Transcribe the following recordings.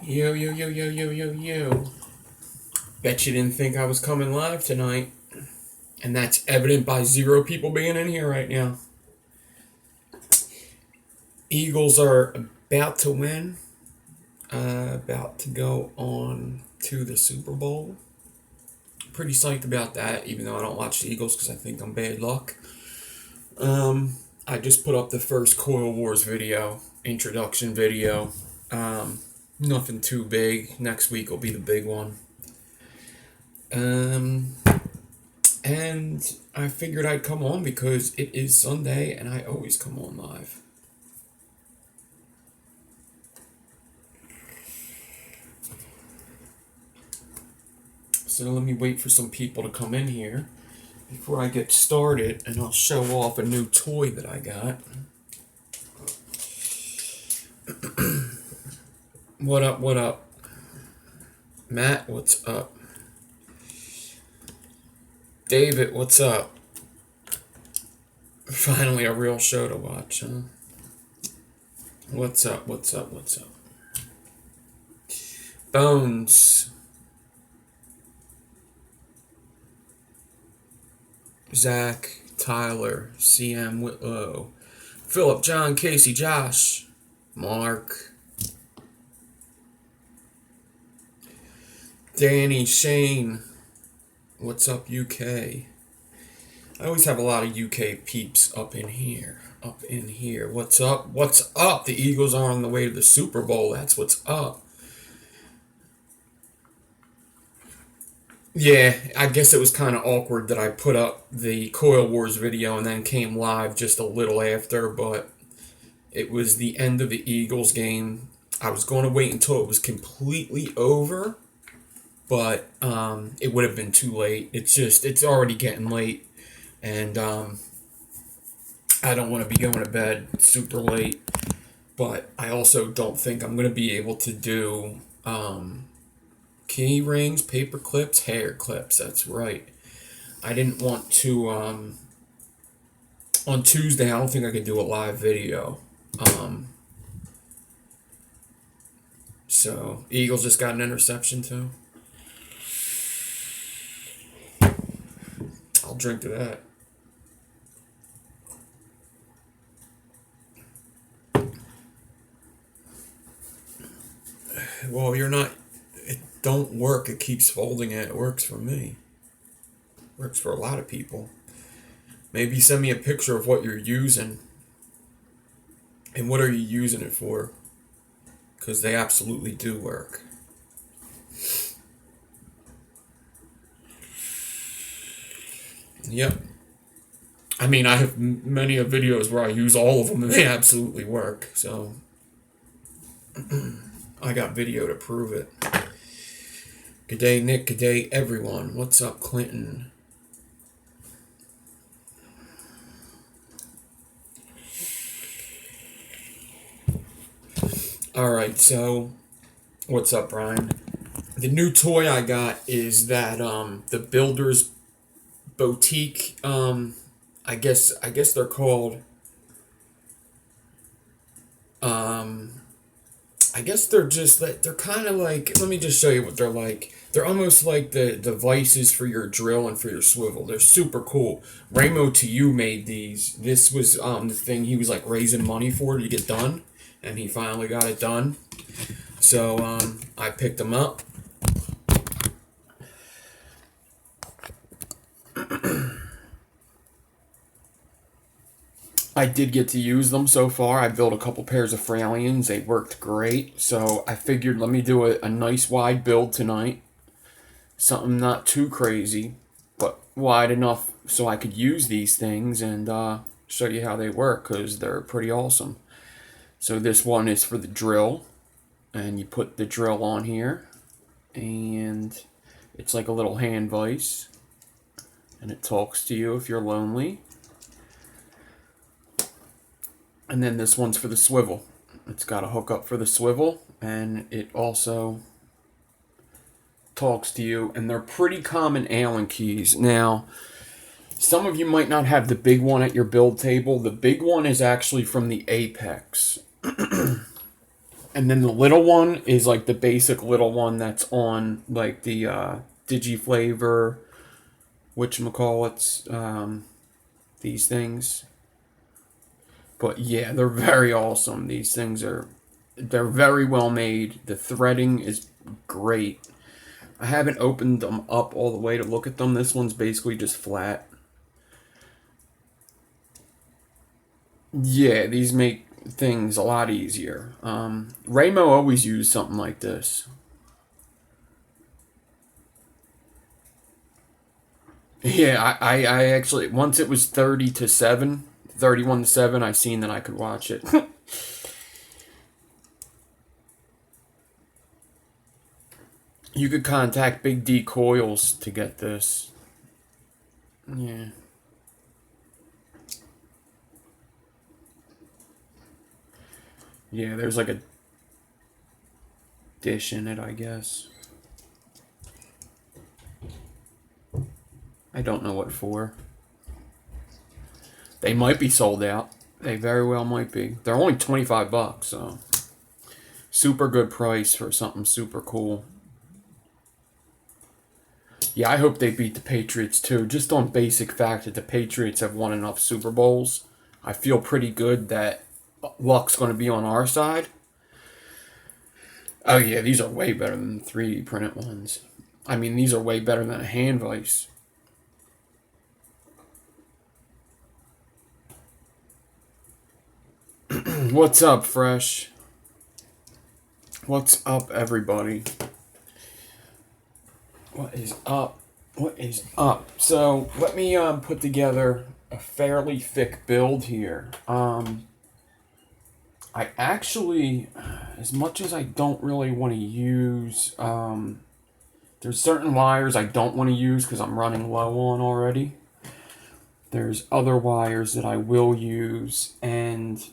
Yo, yo, yo, yo, yo, yo, yo. Bet you didn't think I was coming live tonight. And that's evident by 0 people being in here right now. Eagles are about to win. About to go on to the Super Bowl. Pretty psyched about that, even though I don't watch the Eagles because I think I'm bad luck. I just put up the first Coil Wars video, introduction video. Nothing too big. Next week will be the big one. And I figured I'd come on because it is Sunday and I always come on live. So let me wait for some people to come in here before I get started, and I'll show off a new toy that I got. What up, what up? Matt, what's up? David, what's up? Finally a real show to watch, huh? What's up, what's up, what's up? Bones. Zach, Tyler, CM Whitlow, Philip, John, Casey, Josh, Mark, Danny, Shane, what's up, UK? I always have a lot of UK peeps up in here. What's up? What's up? The Eagles are on the way to the Super Bowl. That's what's up. Yeah, I guess it was kind of awkward that I put up the Coil Wars video and then came live just a little after, but it was the end of the Eagles game. I was going to wait until it was completely over, but it would have been too late. It's already getting late, and I don't want to be going to bed super late, but I also don't think I'm going to be able to do key rings, paper clips, hair clips. That's right. I didn't want to on Tuesday. I don't think I could do a live video. So Eagles just got an interception too. I'll drink to that. Well, you're not. It don't work. It keeps folding it. It works for me. Works for a lot of people. Maybe send me a picture of what you're using. And what are you using it for? Because they absolutely do work. Yep. I mean, I have many of videos where I use all of them and they absolutely work. So I got video to prove it. Good day, Nick. Good day, everyone. What's up, Clinton? Alright, so what's up, Brian? The new toy I got is that the Builder's Boutique. I guess they're called. I guess they're just like, they're kind of like, let me just show you what they're like. They're almost like the vices for your drill and for your swivel. They're super cool. Raymo to You made these. This was the thing he was like raising money for to get done, and he finally got it done. So I picked them up. I did get to use them so far. I built a couple pairs of Fralians. They worked great. So I figured let me do a nice wide build tonight. Something not too crazy, but wide enough so I could use these things and show you how they work because they're pretty awesome. So this one is for the drill. And you put the drill on here. And it's like a little hand vise. And it talks to you if you're lonely. And then this one's for the swivel. It's got a hook up for the swivel, and it also talks to you. And they're pretty common Allen keys. Now, some of you might not have the big one at your build table. The big one is actually from the Apex. And then the little one is like the basic little one that's on like the Digiflavor, whatchamacallits, these things. But yeah, they're very awesome. These things they're very well made. The threading is great. I haven't opened them up all the way to look at them. This one's basically just flat. Yeah, these make things a lot easier. Raymo always used something like this. Yeah, I actually, once it was 30 to 7, 31 to 7, I seen that I could watch it. You could contact Big D Coils to get this. Yeah. Yeah, there's like a dish in it, I guess. I don't know what for. They might be sold out. They very well might be. They're only 25 bucks, so super good price for something super cool. Yeah, I hope they beat the Patriots too. Just on basic fact that the Patriots have won enough Super Bowls, I feel pretty good that luck's going to be on our side. Oh yeah, these are way better than the 3D printed ones. I mean, these are way better than a hand vise. What's up, Fresh? What's up, everybody? What is up? What is up? So, let me put together a fairly thick build here. I actually, as much as I don't really want to use, there's certain wires I don't want to use because I'm running low on already. There's other wires that I will use, and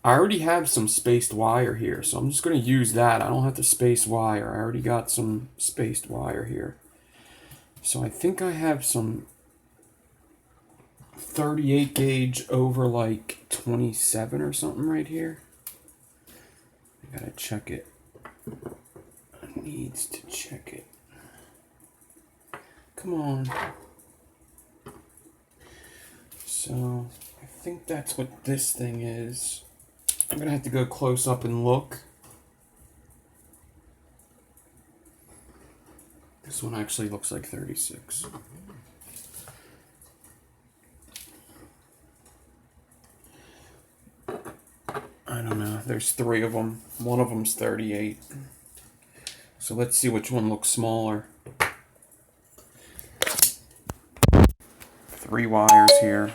I already have some spaced wire here, so I'm just going to use that. I don't have to space wire. I already got some spaced wire here. So I think I have some 38 gauge over like 27 or something right here. I gotta check it. Needs to check it. Come on. So I think that's what this thing is. I'm gonna have to go close up and look. This one actually looks like 36. I don't know. There's 3 of them. One of them's 38. So let's see which one looks smaller. 3 wires here.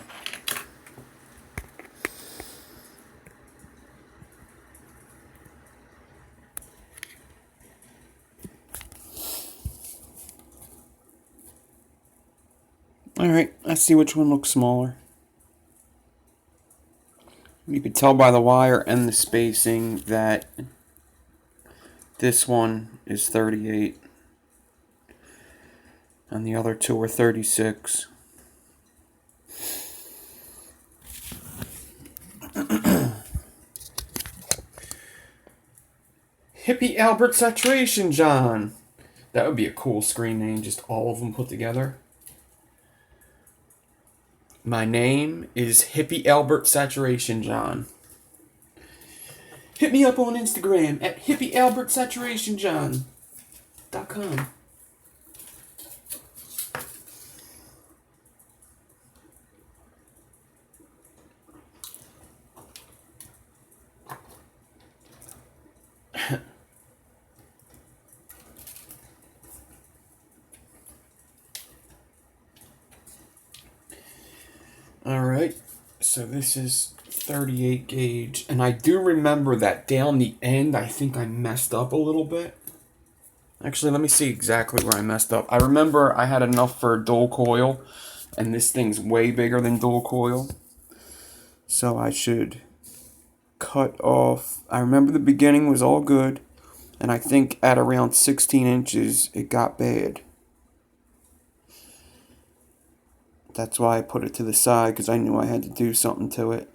Alright, let's see which one looks smaller. You can tell by the wire and the spacing that this one is 38 and the other 2 are 36. Hippie Albert Saturation John. That would be a cool screen name, just all of them put together. My name is Hippie Albert Saturation John. Hit me up on Instagram at hippiealbertsaturationjohn.com. Alright, so this is 38 gauge, and I do remember that down the end I think I messed up a little bit. Actually, let me see exactly where I messed up. I remember I had enough for a dual coil, and this thing's way bigger than dual coil. So I should cut off. I remember the beginning was all good, and I think at around 16 inches it got bad. That's why I put it to the side, because I knew I had to do something to it.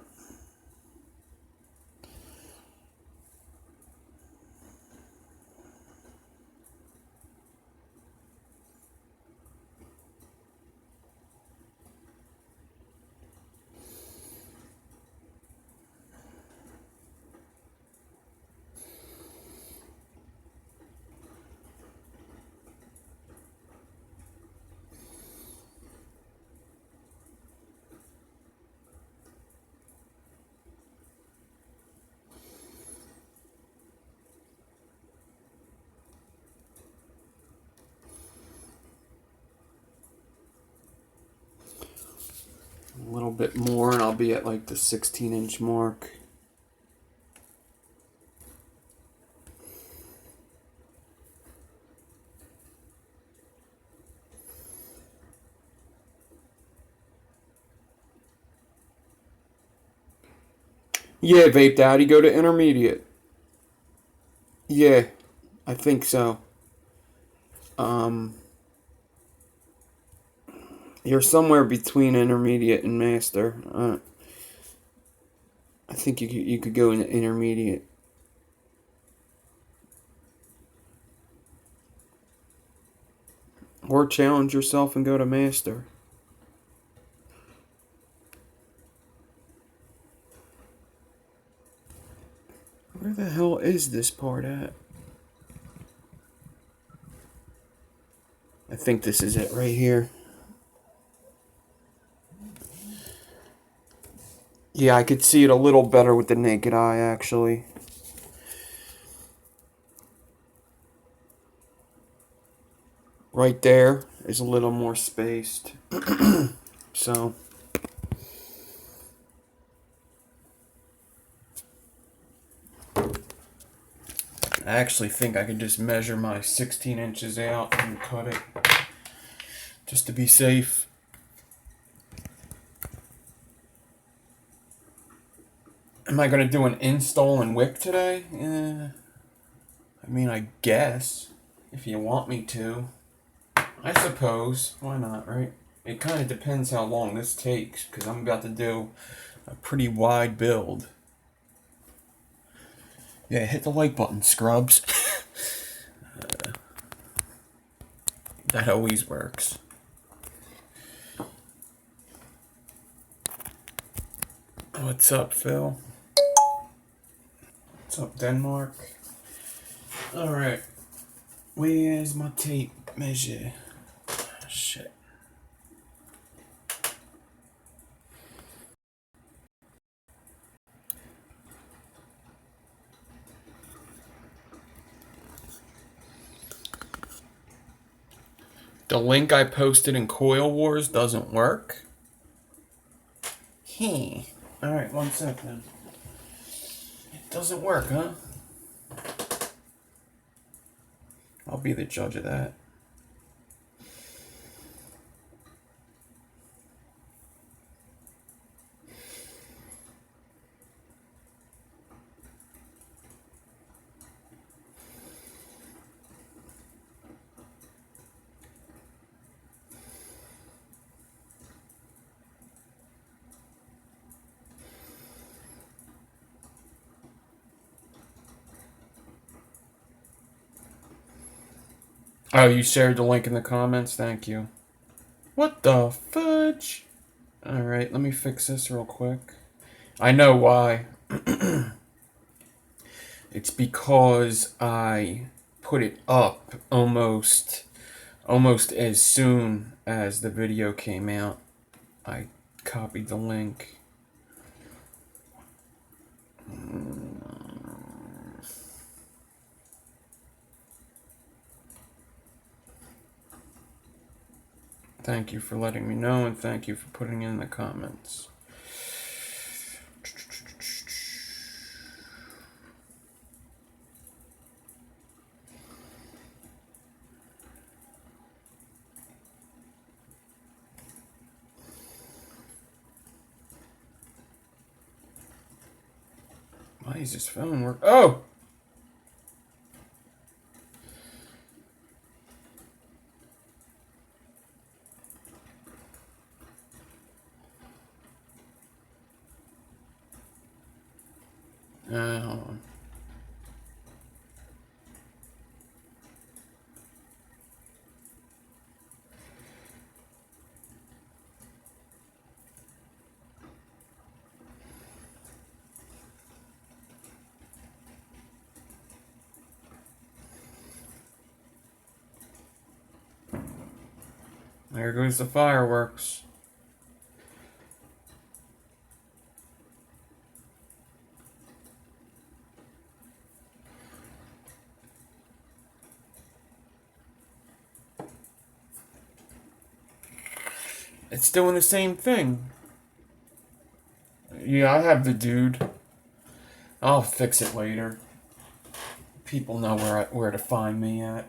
little bit more and I'll be at like the 16-inch mark. Yeah, Vape Daddy, go to intermediate. Yeah, I think so. You're somewhere between intermediate and master. I think you could go into intermediate. Or challenge yourself and go to master. Where the hell is this part at? I think this is it right here. Yeah, I could see it a little better with the naked eye, actually. Right there is a little more spaced. So, I actually think I could just measure my 16 inches out and cut it just to be safe. Am I going to do an install and wick today? I mean, I guess, if you want me to. I suppose. Why not, right? It kind of depends how long this takes, because I'm about to do a pretty wide build. Yeah, hit the like button, scrubs. That always works. What's up, Phil? What's up, Denmark? Alright. Where's my tape measure? Shit. The link I posted in Coil Wars doesn't work? Alright, 1 second. It doesn't work, huh? I'll be the judge of that. Oh, you shared the link in the comments? Thank you. What the fudge? Alright, let me fix this real quick. I know why. It's because I put it up almost as soon as the video came out. I copied the link. Thank you for letting me know, and thank you for putting in the comments. Why is this phone work? Oh! Hold on. There goes the fireworks. It's doing the same thing. Yeah, I have the dude. I'll fix it later. People know where to find me at.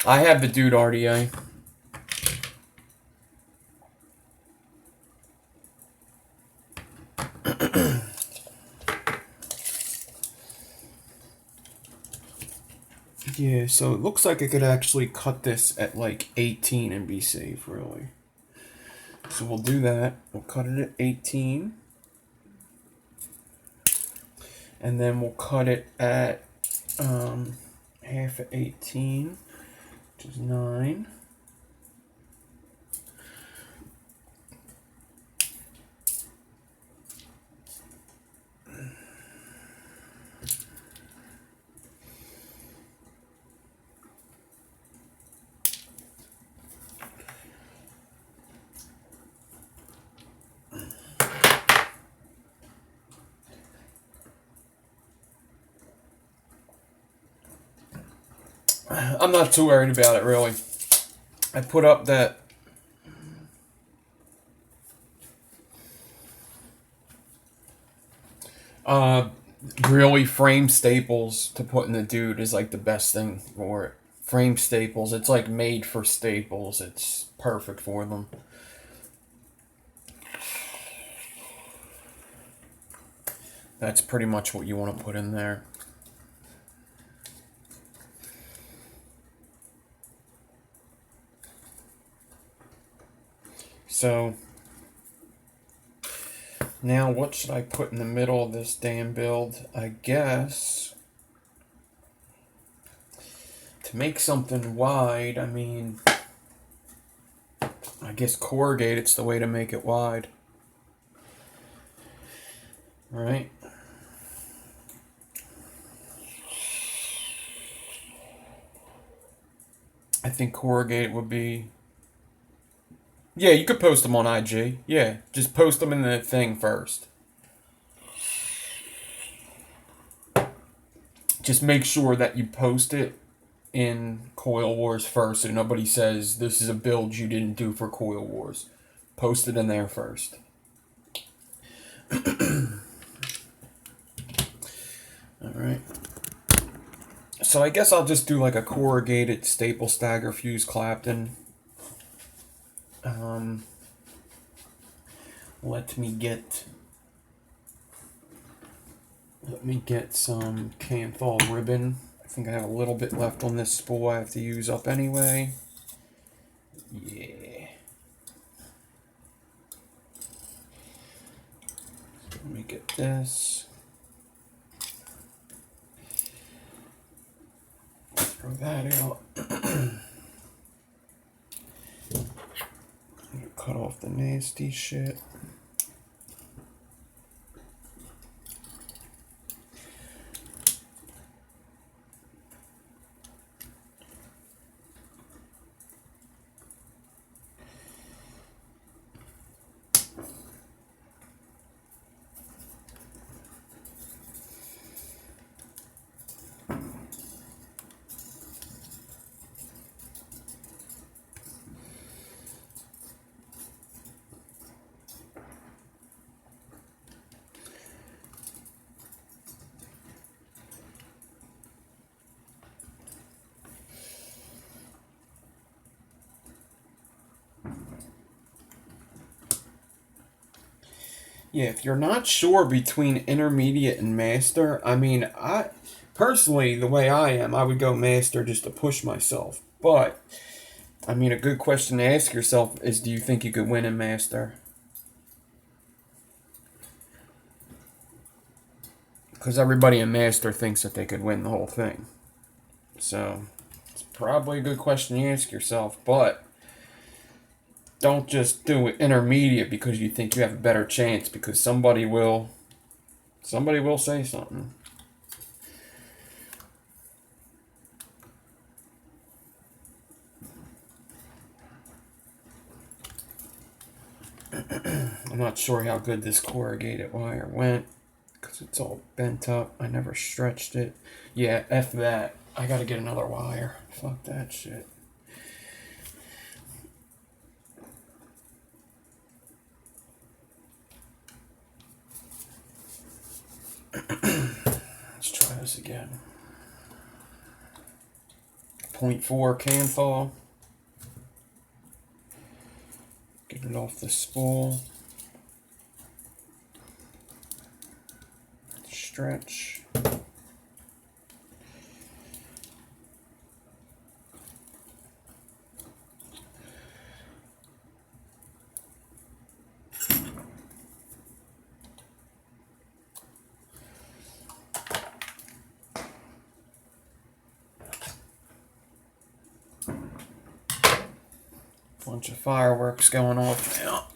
I have the dude RDA. Yeah, so it looks like I could actually cut this at like 18 and be safe, really. So we'll do that. We'll cut it at 18. And then we'll cut it at half of 18, which is 9. I'm not too worried about it, really. I put up that really frame staples to put in the dude is like the best thing for it. Frame staples, it's like made for staples. It's perfect for them. That's pretty much what you want to put in there. So now what should I put in the middle of this damn build? I guess to make something wide, I mean, I guess corrugated's the way to make it wide. Right? I think corrugated would be... Yeah, you could post them on IG. Yeah, just post them in the thing first. Just make sure that you post it in Coil Wars first so nobody says this is a build you didn't do for Coil Wars. Post it in there first. Alright. So I guess I'll just do like a corrugated staple stagger fuse Clapton. Let me get some Canthal ribbon. I think I have a little bit left on this spool I have to use up anyway. Yeah. Let me get this. Throw that out. Cut off the nasty shit. Yeah, if you're not sure between intermediate and master, I mean, I personally, the way I am, I would go master just to push myself. But, I mean, a good question to ask yourself is, do you think you could win in master? Because everybody in master thinks that they could win the whole thing. So, it's probably a good question to ask yourself, but don't just do it intermediate because you think you have a better chance, because somebody will say something. I'm not sure how good this corrugated wire went because it's all bent up. I never stretched it. Yeah, F that. I gotta get another wire. Fuck that shit. Let's try this again. 0.4 can thaw. Get it off the spool. Stretch. Bunch of fireworks going off now.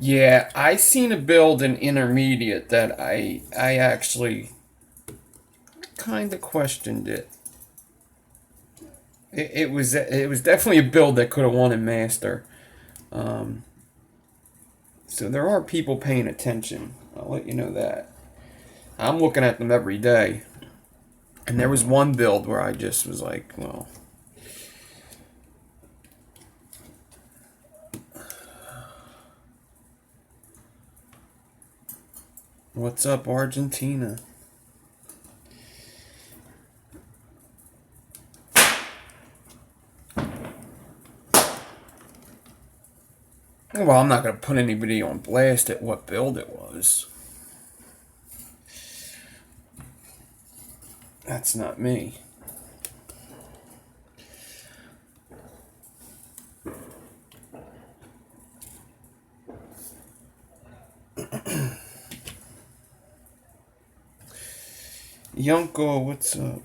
Yeah, I seen a build in intermediate that I actually kind of questioned it. It was definitely a build that could have won in master. So there are people paying attention. I'll let you know that. I'm looking at them every day. And there was one build where I just was like, well, what's up, Argentina? Well, I'm not going to put anybody on blast at what build it was. That's not me. Yunko, what's up?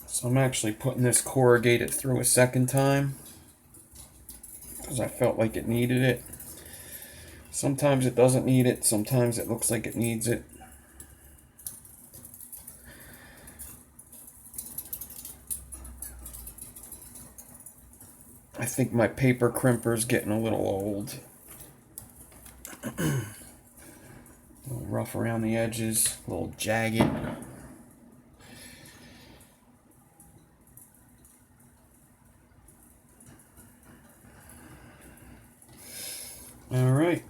So I'm actually putting this corrugated through a second time because I felt like it needed it. Sometimes it doesn't need it, sometimes it looks like it needs it. I think my paper crimper's getting a little old. A little rough around the edges, a little jagged. Alright.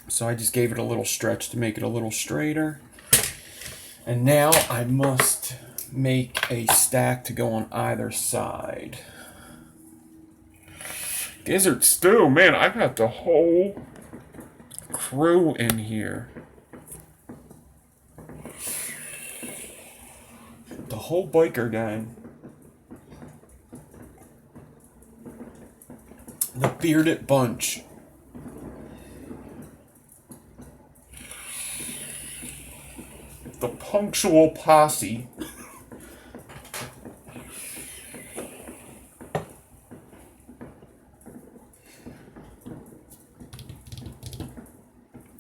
So I just gave it a little stretch to make it a little straighter. And now I must make a stack to go on either side. Gizzard stew, man, I got the whole crew in here. The whole biker gang. The bearded bunch. The punctual posse.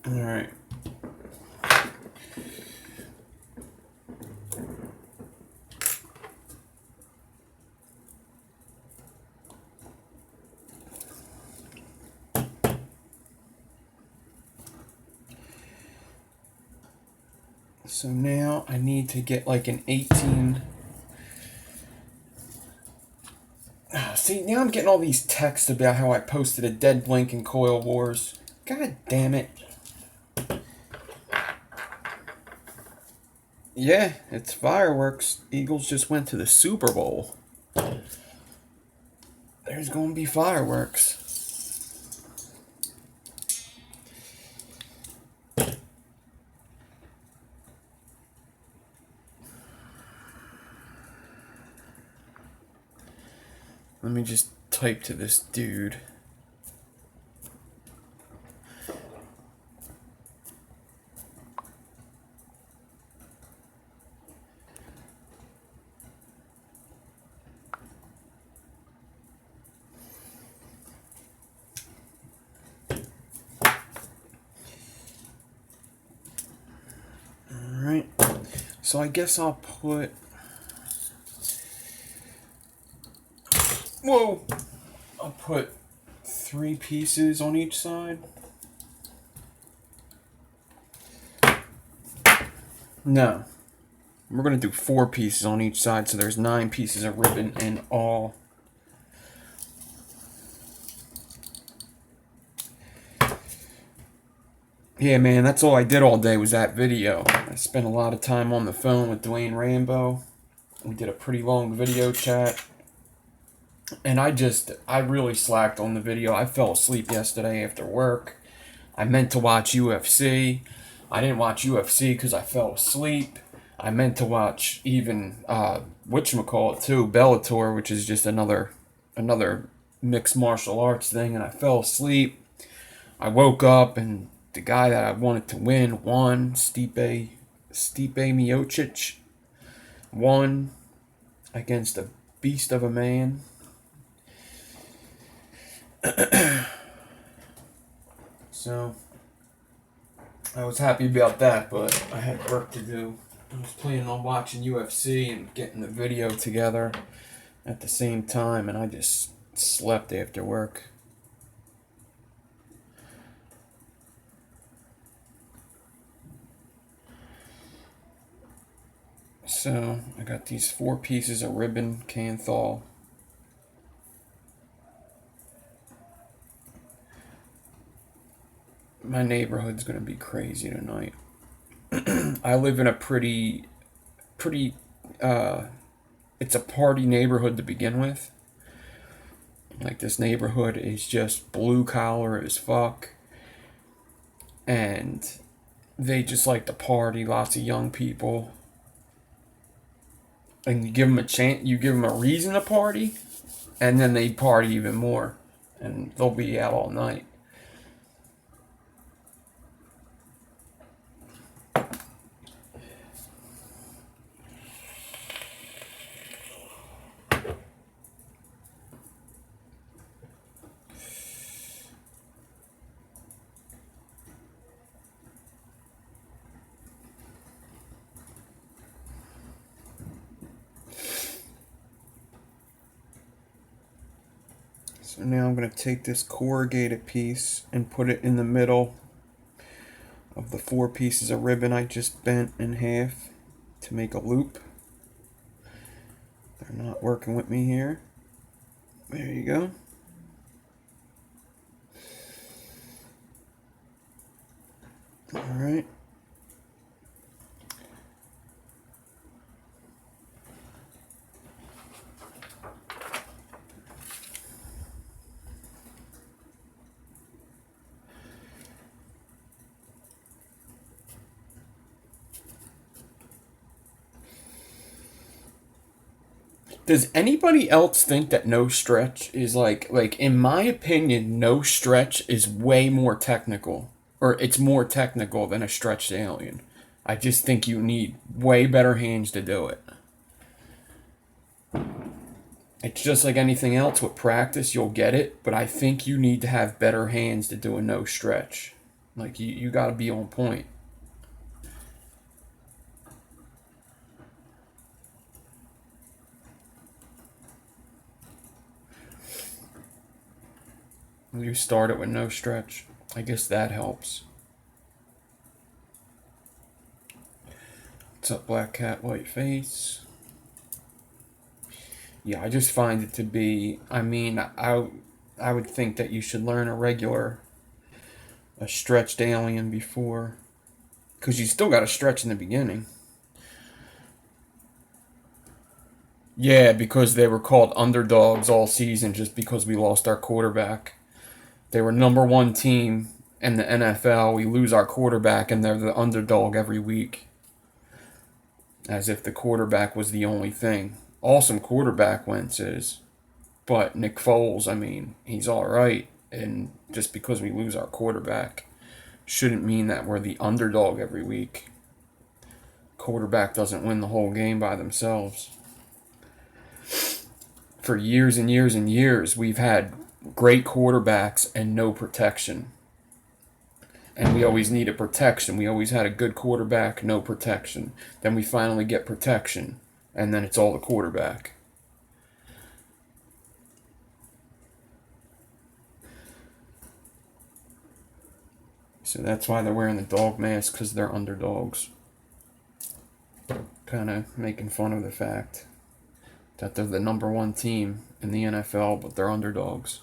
All right. So now I need to get like an 18. See, now I'm getting all these texts about how I posted a dead blink in Coil Wars. God damn it. Yeah, it's fireworks. Eagles just went to the Super Bowl. There's going to be fireworks. Let me just type to this dude. So I guess I'll put... Whoa! I'll put 3 pieces on each side. No. We're going to do 4 pieces on each side, so there's 9 pieces of ribbon in all. Yeah, man, that's all I did all day was that video. I spent a lot of time on the phone with Dwayne Rambo. We did a pretty long video chat. And I really slacked on the video. I fell asleep yesterday after work. I meant to watch UFC. I didn't watch UFC because I fell asleep. I meant to watch even, whatchamacallit too, Bellator, which is just another mixed martial arts thing, and I fell asleep. I woke up and the guy that I wanted to win won. Stipe Miocic won against a beast of a man. So I was happy about that, but I had work to do. I was planning on watching UFC and getting the video together at the same time, and I just slept after work. So I got these 4 pieces of ribbon Canthol. My neighborhood's gonna be crazy tonight. I live in a pretty, it's a party neighborhood to begin with. Like, this neighborhood is just blue collar as fuck. And they just like to party, lots of young people. And you give them a chance, you give them a reason to party, and then they party even more. And they'll be out all night. So now I'm going to take this corrugated piece and put it in the middle of the 4 pieces of ribbon I just bent in half to make a loop. They're not working with me here. There you go. Alright. Does anybody else think that no stretch is like in my opinion, no stretch is way more technical, or it's more technical than a stretched alien. I just think you need way better hands to do it. It's just like anything else, with practice you'll get it, but I think you need to have better hands to do a no stretch. Like, you got to be on point. You start it with no stretch. I guess that helps. What's up, Black Cat, White Face? Yeah, I just find it to be, I mean, I would think that you should learn a stretched alien before, because you still got to stretch in the beginning. Yeah, because they were called underdogs all season just because we lost our quarterback. They were #1 team in the NFL. We lose our quarterback, and they're the underdog every week. As if the quarterback was the only thing. Awesome quarterback, Wentz is. But Nick Foles, I mean, he's all right. And just because we lose our quarterback shouldn't mean that we're the underdog every week. Quarterback doesn't win the whole game by themselves. For years and years and years, we've had great quarterbacks and no protection. and we always needed protection. We always had a good quarterback, no protection. Then we finally get protection, and then it's all the quarterback. So that's why they're wearing the dog mask, because they're underdogs. Kind of making fun of the fact that they're the #1 team in the NFL, but they're underdogs.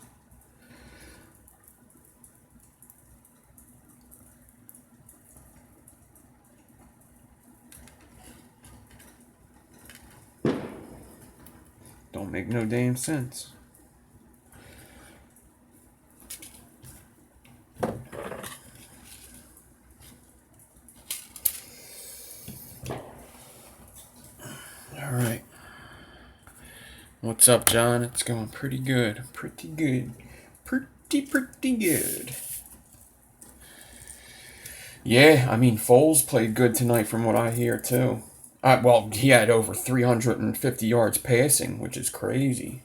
Don't make no damn sense. All right. What's up, John? It's going pretty good. Pretty good. Pretty good. Yeah, I mean, Foles played good tonight from what I hear, too. Well, he had over 350 yards passing, which is crazy.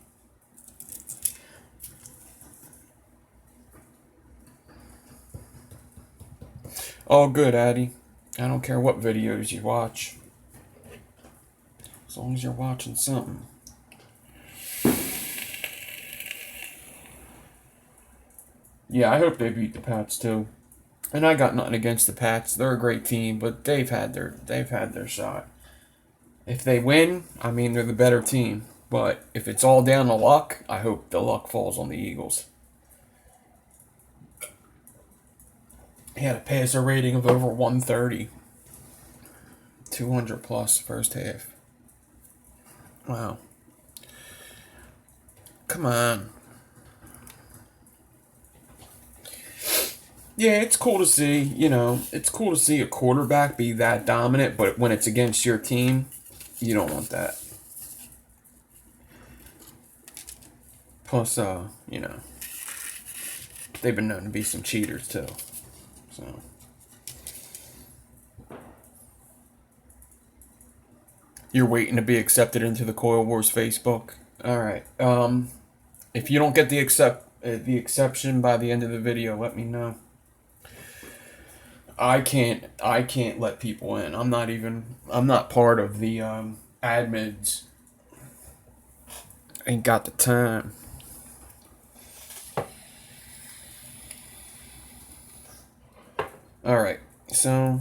All good, Addy. I don't care what videos you watch. As long as you're watching something. Yeah, I hope they beat the Pats too. And I got nothing against the Pats. They're a great team, but they've had their shot. If they win, I mean they're the better team. But if it's all down to luck, I hope the luck falls on the Eagles. He had a passer rating of over 130. 200 plus first half. Wow. Come on. Yeah, it's cool to see, it's cool to see a quarterback be that dominant, but when it's against your team, you don't want that. Plus, they've been known to be some cheaters too. So, you're waiting to be accepted into the Coil Wars Facebook. All right. If you don't get the exception by the end of the video, let me know. I can't let people in. I'm not part of the admins. Ain't got the time. All right. So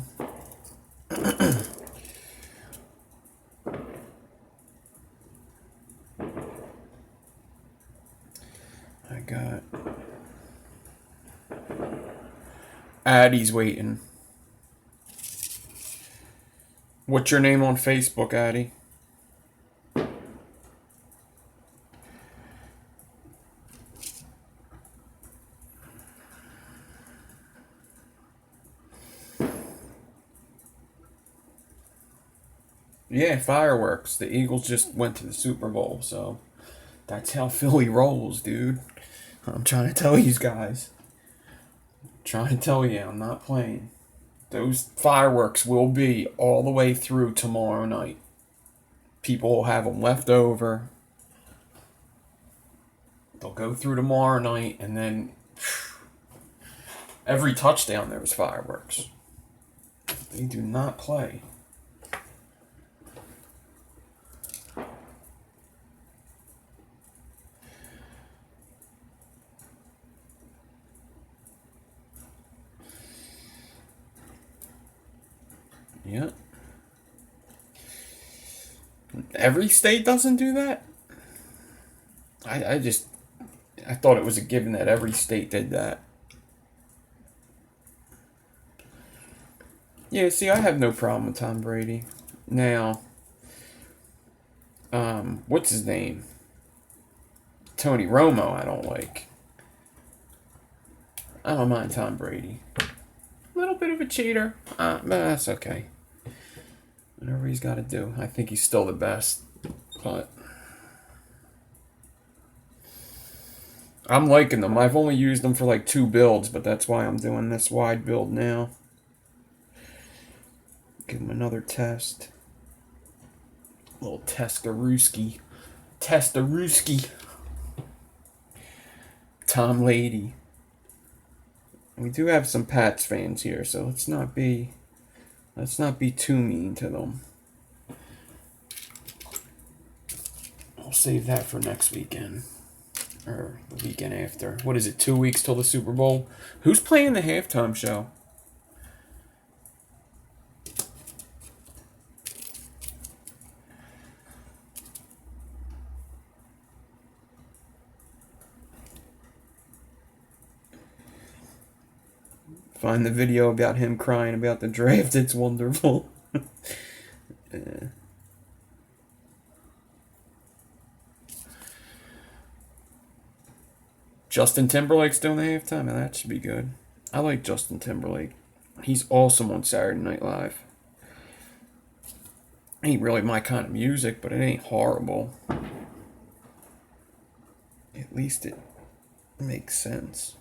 I got Addie's waiting. What's your name on Facebook, Addie? Yeah, fireworks. The Eagles just went to the Super Bowl, so that's how Philly rolls, dude. I'm trying to tell you guys. Trying to tell you, I'm not playing. Those fireworks will be all the way through tomorrow night. People will have them left over. They'll go through tomorrow night, and then every touchdown there was fireworks. They do not play. Yeah. Every state doesn't do that? I thought it was a given that every state did that. Yeah, see, I have no problem with Tom Brady. Now, what's his name? Tony Romo, I don't like. I don't mind Tom Brady. A little bit of a cheater, but that's okay. Whatever he's got to do. I think he's still the best, but I'm liking them. I've only used them for like 2 builds, but that's why I'm doing this wide build now. Give him another test. Little Teskaruski. Tom Lady. We do have some Pats fans here, so let's not be too mean to them. I'll save that for next weekend. Or the weekend after. What is it, 2 weeks till the Super Bowl? Who's playing the halftime show? Find the video about him crying about the draft. It's wonderful. Justin Timberlake's doing the halftime, and that should be good. I like Justin Timberlake. He's awesome on Saturday Night Live. Ain't really my kind of music, but it ain't horrible. At least it makes sense.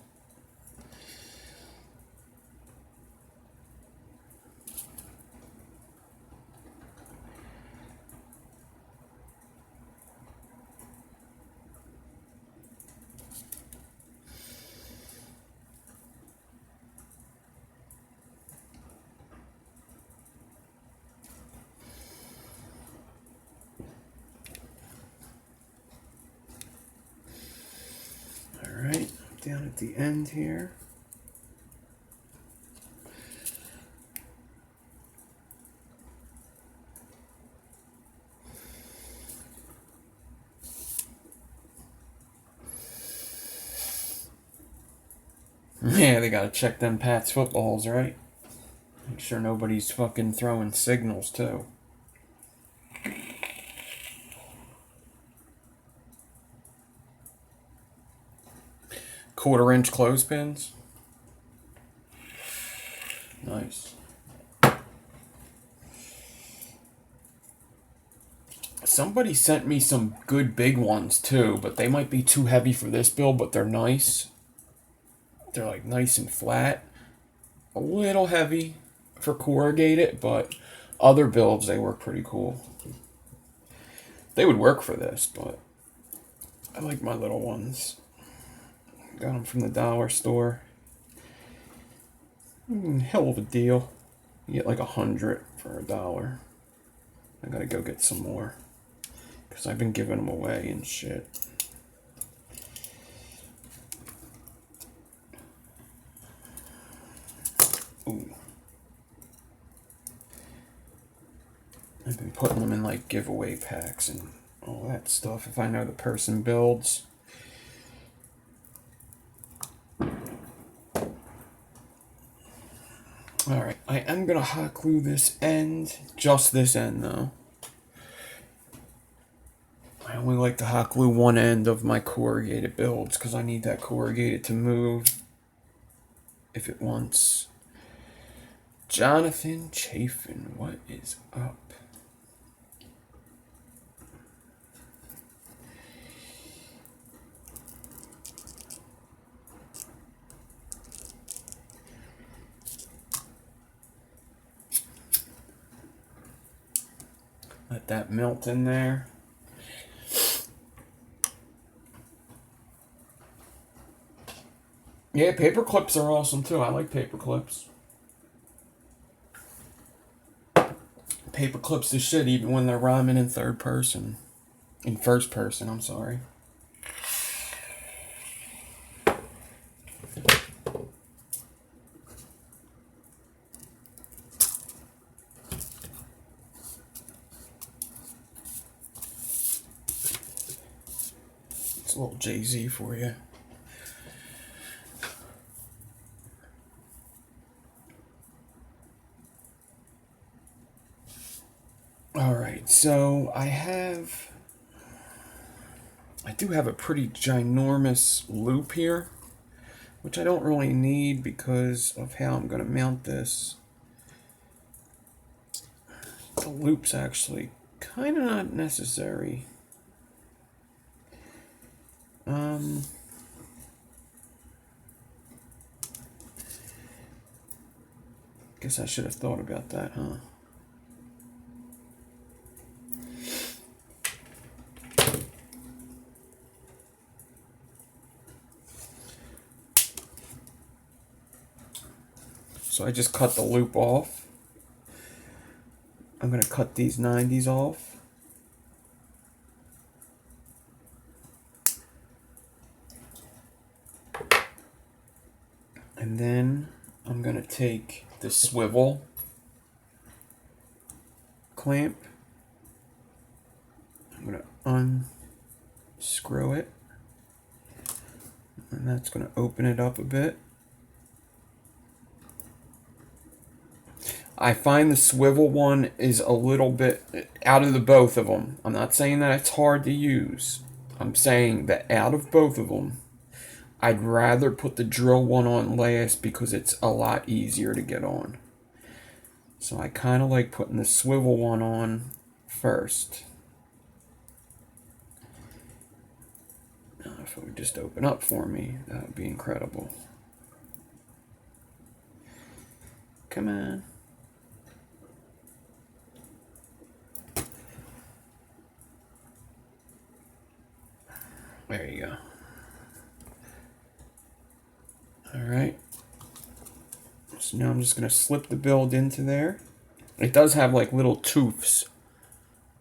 Alright, down at the end here. Yeah, they gotta check them Pats footballs, right? Make sure nobody's fucking throwing signals, too. Quarter-inch clothespins. Nice. Somebody sent me some good big ones, too, but they might be too heavy for this build, but they're nice. They're like nice and flat. A little heavy for corrugated, but other builds, they work pretty cool. They would work for this, but I like my little ones. Got them from the dollar store. Hell of a deal. You get like 100 for $1. I gotta go get some more, because I've been giving them away and shit. Ooh. I've been putting them in like giveaway packs and all that stuff if I know the person builds. Alright, I am going to hot glue this end, just this end though. I only like to hot glue one end of my corrugated builds because I need that corrugated to move if it wants. Jonathan Chafin, what is up? Let that melt in there. Yeah, paper clips are awesome too. I like paper clips. Paper clips is shit even when they're rhyming in third person. In first person, I'm sorry. It's a little Jay-Z for you. Alright, so I do have a pretty ginormous loop here, which I don't really need because of how I'm going to mount this. The loop's actually kind of not necessary. Guess I should have thought about that, huh? So I just cut the loop off. I'm going to cut these 90s off. And then I'm going to take the swivel clamp. I'm going to unscrew it. And that's going to open it up a bit. I find the swivel one is a little bit out of the both of them. I'm not saying that it's hard to use. I'm saying that out of both of them, I'd rather put the drill one on last because it's a lot easier to get on. So I kind of like putting the swivel one on first. Now, if it would just open up for me, that would be incredible. Come on. There you go. Alright. So now I'm just going to slip the build into there. It does have like little toofs.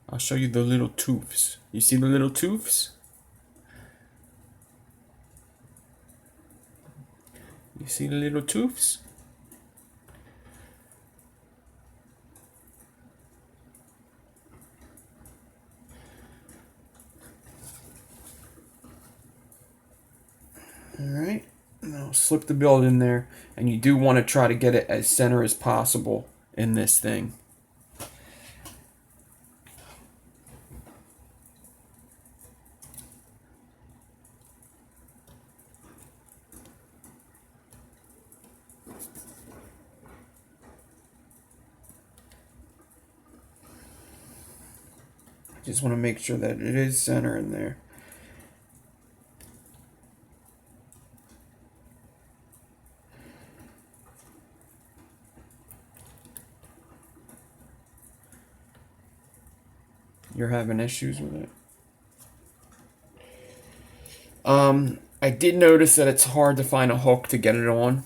I'll show you the little toofs. You see the little toofs? You see the little toofs? Alright, now slip the build in there, and you do want to try to get it as center as possible in this thing. Just want to make sure that it is center in there. You're having issues with it? I did notice that it's hard to find a hook to get it on,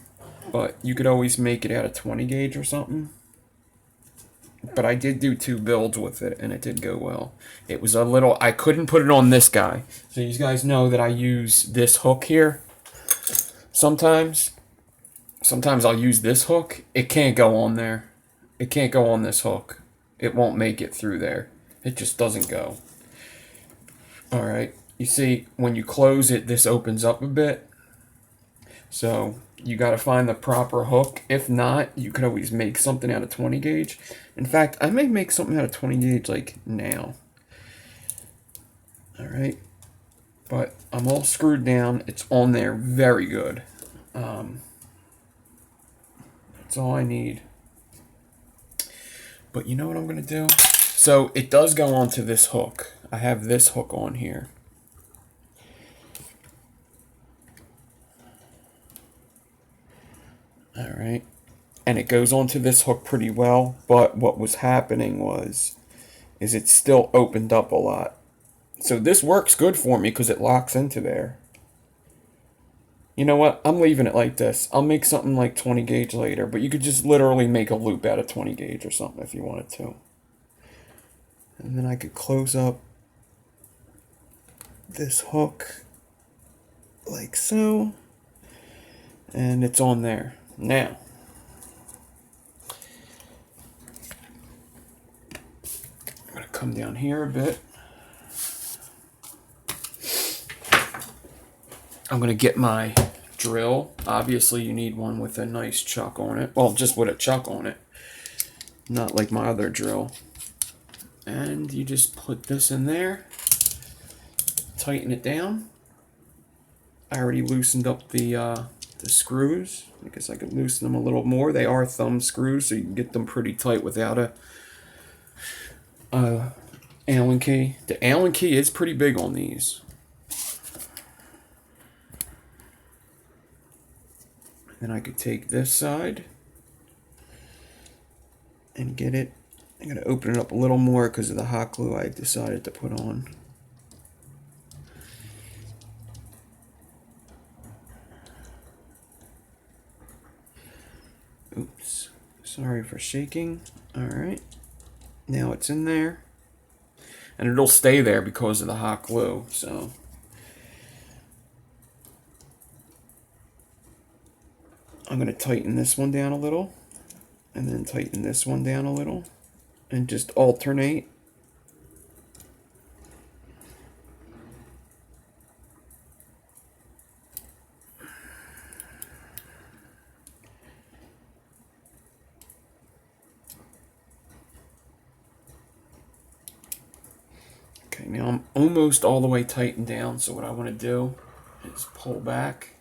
but you could always make it out of 20 gauge or something. But I did do 2 builds with it, and it did go well. It was a little... I couldn't put it on this guy. So you guys know that I use this hook here. Sometimes I'll use this hook. It can't go on there. It can't go on this hook. It won't make it through there. It just doesn't go. Alright. You see, when you close it, this opens up a bit. So you got to find the proper hook. If not, you could always make something out of 20 gauge. In fact, I may make something out of 20 gauge like now. Alright. But I'm all screwed down. It's on there very good. That's all I need. But you know what I'm going to do? So it does go onto this hook. I have this hook on here. Alright. And it goes onto this hook pretty well, but what was happening is it still opened up a lot. So this works good for me because it locks into there. You know what? I'm leaving it like this. I'll make something like 20 gauge later, but you could just literally make a loop out of 20 gauge or something if you wanted to. And then I could close up this hook like so. And it's on there. Now, I'm going to come down here a bit. I'm going to get my drill. Obviously, you need one with a nice chuck on it. Well, just with a chuck on it. Not like my other drill. And you just put this in there. Tighten it down. I already loosened up the screws. I guess I could loosen them a little more. They are thumb screws, so you can get them pretty tight without a Allen key. The Allen key is pretty big on these. Then I could take this side and get it. I'm going to open it up a little more because of the hot glue I decided to put on. Oops. Sorry for shaking. Alright. Now it's in there. And it'll stay there because of the hot glue, so. I'm going to tighten this one down a little. And then tighten this one down a little. And just alternate. Okay, now I'm almost all the way tightened down, so what I want to do is pull back.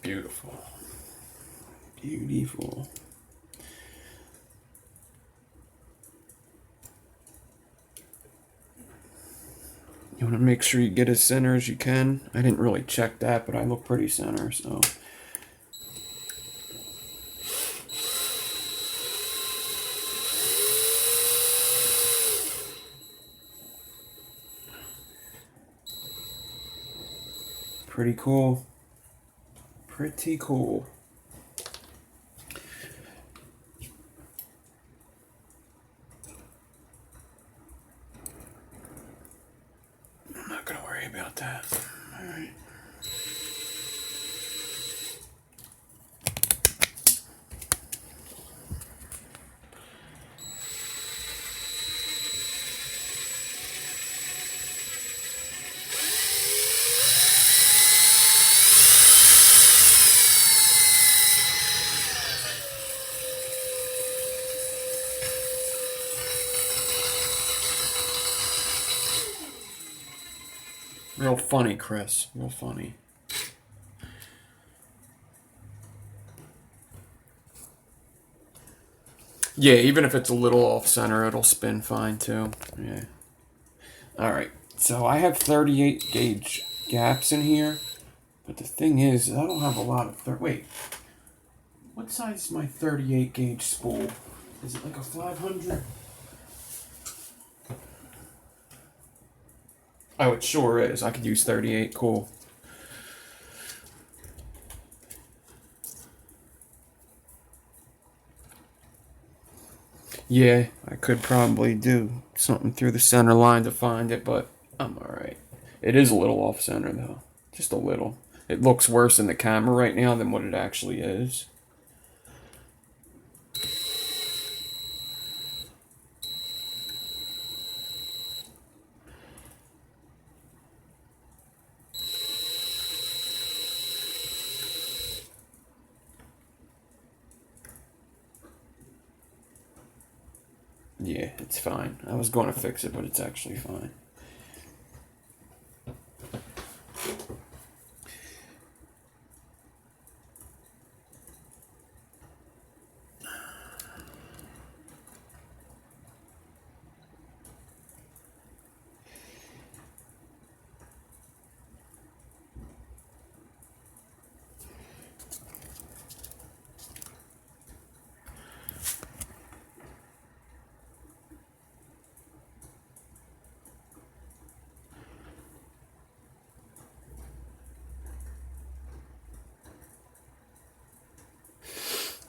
Beautiful. Beautiful. You want to make sure you get as center as you can. I didn't really check that, but I look pretty center, so. Pretty cool. Pretty cool. I'm not going to worry about that. All right. Real funny, Chris. Real funny. Yeah, even if it's a little off center, it'll spin fine too. Yeah. Alright, so I have 38 gauge gaps in here. But the thing is, I don't have a lot of... Wait. What size is my 38 gauge spool? Is it like a 500? Oh, it sure is. I could use 38. Cool. Yeah, I could probably do something through the center line to find it, but I'm alright. It is a little off center, though. Just a little. It looks worse in the camera right now than what it actually is. Yeah, it's fine. I was going to fix it, but it's actually fine.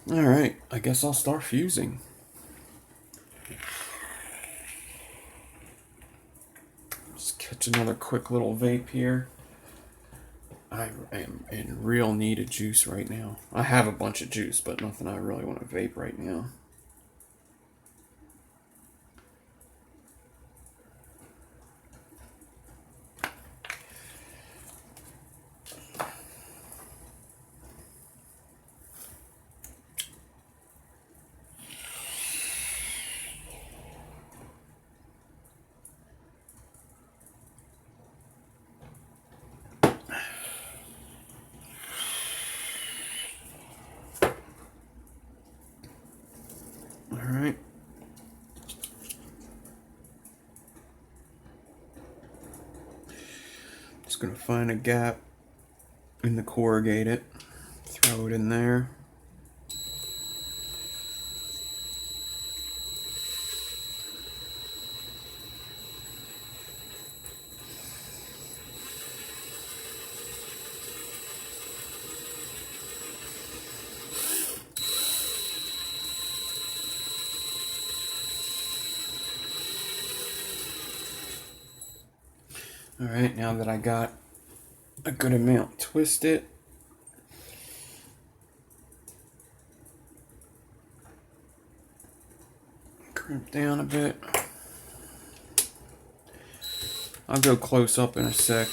Alright, I guess I'll start fusing. Just catch another quick little vape here. I am in real need of juice right now. I have a bunch of juice, but nothing I really want to vape right now. Alright. Just gonna find a gap in the corrugated, throw it in there. Alright, now that I got a good amount twisted, crimp down a bit. I'll go close up in a sec.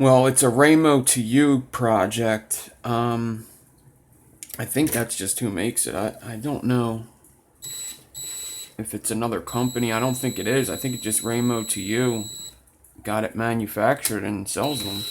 Well, it's a Raymo to You project. I think that's just who makes it. I don't know if it's another company. I don't think it is. I think it's just Raymo to You got it manufactured and sells them.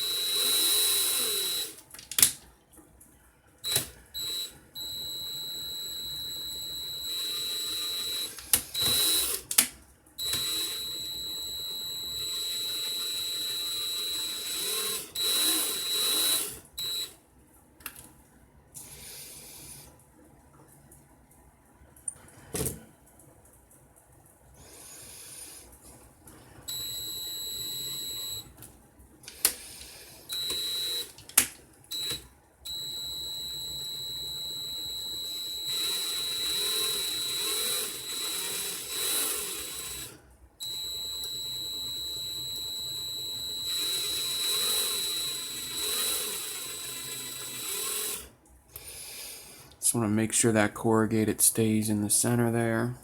Just want to make sure that corrugated stays in the center there.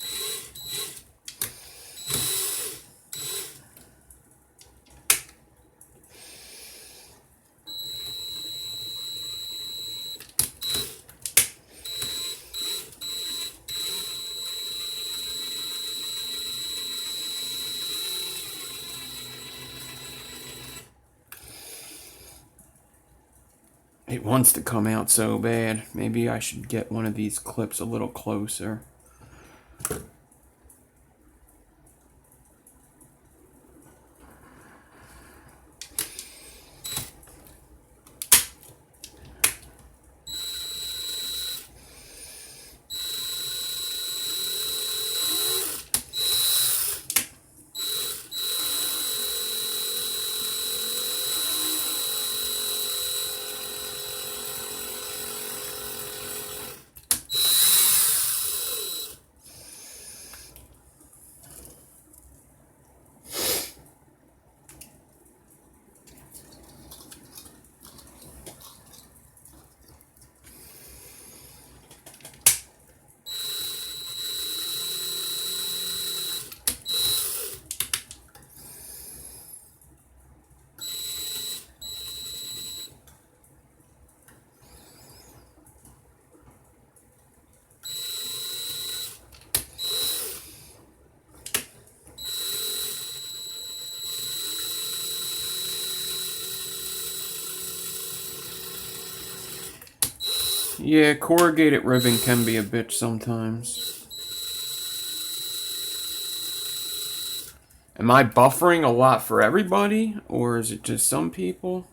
It wants to come out so bad. Maybe I should get one of these clips a little closer. Yeah, corrugated ribbon can be a bitch sometimes. Am I buffering a lot for everybody, or is it just some people?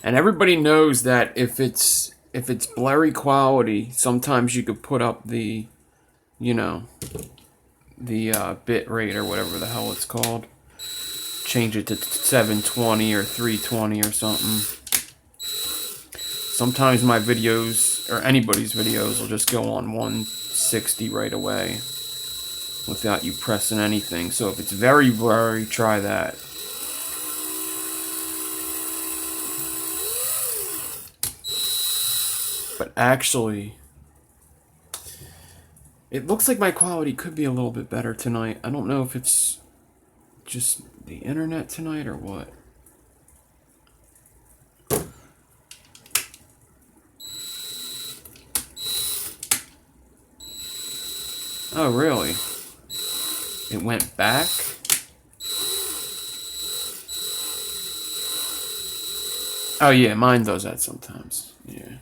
And everybody knows that if it's blurry quality, sometimes you could put up the, you know, the bit rate or whatever the hell it's called. Change it to 720 or 320 or something. Sometimes my videos, or anybody's videos, will just go on 160 right away without you pressing anything. So if it's very blurry, try that. Actually, it looks like my quality could be a little bit better tonight. I don't know if it's just the internet tonight or what. Oh, really? It went back? Oh, yeah, mine does that sometimes. Yeah.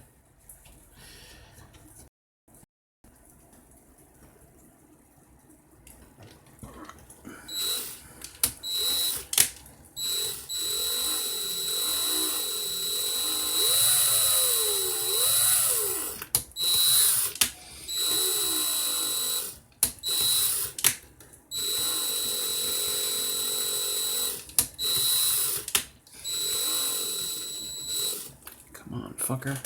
Come on, fucker.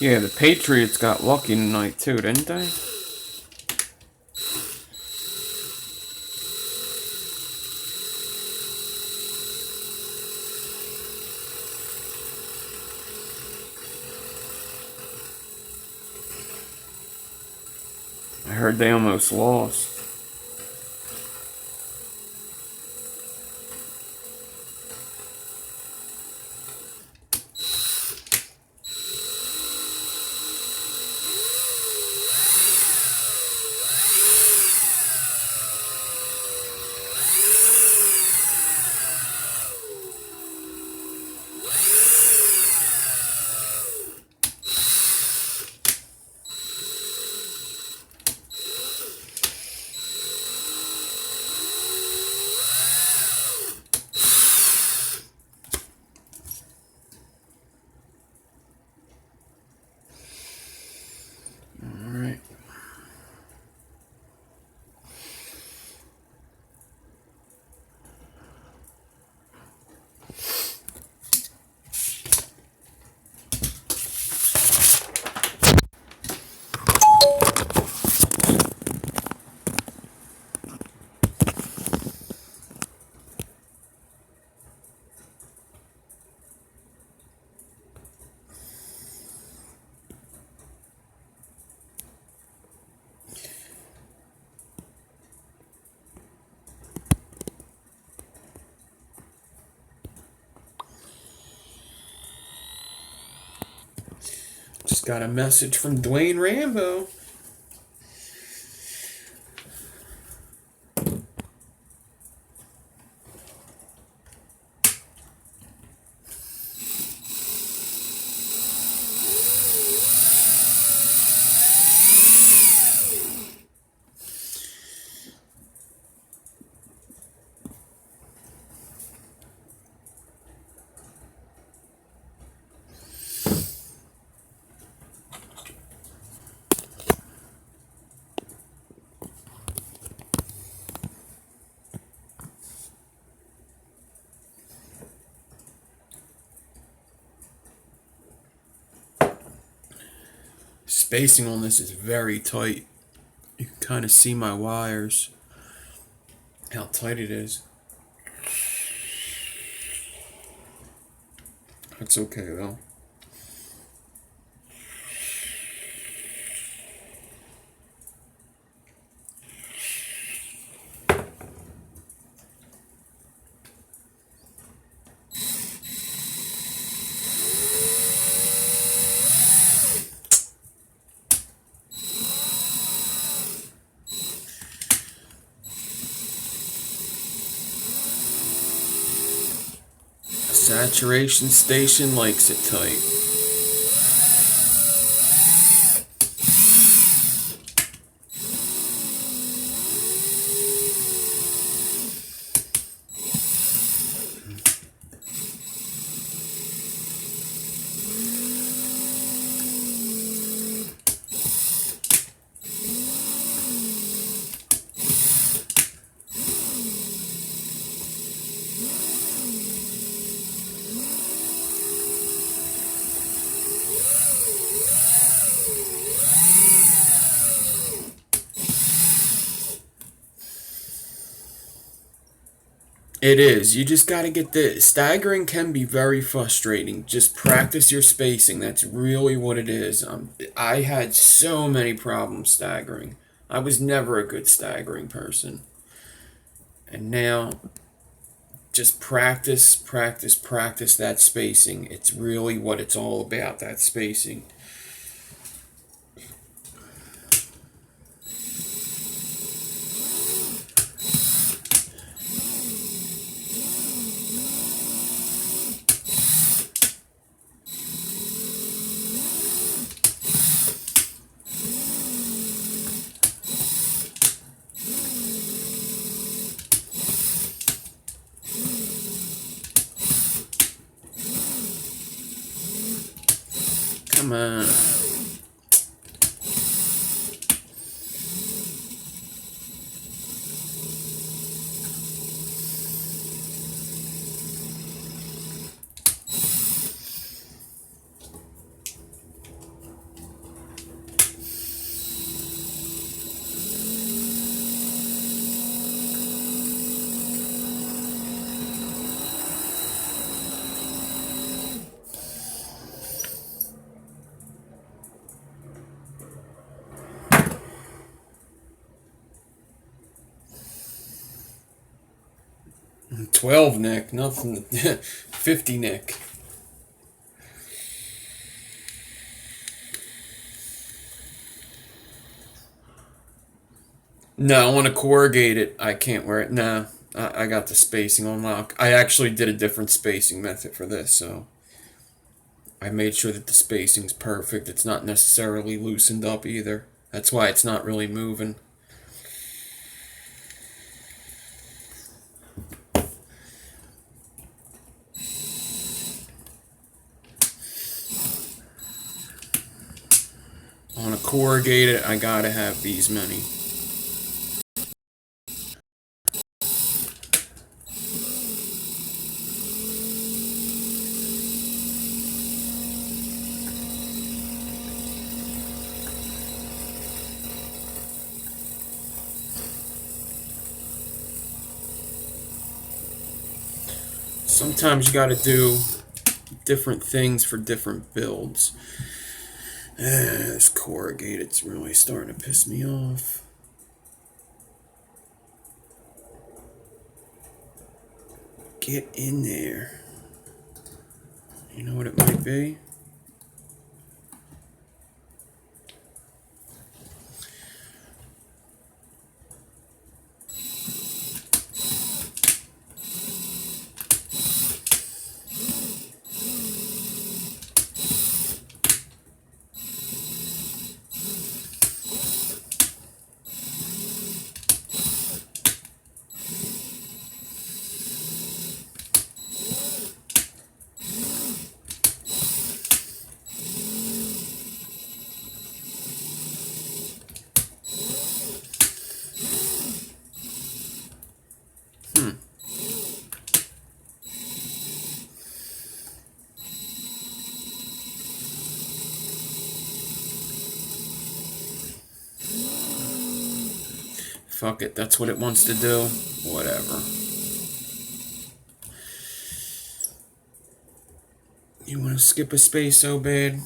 Yeah, the Patriots got lucky tonight too, didn't they? I heard they almost lost. Alright. Just got a message from Dwayne Rambo. spacing on this is very tight. You can kind of see my wires, how tight it is. That's okay though. Saturation station likes it tight. It is. You just got to get the staggering can be very frustrating. Just practice your spacing. That's really what it is. I had so many problems staggering. I was never a good staggering person. And now, just practice, practice, practice that spacing. It's really what it's all about, that spacing. Come on. $12 nick, nothing. 50 nick. No, I want to corrugate it. I can't wear it. Nah, I got the spacing on lock. I actually did a different spacing method for this, so I made sure that the spacing's perfect. It's not necessarily loosened up either. That's why it's not really moving. I want to corrugate it. I gotta have these many. Sometimes you gotta do different things for different builds. This corrugated's really starting to piss me off. Get in there. You know what it might be? Fuck it, that's what it wants to do. Whatever. You want to skip a space so bad?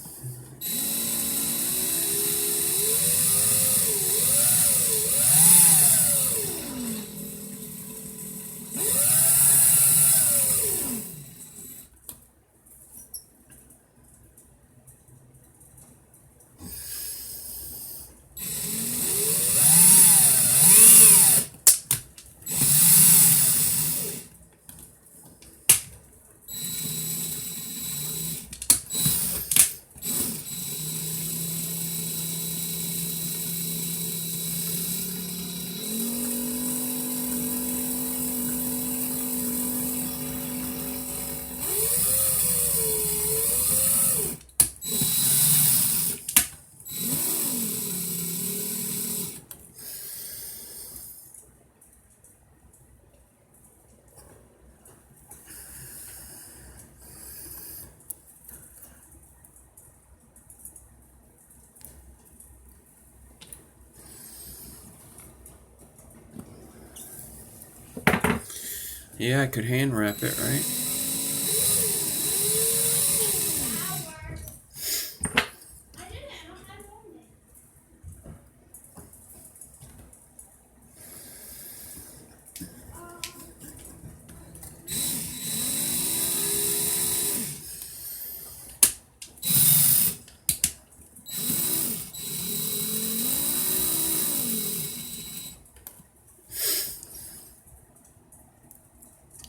Yeah, I could hand wrap it, right?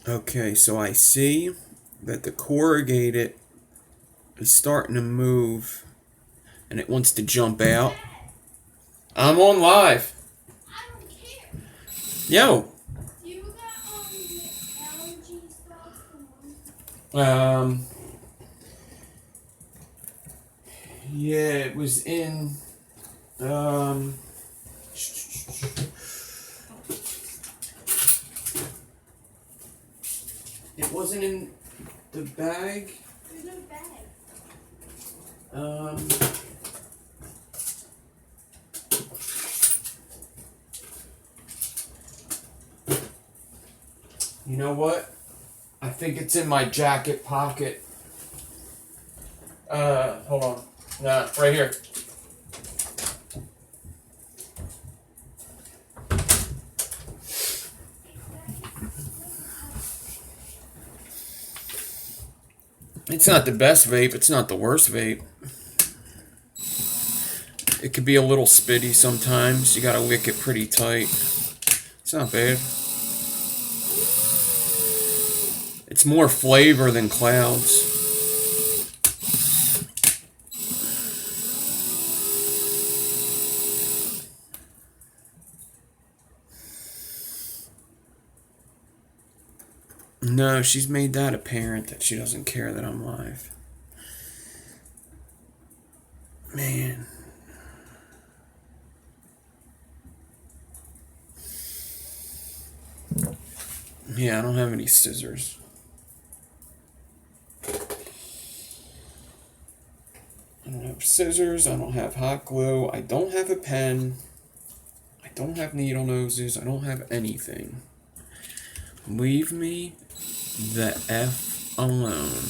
Okay, so I see that the corrugated is starting to move and it wants to jump out. I'm on live. I don't care. Yo. You got the allergy stuff Yeah, it was in it wasn't in the bag. There's no bag. You know what? I think it's in my jacket pocket. Hold on. Nah, right here. It's not the best vape. It's not the worst vape. It could be a little spitty sometimes. You gotta wick it pretty tight. It's not bad. It's more flavor than clouds. No, she's made that apparent that she doesn't care that I'm live. Man. Yeah, I don't have any scissors. I don't have scissors. I don't have hot glue. I don't have a pen. I don't have needle noses. I don't have anything. Leave me the F alone.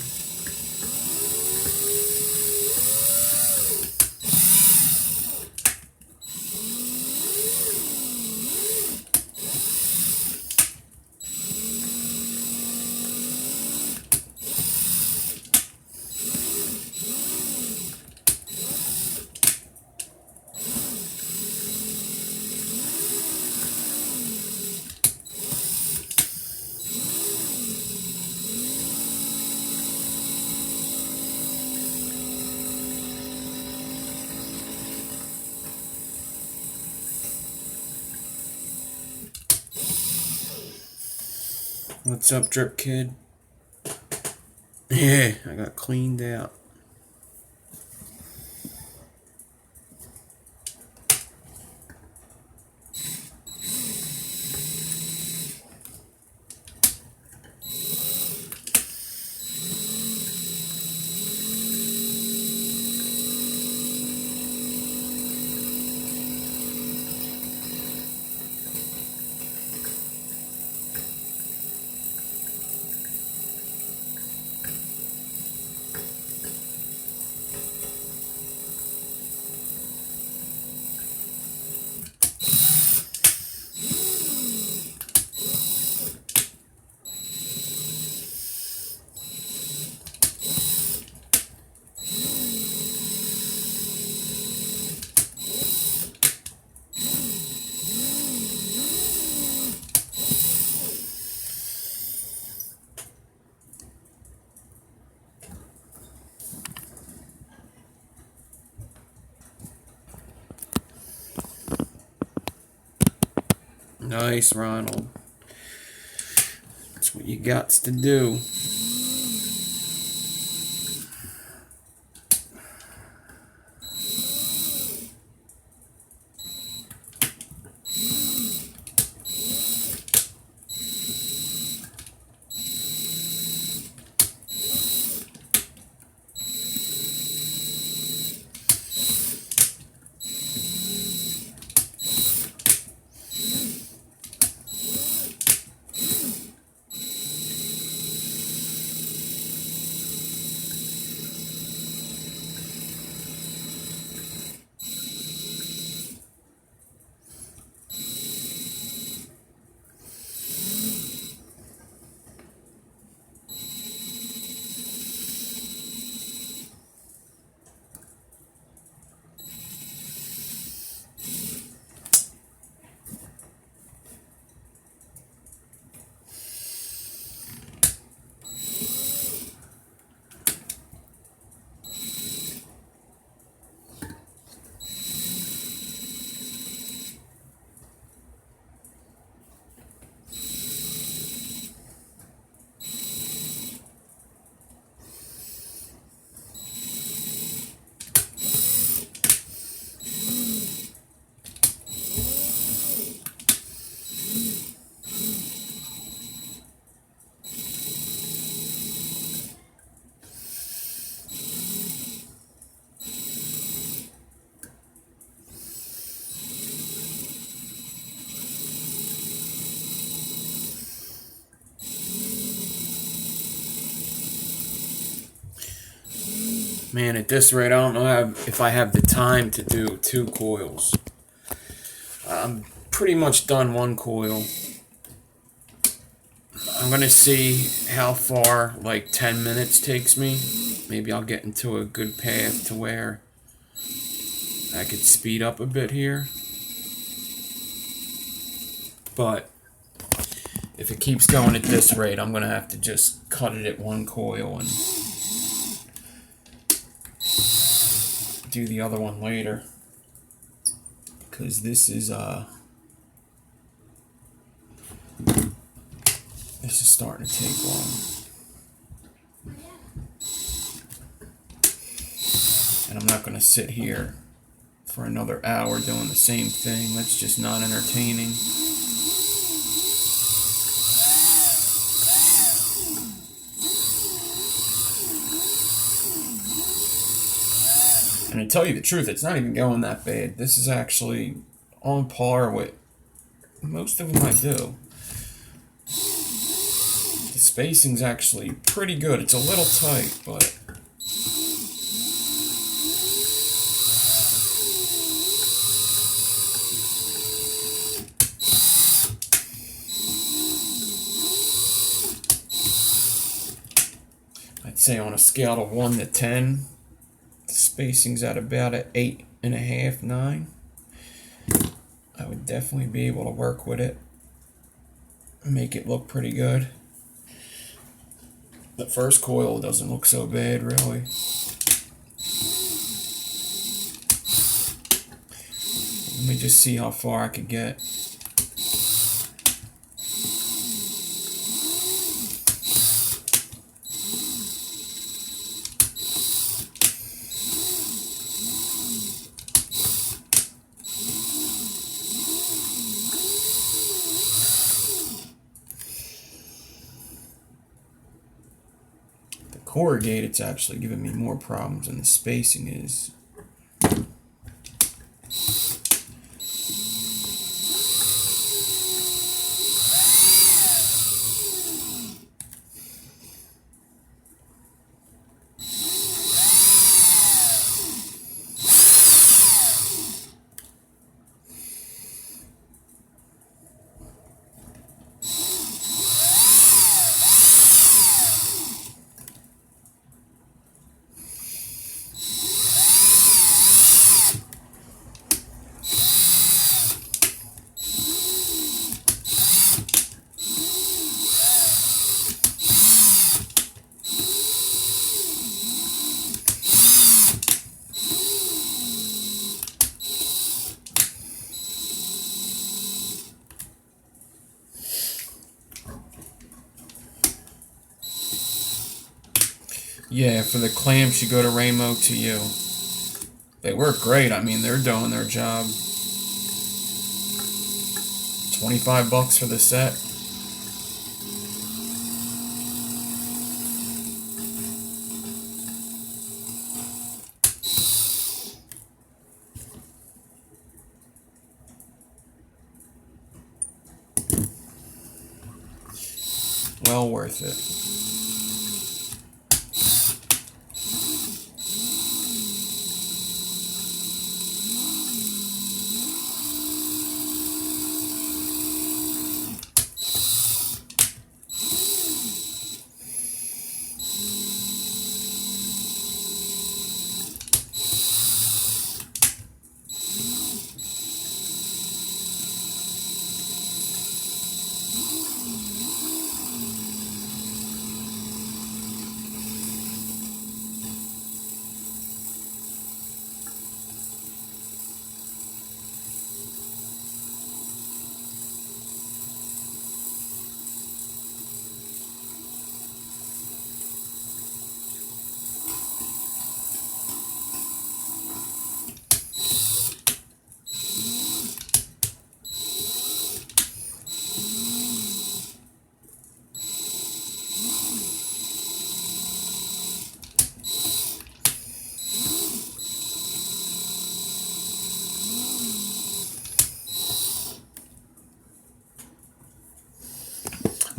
What's up, Drip Kid? Yeah, I got cleaned out. Nice, Ronald. That's what you got to do. Man, at this rate, I don't know if I have the time to do 2 coils. I'm pretty much done 1 coil. I'm going to see how far, like 10 minutes takes me. Maybe I'll get into a good path to where I could speed up a bit here. But if it keeps going at this rate, I'm going to have to just cut it at 1 coil and do the other one later, because this is starting to take long, and I'm not going to sit here for another hour doing the same thing. That's just not entertaining. And to tell you the truth, it's not even going that bad. This is actually on par with most of them I do. The spacing's actually pretty good. It's a little tight, but I'd say on a scale of 1 to 10, the spacing's at about an 8.5, 9. I would definitely be able to work with it, make it look pretty good. The first coil doesn't look so bad, really. Let me just see how far I could get. Corrugated's actually giving me more problems than the spacing is. Yeah, for the clamps, you go to Raymo to you. They work great. I mean, they're doing their job. 25 bucks for the set. Well worth it.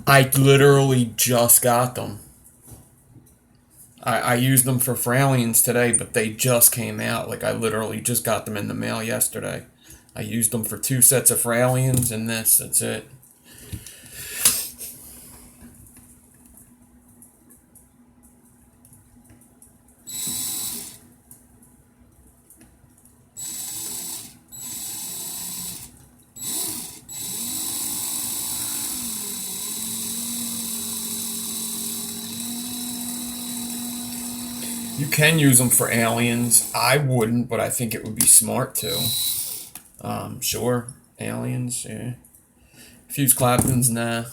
I literally just got them. I used them for Fralians today, but they just came out. Like, I literally just got them in the mail yesterday. I used them for 2 sets of Fralians and this. That's it. You can use them for aliens. I wouldn't, but I think it would be smart to. Sure. Aliens, yeah. Fuse Claptons, nah.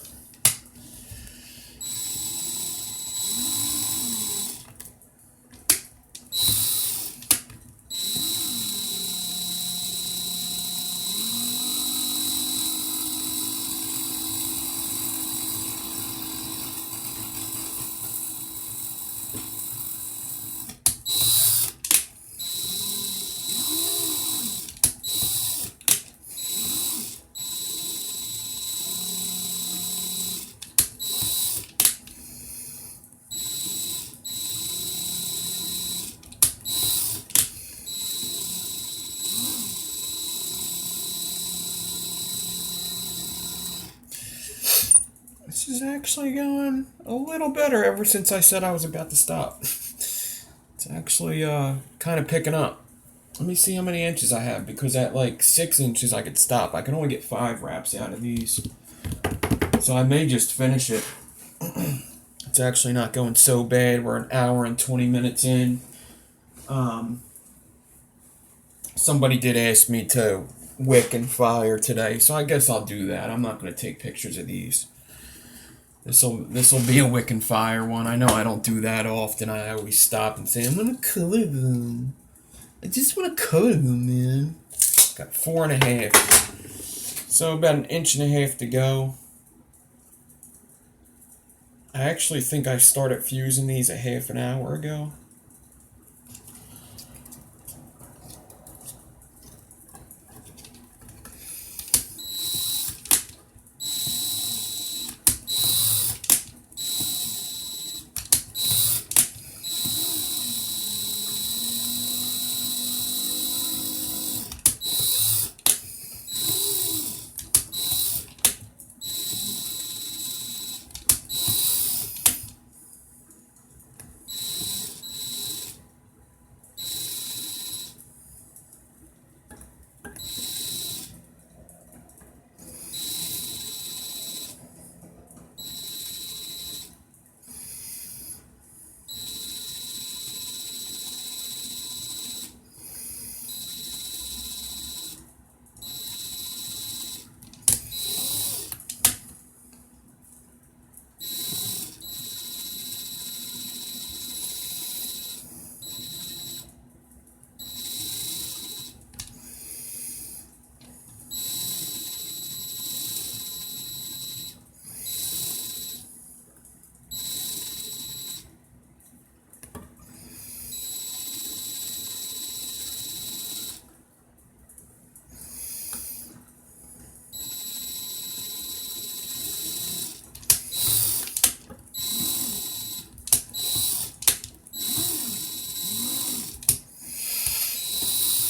This is actually going a little better ever since I said I was about to stop. It's actually kind of picking up. Let me see how many inches I have, because at like 6 inches I could stop. I can only get 5 wraps out of these. So I may just finish it. It's actually not going so bad. We're an hour and 20 minutes in. Somebody did ask me to wick and fire today, so I guess I'll do that. I'm not going to take pictures of these. This'll be a wick and fire one. I know I don't do that often. I always stop and say, I'm going to color them. I just want to color them, man. Got 4.5. So about 1.5 inches to go. I actually think I started fusing these a half an hour ago.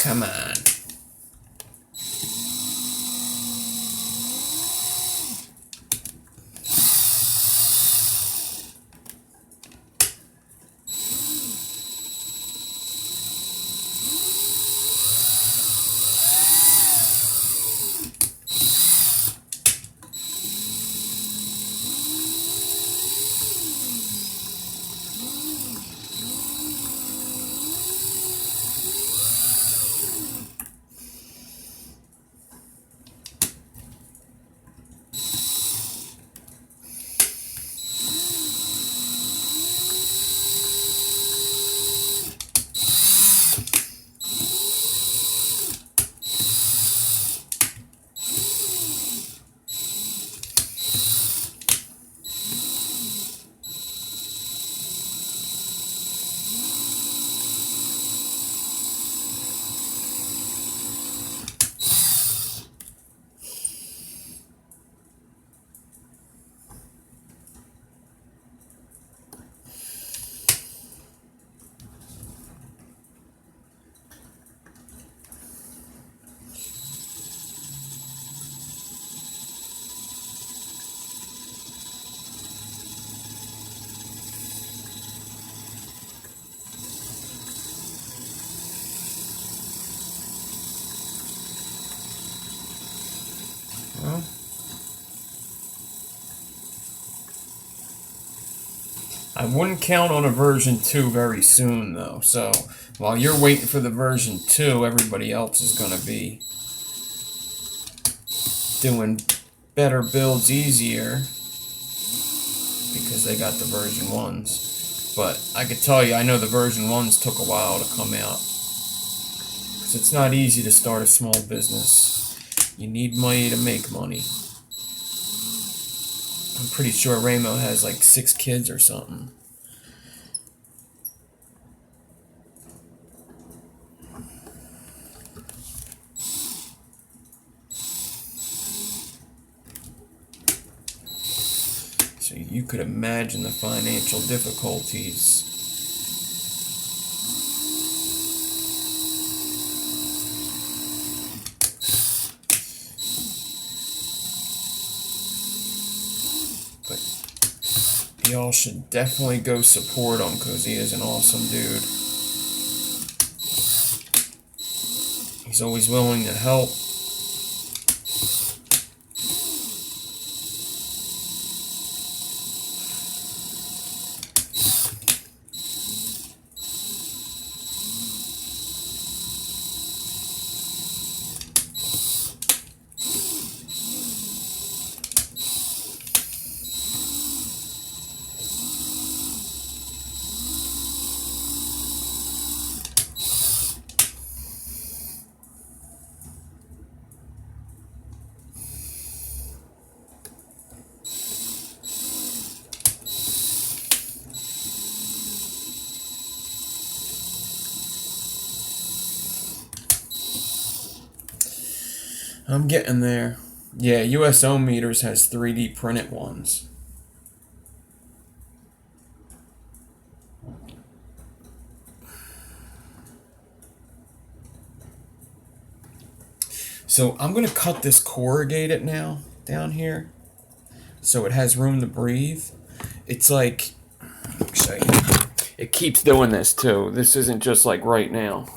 Come on. Well, I wouldn't count on a version 2 very soon, though. So, while you're waiting for the version 2, everybody else is going to be doing better builds easier because they got the version 1s. But I could tell you, I know the version 1s took a while to come out. Because it's not easy to start a small business. You need money to make money. I'm pretty sure Raymo has like 6 kids or something. So you could imagine the financial difficulties. Y'all should definitely go support him because he is an awesome dude. He's always willing to help. I'm getting there. Yeah, USO Meters has 3D printed ones. So I'm going to cut this corrugated now down here so it has room to breathe. It's like, let me show you. It keeps doing this too. This isn't just like right now.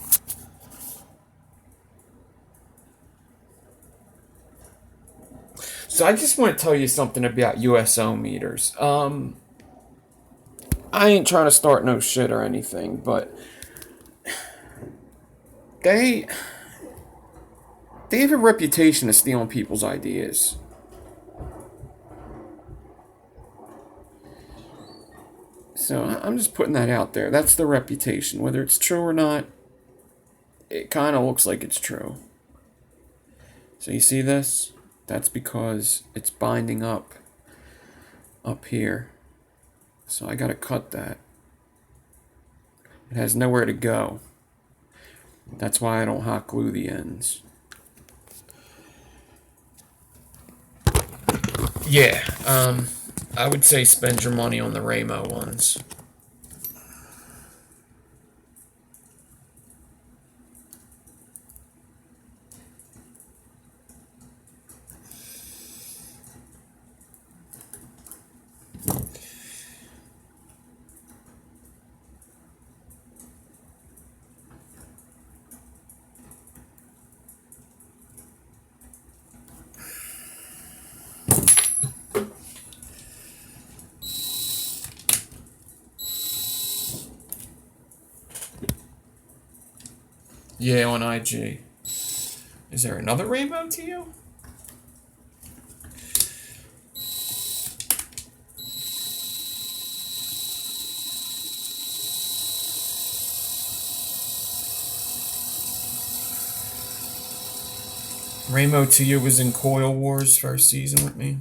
So I just want to tell you something about USO meters. I ain't trying to start no shit or anything, but they have a reputation of stealing people's ideas. So I'm just putting that out there. That's the reputation. Whether it's true or not, it kind of looks like it's true. So you see this? That's because it's binding up here. So I gotta cut that. It has nowhere to go. That's why I don't hot glue the ends. Yeah, I would say spend your money on the Raymo ones. Yeah, on IG. Is there another rainbow to you? Raymo to you was in Coil Wars first season with me.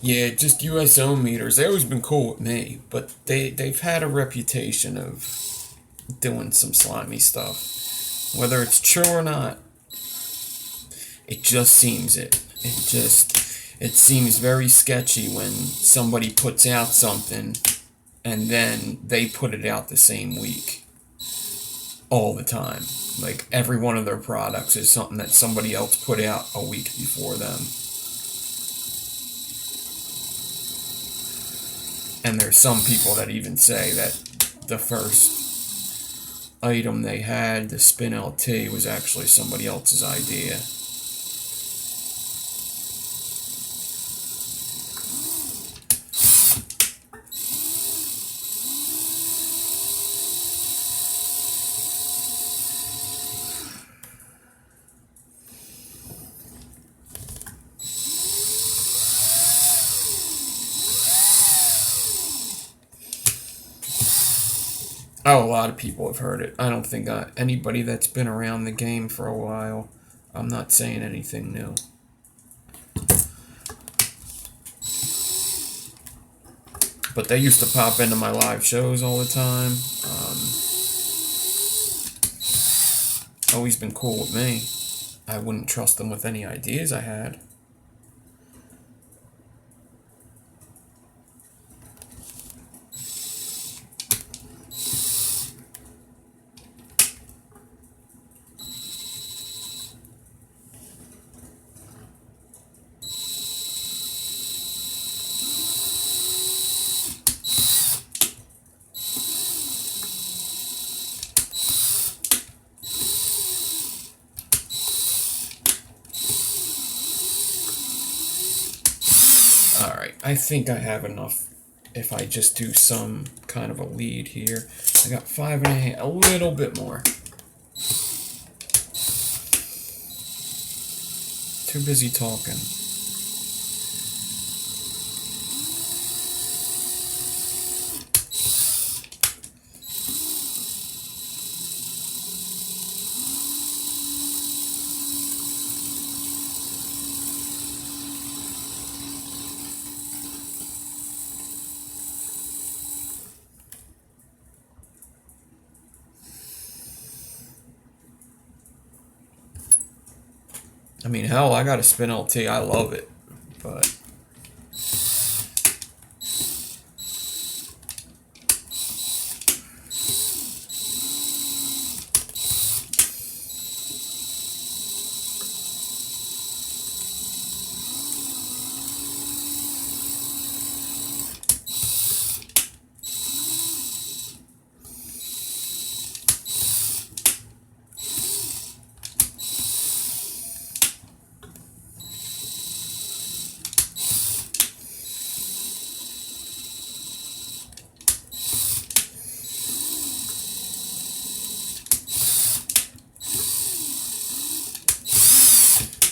Yeah, just USO meters. They've always been cool with me, but they've had a reputation of doing some slimy stuff. Whether it's true or not, it just seems it. It seems very sketchy when somebody puts out something and then they put it out the same week all the time. Like every one of their products is something that somebody else put out a week before them. And there's some people that even say that the first item they had, the Spin LT, was actually somebody else's idea. Oh, a lot of people have heard it. I don't think anybody that's been around the game for a while. I'm not saying anything new. But they used to pop into my live shows all the time. Always been cool with me. I wouldn't trust them with any ideas I had. Alright, I think I have enough if I just do some kind of a lead here. I got 5.5, a little bit more. Too busy talking. I mean, hell, I got a Spin LT. I love it, but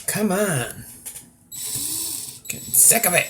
come on. Getting sick of it.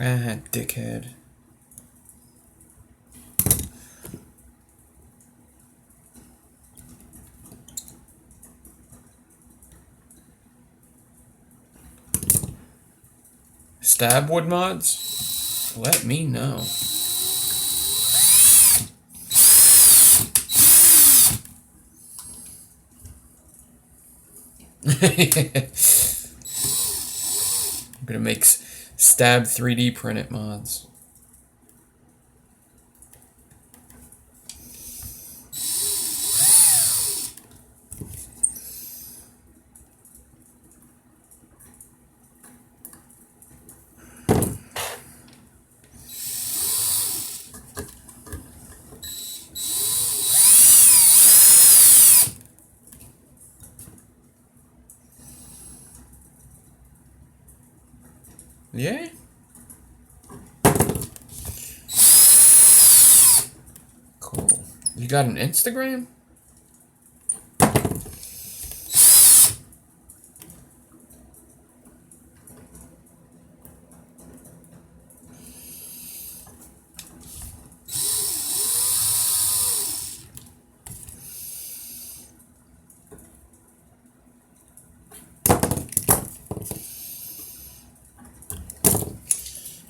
Ah, dickhead. Stab wood mods? Let me know. I'm gonna make stab 3D printed mods. Yeah? Cool. You got an Instagram?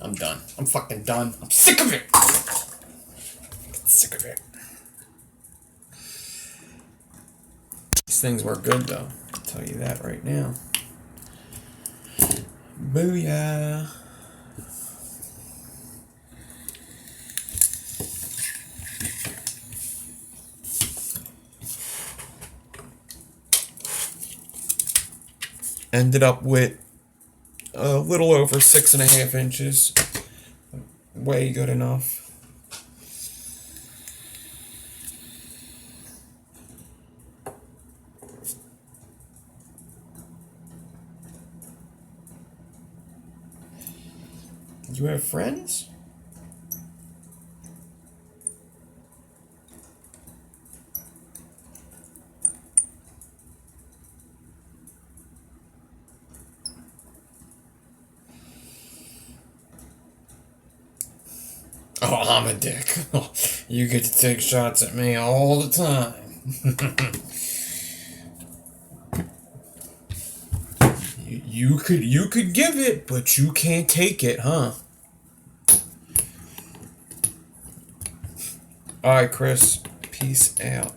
I'm done. I'm fucking done. I'm sick of it. Sick of it. These things work good though. I'll tell you that right now. Booyah. Ended up with a little over 6.5 inches. Way good enough. You have friends? Oh, I'm a dick. You get to take shots at me all the time. You could give it, but you can't take it, huh? Alright, Chris. Peace out.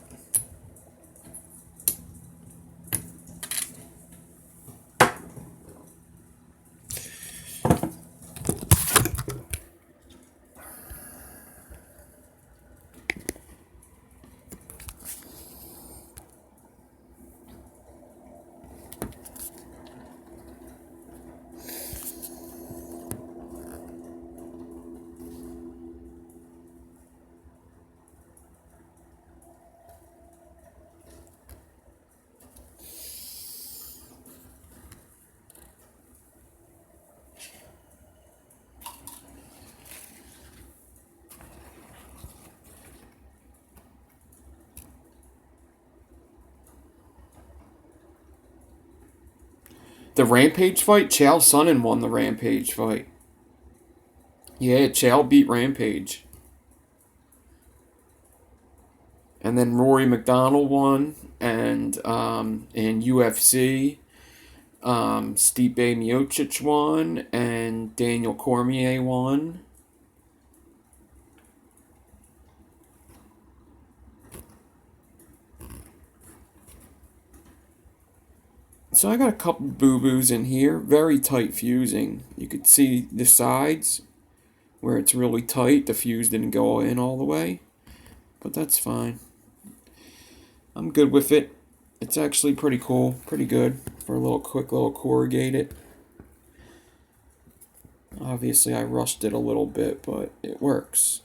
The Rampage fight? Chael Sonnen won the Rampage fight. Yeah, Chael beat Rampage. And then Rory McDonald won, and in UFC, Stipe Miocic won, and Daniel Cormier won. So I got a couple boo-boos in here, very tight fusing. You could see the sides where it's really tight. The fuse didn't go in all the way, but that's fine. I'm good with it. It's actually pretty cool, pretty good for a little quick little corrugated. Obviously I rushed it a little bit, but it works.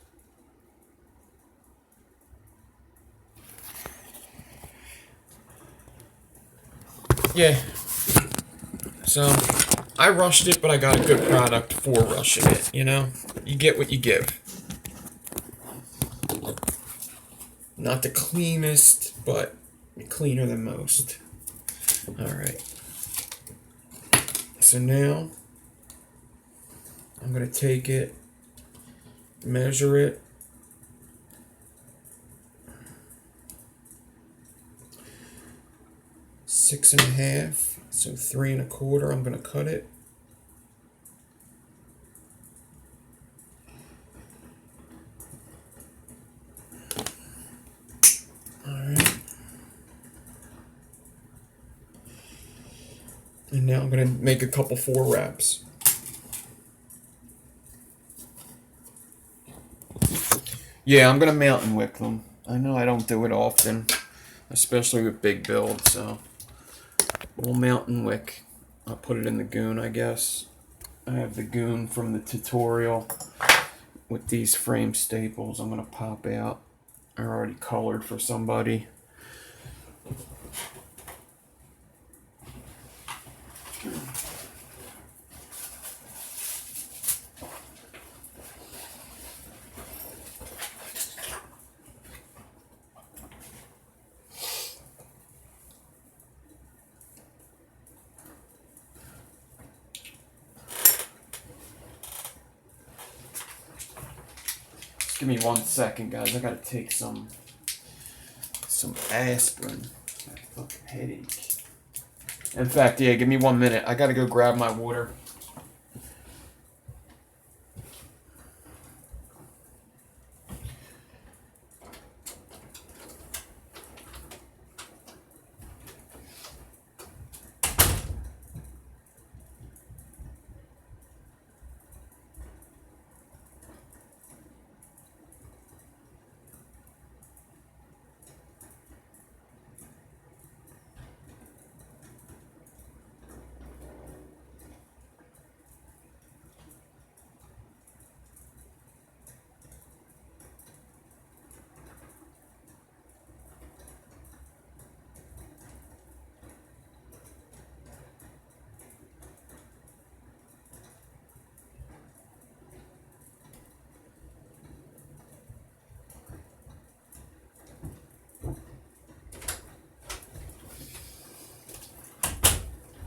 Yeah. So I rushed it, but I got a good product for rushing it, you know? You get what you give. Not the cleanest, but cleaner than most. Alright. So now I'm going to take it, measure it. Six and a half, so 3 1/4. I'm going to cut it. Alright. And now I'm going to make a couple 4 wraps. Yeah, I'm going to mountain wick them. I know I don't do it often, especially with big builds, so we'll mountain wick. I'll put it in the goon, I guess. I have the goon from the tutorial with these frame staples I'm going to pop out. I already colored for somebody. Give me 1 second, guys. I gotta take some aspirin. That fucking headache. In fact, yeah, give me 1 minute. I gotta go grab my water.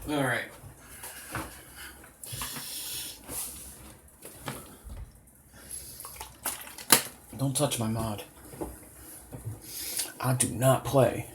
All right. Don't touch my mod. I do not play.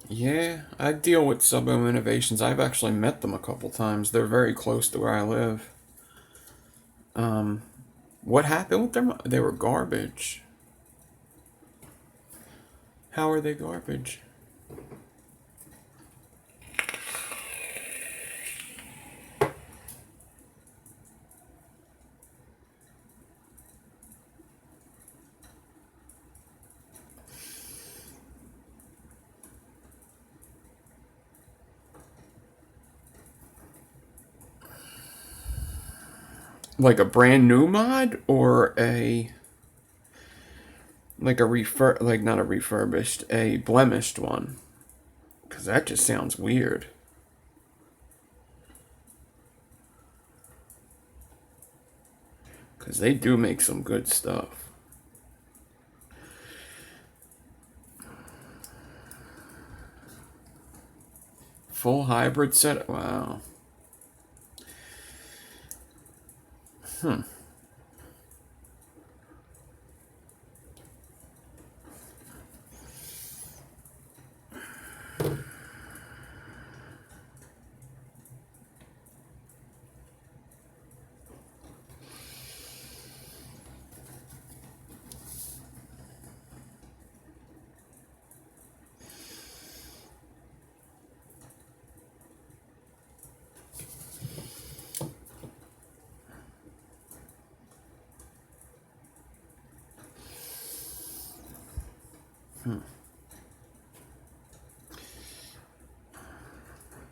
Yeah, I deal with Sub-Ohm Innovations. I've actually met them a couple times. They're very close to where I live. What happened with them? They were garbage. How are they garbage? Like a brand new mod or not a refurbished, a blemished one? Because that just sounds weird. Because they do make some good stuff. Full hybrid set? Wow.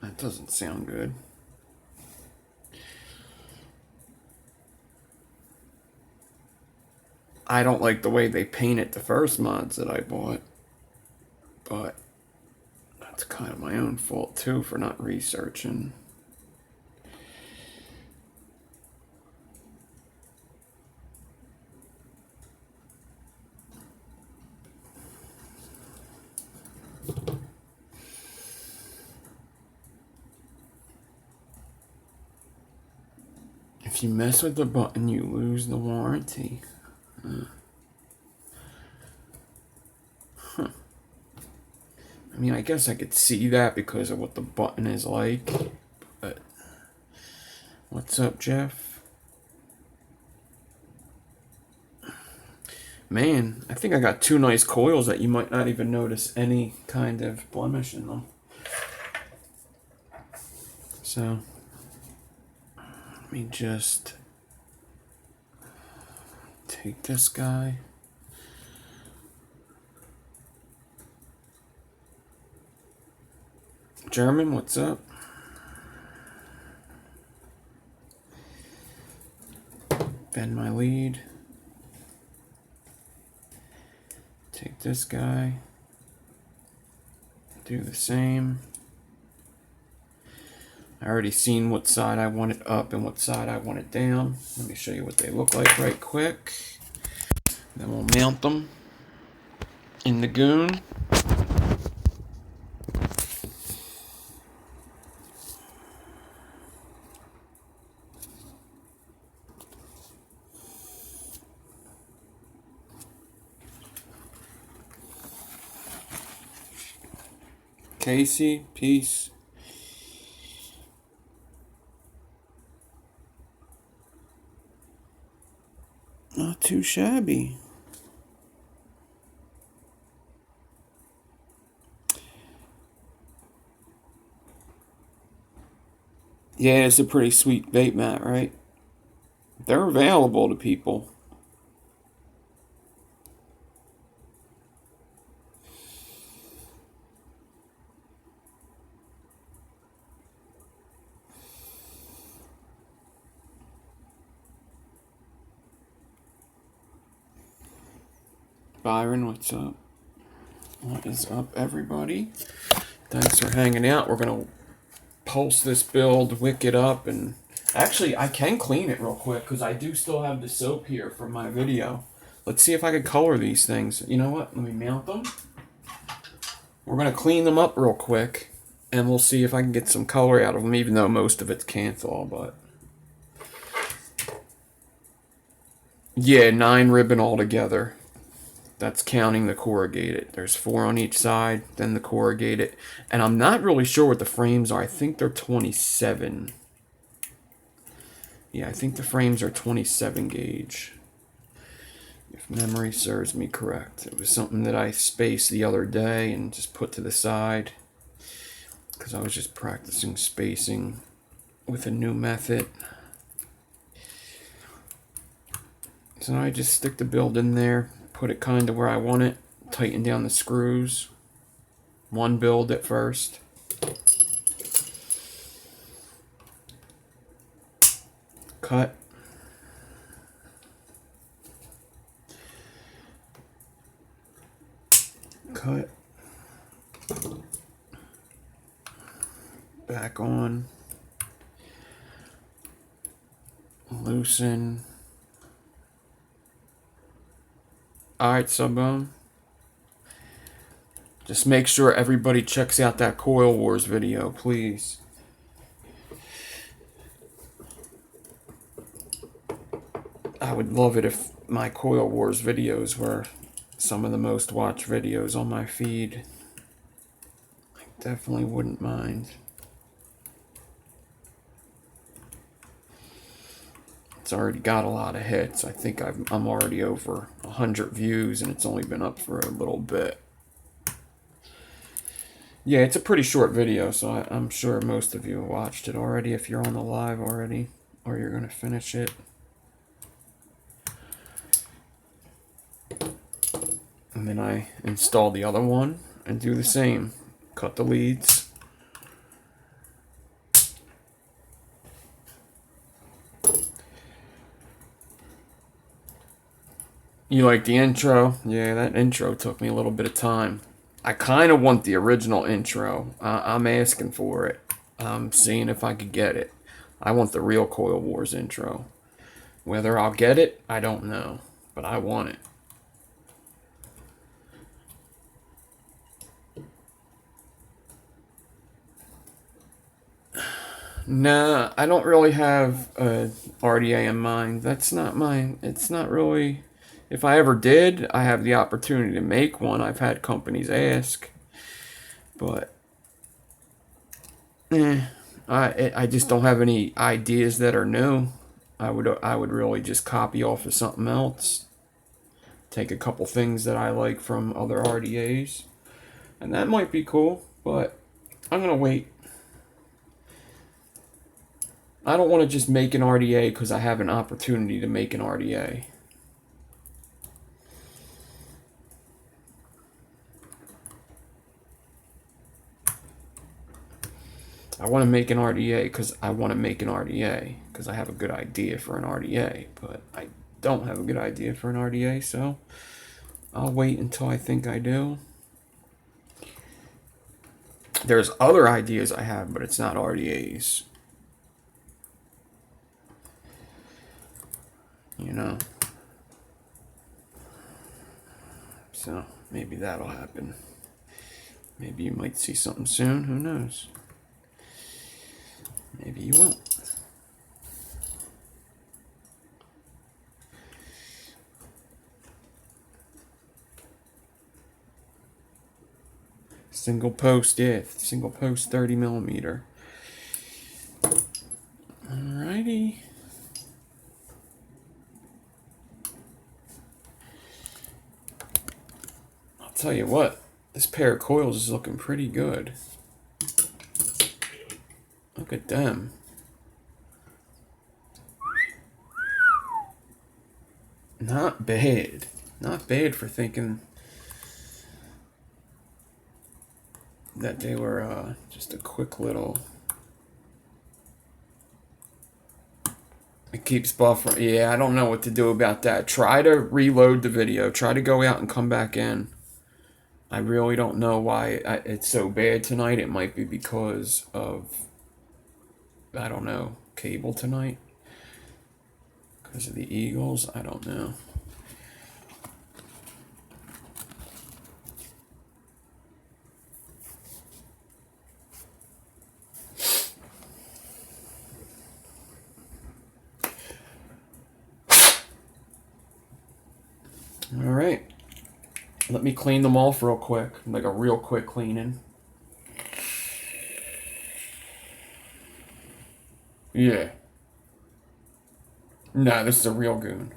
That doesn't sound good. I don't like the way they painted the first mods that I bought, but that's kind of my own fault too for not researching. If you mess with the button, you lose the warranty. I mean, I guess I could see that because of what the button is like, but what's up, Jeff? Man, I think I got 2 nice coils that you might not even notice any kind of blemish in them. So, let me just take this guy. German, what's up? Bend my lead. Take this guy. Do the same. I already seen what side I want it up and what side I want it down. Let me show you what they look like right quick. Then we'll mount them in the goon. Casey, peace. Not too shabby. Yeah, it's a pretty sweet bait mat, right? They're available to people. Byron, what's up? What is up, everybody? Thanks for hanging out. We're going to pulse this build, wick it up, and actually, I can clean it real quick because I do still have the soap here from my video. Let's see if I can color these things. You know what? Let me mount them. We're going to clean them up real quick, and we'll see if I can get some color out of them, even though most of it's cancel, but... Yeah, 9 ribbon altogether. That's counting the corrugated. There's 4 on each side, then the corrugated. And I'm not really sure what the frames are. I think they're 27. Yeah, I think the frames are 27 gauge. If memory serves me correct. It was something that I spaced the other day and just put to the side. Because I was just practicing spacing with a new method. So I just stick the build in there. Put it kind of where I want it. Tighten down the screws. One build at first. Cut. Cut. Back on. Loosen. Alright, Subbone. Just make sure everybody checks out that Coil Wars video, please. I would love it if my Coil Wars videos were some of the most watched videos on my feed. I definitely wouldn't mind. It's already got a lot of hits. I think I'm already over 100 views, and it's only been up for a little bit. Yeah, it's a pretty short video, so I'm sure most of you watched it already if you're on the live already, or you're going to finish it. And then I install the other one and do the same. Cut the leads. You like the intro? Yeah, that intro took me a little bit of time. I kind of want the original intro. I'm asking for it. I'm seeing if I could get it. I want the real Coil Wars intro. Whether I'll get it, I don't know. But I want it. Nah, I don't really have a RDA in mind. That's not mine. It's not really... If I ever did, I have the opportunity to make one. I've had companies ask. But... I just don't have any ideas that are new. I would really just copy off of something else. Take a couple things that I like from other RDAs. And that might be cool, but I'm going to wait. I don't want to just make an RDA because I have an opportunity to make an RDA. I want to make an RDA because I want to make an RDA because I have a good idea for an RDA, but I don't have a good idea for an RDA, so I'll wait until I think I do. There's other ideas I have, but it's not RDAs. You know? So maybe that'll happen. Maybe you might see something soon, who knows? Maybe you won't. Single post, yeah, single post 30 millimeter. Alrighty. I'll tell you what, this pair of coils is looking pretty good. Look at them. Not bad. Not bad for thinking that they were just a quick little... It keeps buffering. Yeah, I don't know what to do about that. Try to reload the video. Try to go out and come back in. I really don't know why it's so bad tonight. It might be because of, I don't know, cable tonight. Because of the Eagles. I don't know. Alright, let me clean them off real quick, like a real quick cleaning. Yeah. Nah, this is a real goon.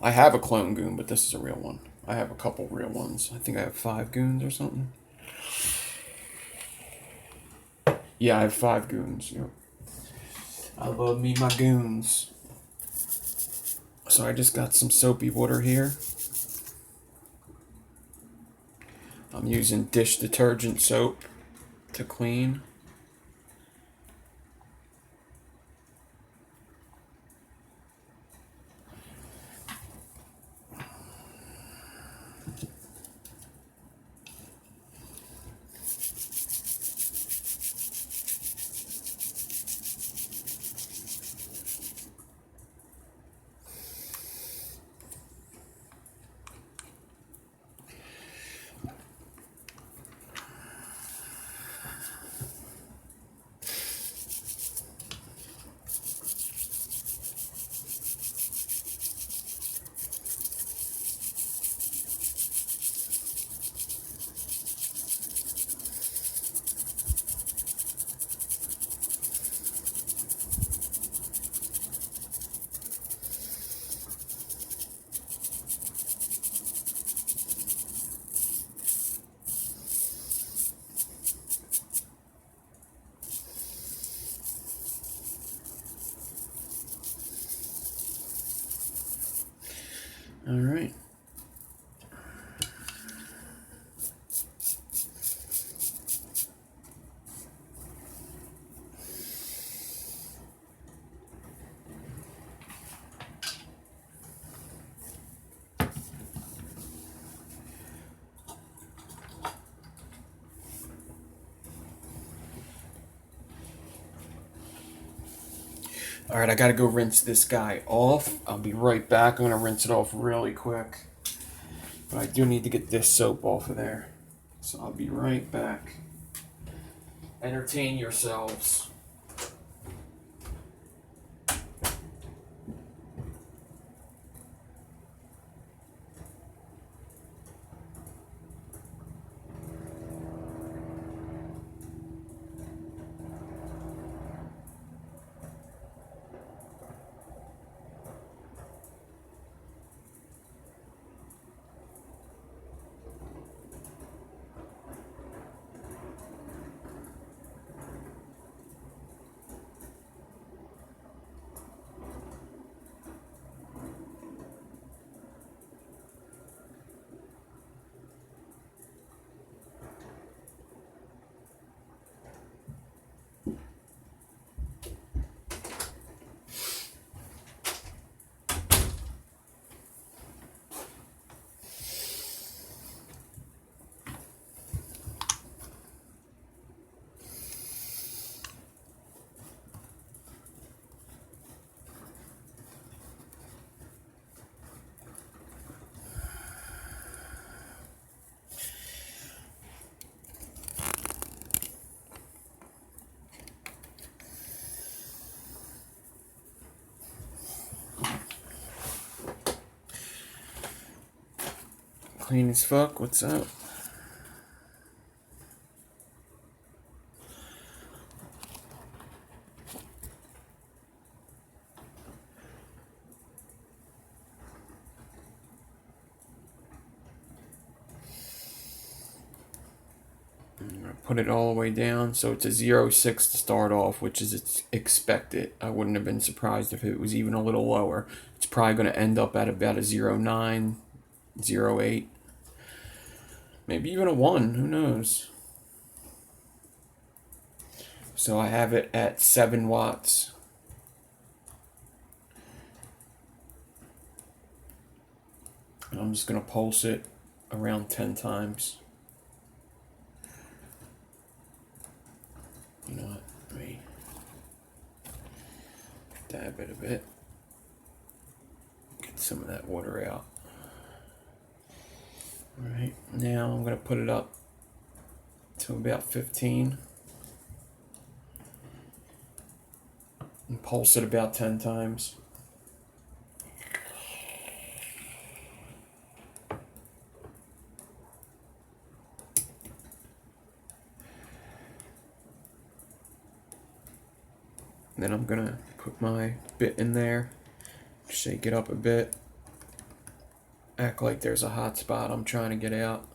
I have a clone goon, but this is a real one. I have a couple real ones. I think I have 5 goons or something. Yeah, I have 5 goons. Yep. I love me my goons. So I just got some soapy water here. I'm using dish detergent soap to clean. All right. All right, I gotta go rinse this guy off. I'll be right back. I'm gonna rinse it off really quick. But I do need to get this soap off of there. So I'll be right back. Entertain yourselves. Clean as fuck. What's up? I'm gonna put it all the way down so it's a 0.6 to start off, which is expected. I wouldn't have been surprised if it was even a little lower. It's probably going to end up at about a 0.9, 0.8, maybe even a 1. Who knows? So I have it at 7 watts. And I'm just going to pulse it around 10 times. You know what? Let me dab it a bit. Get some of that water out. Alright, now I'm going to put it up to about 15. And pulse it about 10 times. Then I'm gonna put my bit in there, shake it up a bit, act like there's a hot spot I'm trying to get out,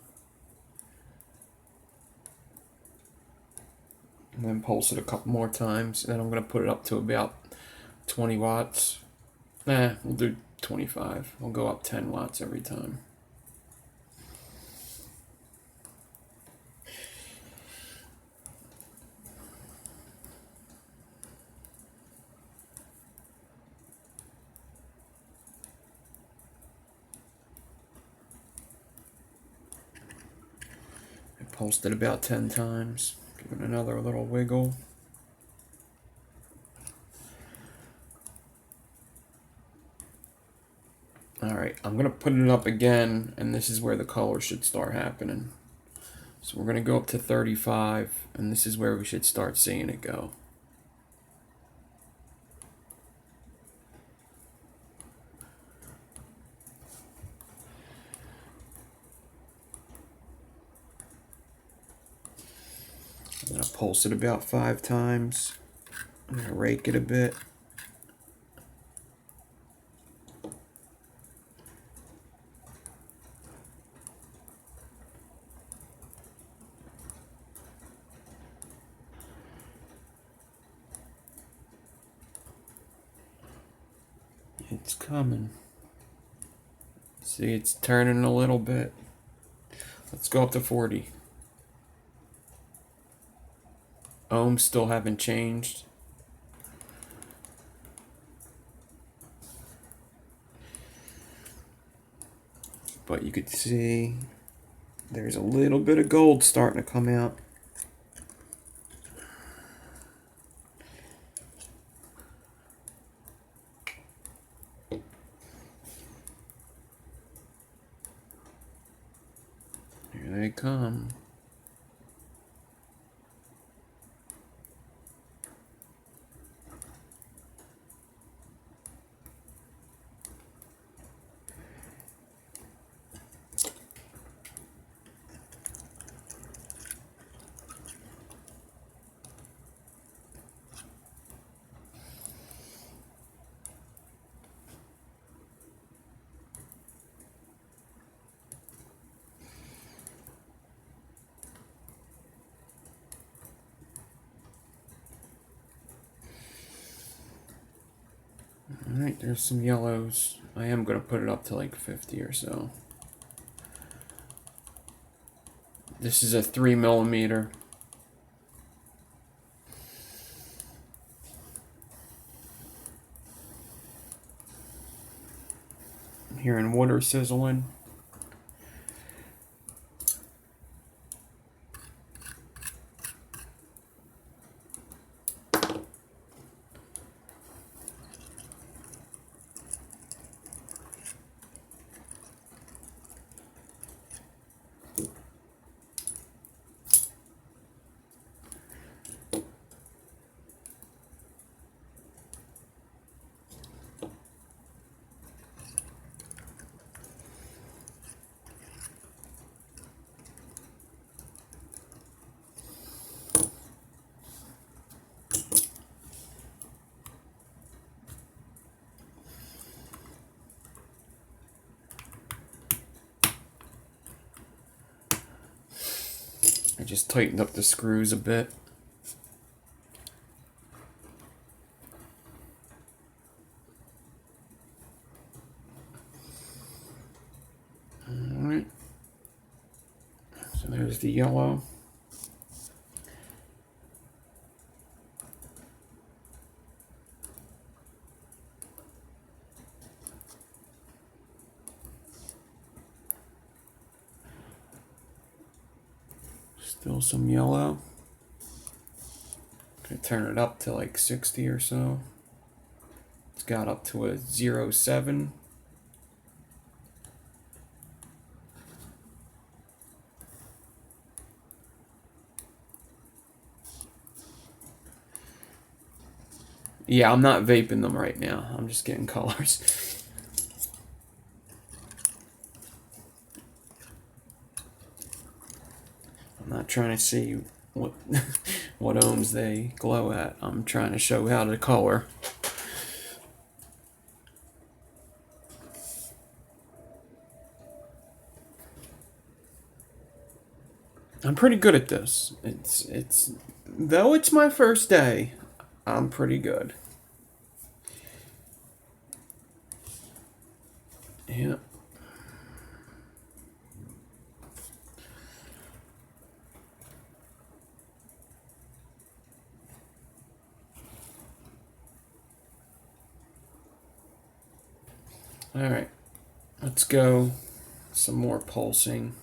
and then pulse it a couple more times. Then I'm gonna put it up to about 20 watts. We'll do 25. We'll go up 10 watts every time. Pulsed it about 10 times. Give it another little wiggle. Alright, I'm going to put it up again, and this is where the color should start happening. So we're going to go up to 35, and this is where we should start seeing it go. I'm going to pulse it about 5 times. I'm going to rake it a bit. It's coming. See, it's turning a little bit. Let's go up to 40. Ohms still haven't changed. But you could see there's a little bit of gold starting to come out. Here they come. Alright, there's some yellows. I am going to put it up to like 50 or so. This is a 3mm. I'm hearing water sizzling. I just tightened up the screws a bit. Alright. So there's the yellow. Still some yellow. Gonna turn it up to like 60 or so. It's got up to a 0.7. Yeah, I'm not vaping them right now. I'm just getting colors. I'm not trying to see what what ohms they glow at. I'm trying to show how to color. I'm pretty good at this. It's though it's my first day, I'm pretty good. Yeah. All right. Let's go some more pulsing.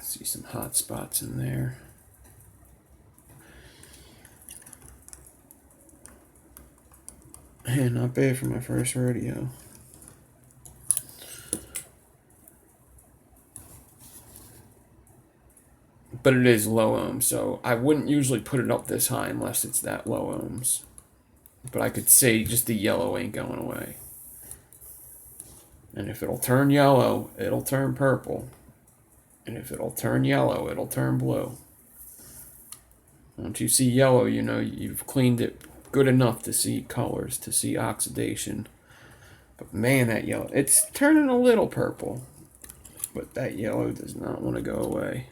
See some hot spots in there. And not bad for my first rodeo. But it is low ohms, so I wouldn't usually put it up this high unless it's that low ohms. But I could say just the yellow ain't going away. And if it'll turn yellow, it'll turn purple. And if it'll turn yellow, it'll turn blue. Once you see yellow, you know you've cleaned it good enough to see colors, to see oxidation. But man, that yellow, it's turning a little purple. But that yellow does not want to go away.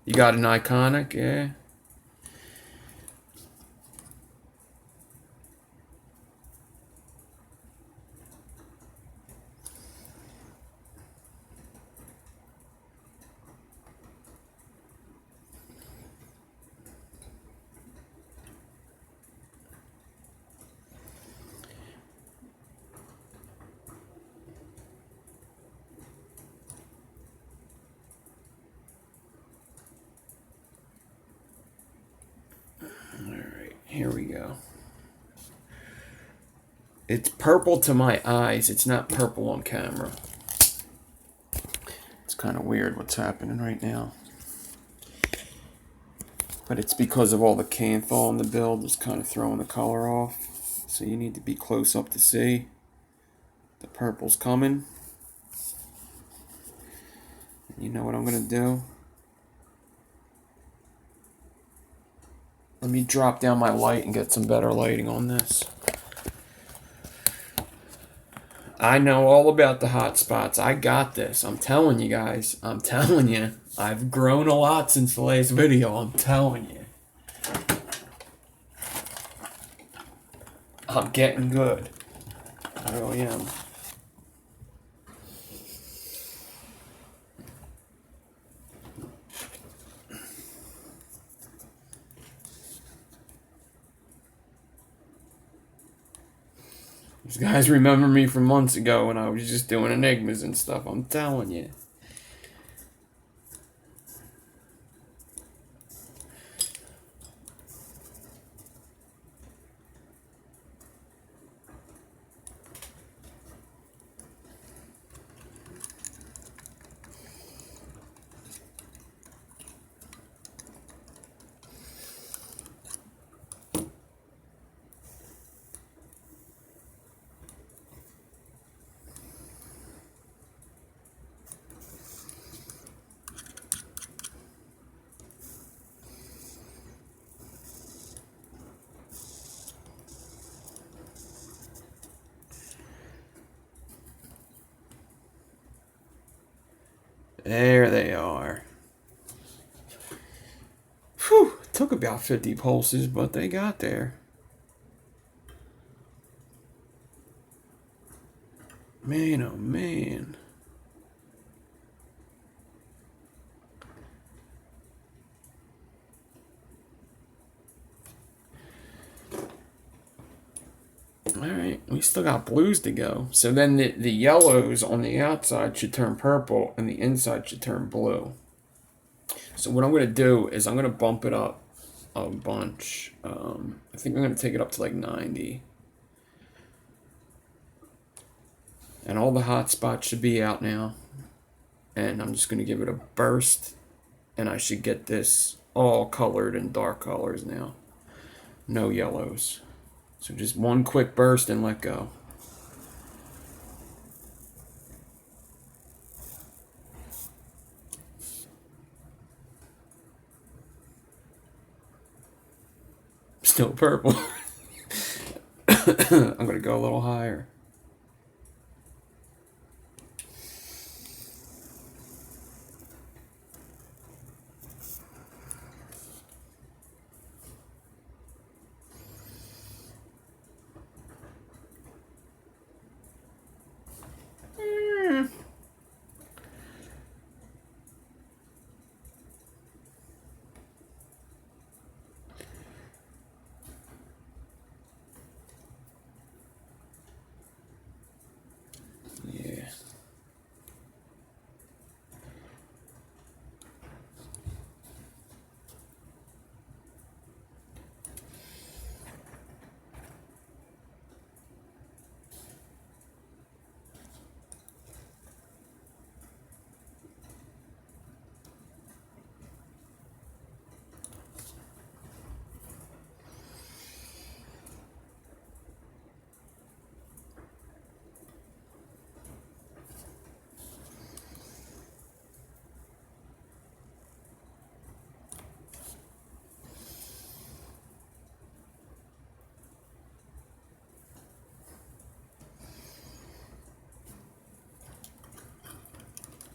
You got an iconic, yeah? Here we go. It's purple to my eyes. It's not purple on camera. It's kind of weird what's happening right now. But it's because of all the canthal in the build. It's kind of throwing the color off. So you need to be close up to see. The purple's coming. You know what I'm going to do? Let me drop down my light and get some better lighting on this. I know all about the hot spots. I got this. I'm telling you guys. I'm telling you. I've grown a lot since the last video. I'm telling you. I'm getting good. I really am. These guys remember me from months ago when I was just doing enigmas and stuff. I'm telling you. There they are. Whew, took about 50 pulses, but they got there. Man, oh man. Alright, we still got blues to go. So then the yellows on the outside should turn purple and the inside should turn blue. So what I'm going to do is I'm going to bump it up a bunch. I think I'm going to take it up to like 90. And all the hot spots should be out now. And I'm just going to give it a burst. And I should get this all colored in dark colors now. No yellows. So just one quick burst and let go. Still purple. I'm going to go a little higher. Yeah.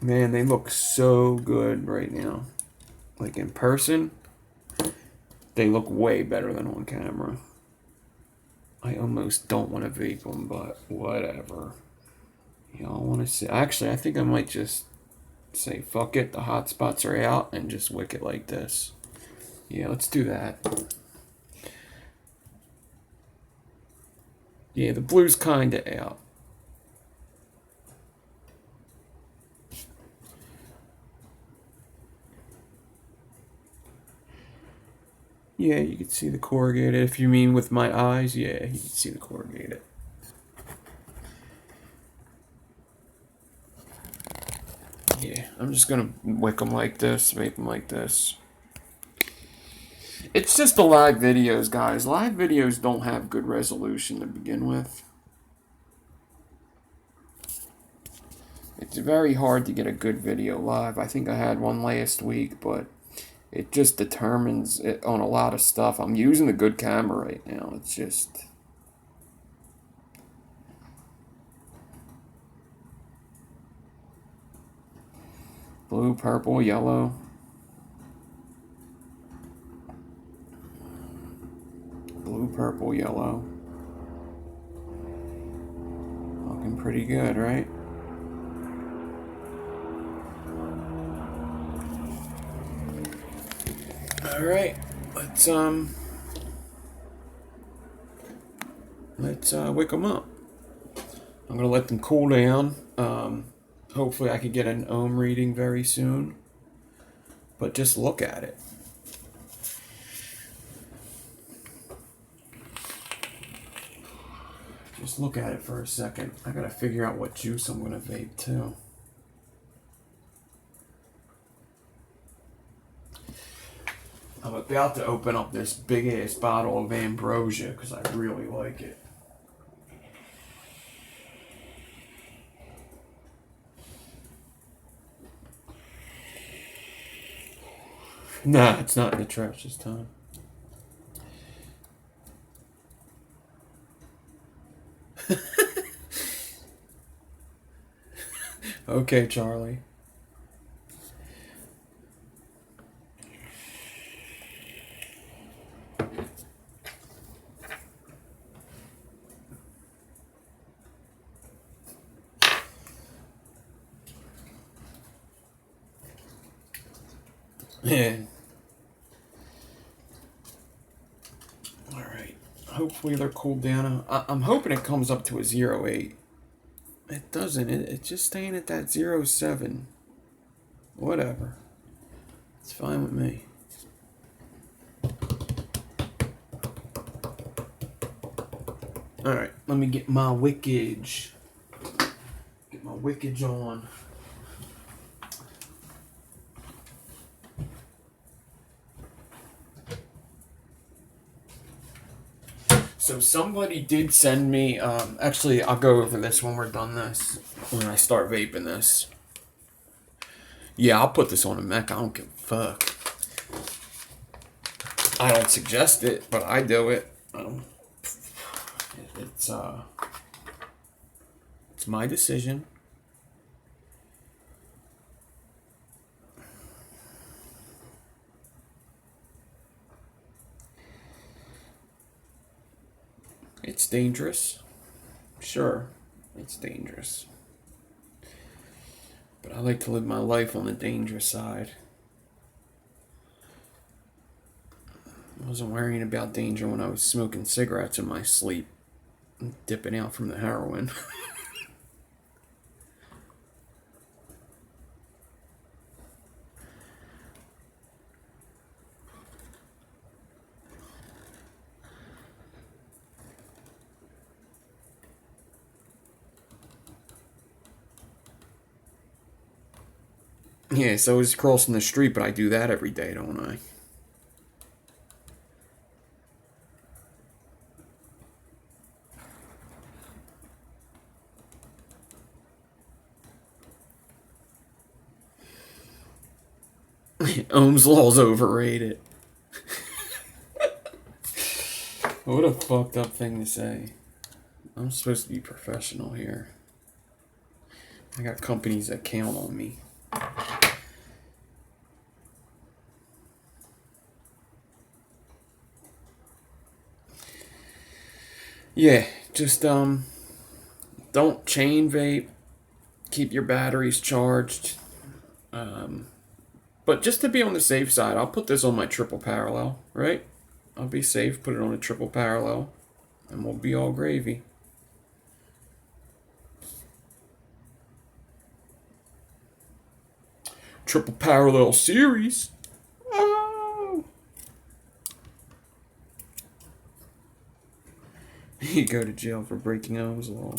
Man, they look so good right now. Like in person, they look way better than on camera. I almost don't want to vape them, but whatever. Y'all want to see? Actually, I think I might just say, fuck it, the hot spots are out, and just wick it like this. Yeah, let's do that. Yeah, the blue's kinda out. Yeah, you can see the corrugated. If you mean with my eyes, yeah, you can see the corrugated. Yeah, I'm just gonna wick them like this, make them like this. It's just the live videos, guys. Live videos don't have good resolution to begin with. It's very hard to get a good video live. I think I had one last week, but it just determines it on a lot of stuff. I'm using a good camera right now. It's just... blue, purple, yellow. Blue, purple, yellow. Looking pretty good, right? Alright, let's wick them up. I'm gonna let them cool down. Hopefully I can get an ohm reading very soon. But just look at it. Just look at it for a second. I gotta figure out what juice I'm gonna vape too. I'm about to open up this big ass bottle of ambrosia because I really like it. Nah, it's not in the trash this time. Okay, Charlie. Yeah. Alright. Hopefully they're cooled down. I'm hoping it comes up to a 0.8. It doesn't. It's just staying at that 0.7. Whatever. It's fine with me. Alright, let me get my wickage. Get my wickage on. So somebody did send me, actually I'll go over this when we're done this, when I start vaping this. Yeah, I'll put this on a mech, I don't give a fuck. I don't suggest it, but I do it. It's my decision. It's dangerous. Sure, it's dangerous. But I like to live my life on the dangerous side. I wasn't worrying about danger when I was smoking cigarettes in my sleep and dipping out from the heroin. Yeah, so it's crossing the street, but I do that every day, don't I? Ohm's law's overrated. What a fucked up thing to say. I'm supposed to be professional here. I got companies that count on me. Yeah, just don't chain vape. Keep your batteries charged. But just to be on the safe side, I'll put this on my triple parallel, right? I'll be safe, put it on a triple parallel, and we'll be all gravy. Triple parallel series. Oh. You go to jail for breaking Ohm's law.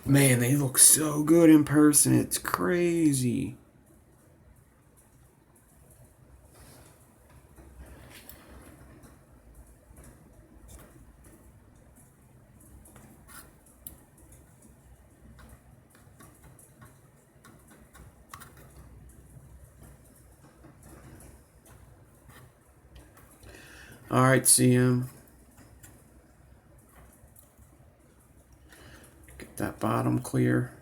Man, they look so good in person. It's crazy. All right, CM. Get that bottom clear.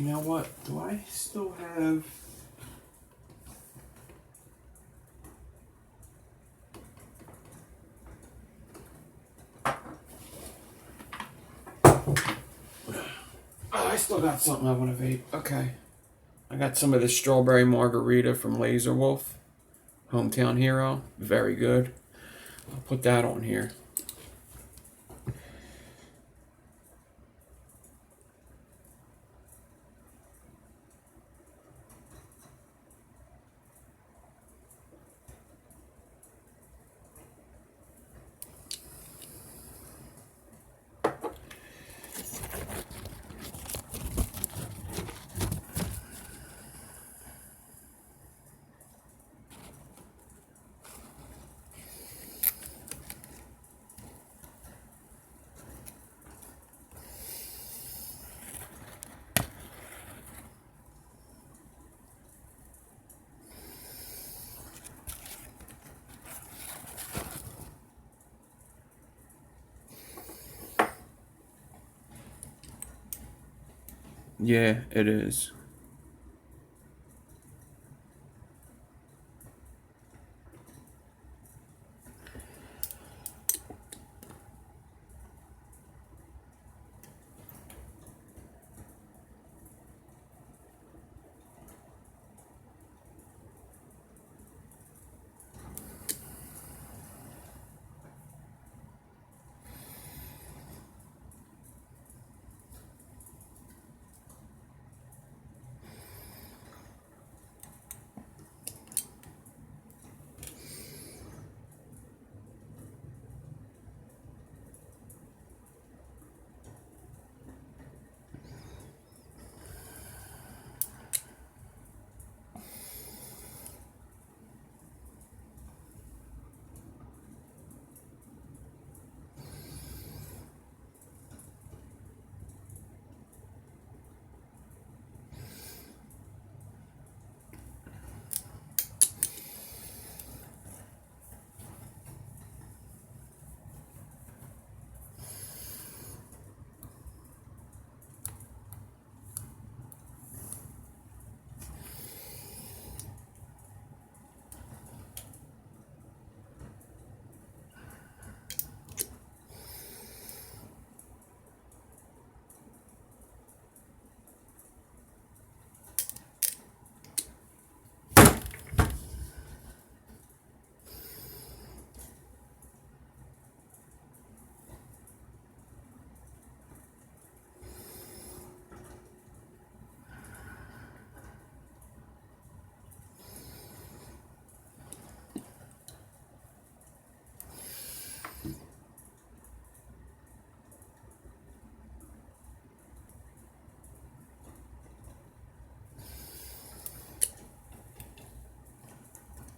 You know what? Do I still have... Oh, I still got something I want to vape. Okay. I got some of this strawberry margarita from Laser Wolf. Hometown Hero. Very good. I'll put that on here. Yeah, it is.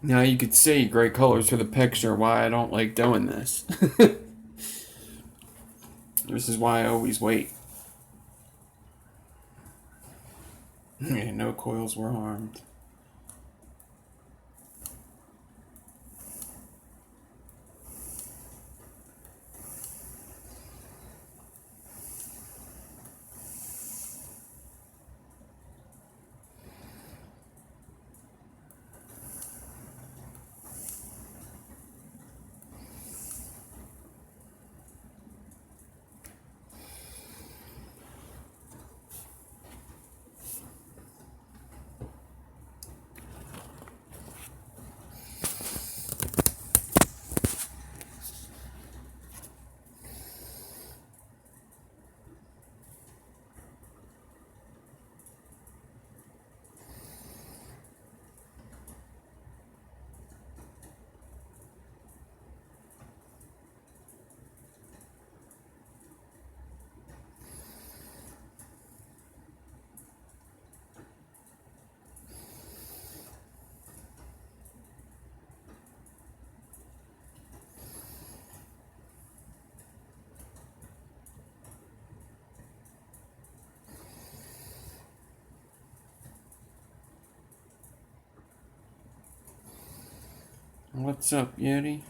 Now you could see great colors for the picture why I don't like doing this. This is why I always wait. Yeah, no coils were harmed. What's up, Yeti?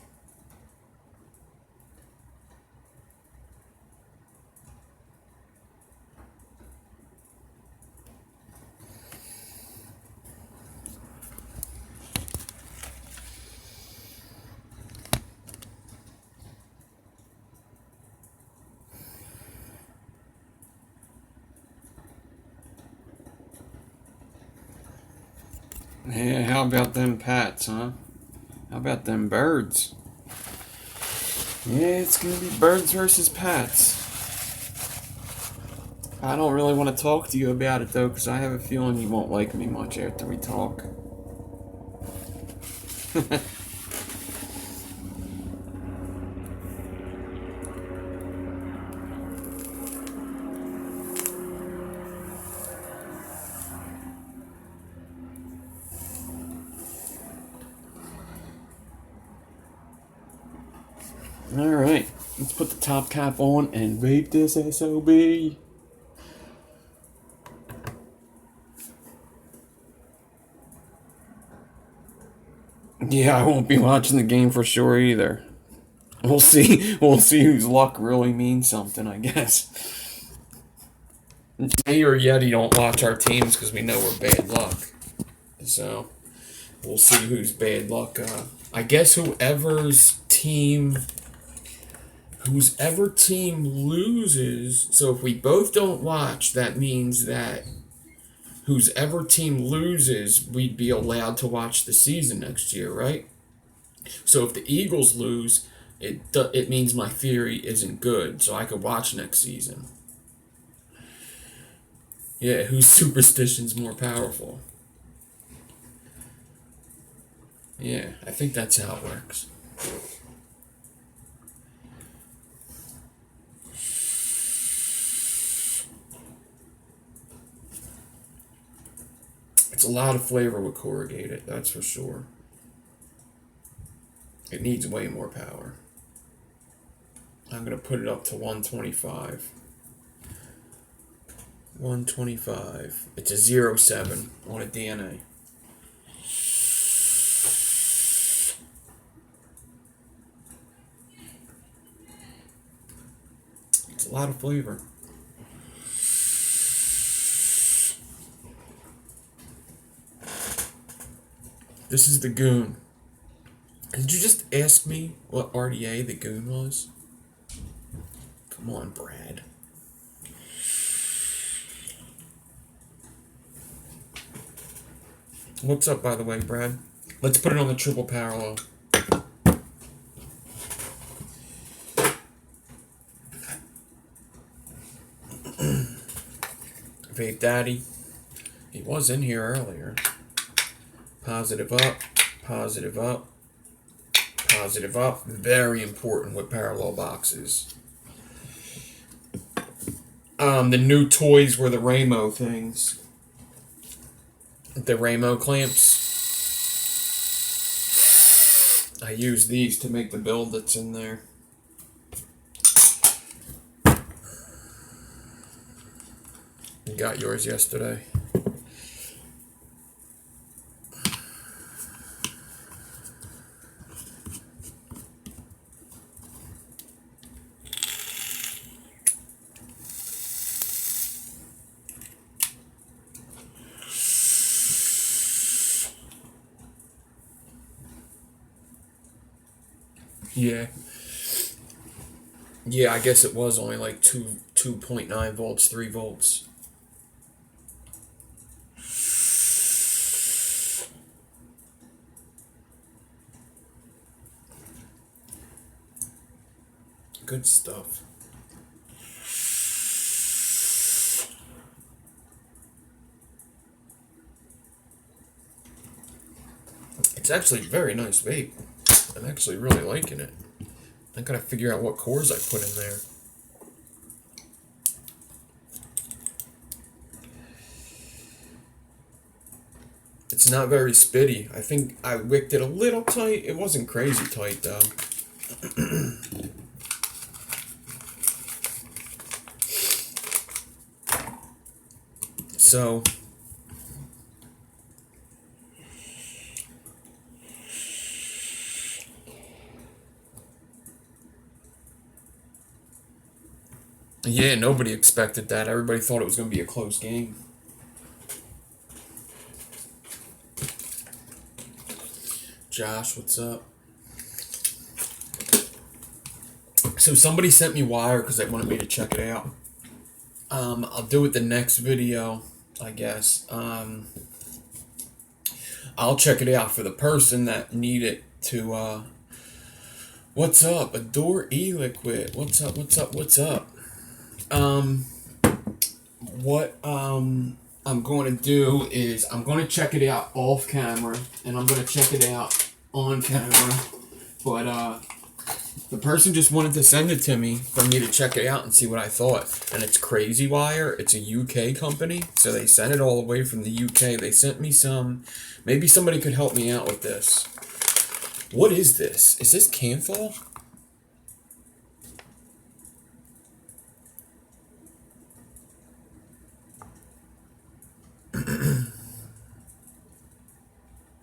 Yeah, how about them pats, huh? How about them birds? Yeah, it's gonna be birds versus pats. I don't really want to talk to you about it though, because I have a feeling you won't like me much after we talk. Alright, let's put the top cap on and vape this SOB. Yeah, I won't be watching the game for sure either. We'll see. We'll see whose luck really means something, I guess. Me or Yeti don't watch our teams because we know we're bad luck. So we'll see who's bad luck. I guess whoever team loses. So if we both don't watch, that means that whoever team loses, we'd be allowed to watch the season next year, right? So if the Eagles lose, it means my theory isn't good, so I could watch next season. Yeah, whose superstition's more powerful? Yeah, I think that's how it works. It's a lot of flavor with corrugated, that's for sure. It needs way more power. I'm going to put it up to 125. 125. It's a 0.7 on a DNA. It's a lot of flavor. This is the goon. Did you just ask me what RDA the goon was? Come on, Brad. What's up, by the way, Brad? Let's put it on the triple parallel. Vape Daddy. He was in here earlier. Positive up, positive up, positive up. Very important with parallel boxes. The new toys were the raymo things. The raymo clamps. I use these to make the build that's in there. You got yours yesterday. Yeah. Yeah, I guess it was only like 2.9 volts, 3 volts. Good stuff. It's actually a very nice vape. I'm actually really liking it. I gotta figure out what cores I put in there. It's not very spitty. I think I wicked it a little tight. It wasn't crazy tight though. So yeah, nobody expected that. Everybody thought it was going to be a close game. Josh, what's up? So somebody sent me wire because they wanted me to check it out. I'll do it the next video, I guess. I'll check it out for the person that needed to. What's up? Adore E-Liquid. What's up? What's up? What's up? What I'm going to do is I'm going to check it out off camera, and I'm going to check it out on camera. But the person just wanted to send it to me for me to check it out and see what I thought. And it's Crazy Wire. It's a UK company, so they sent it all the way from the UK. They sent me some. Maybe somebody could help me out with this. What is this? Is this Canthal?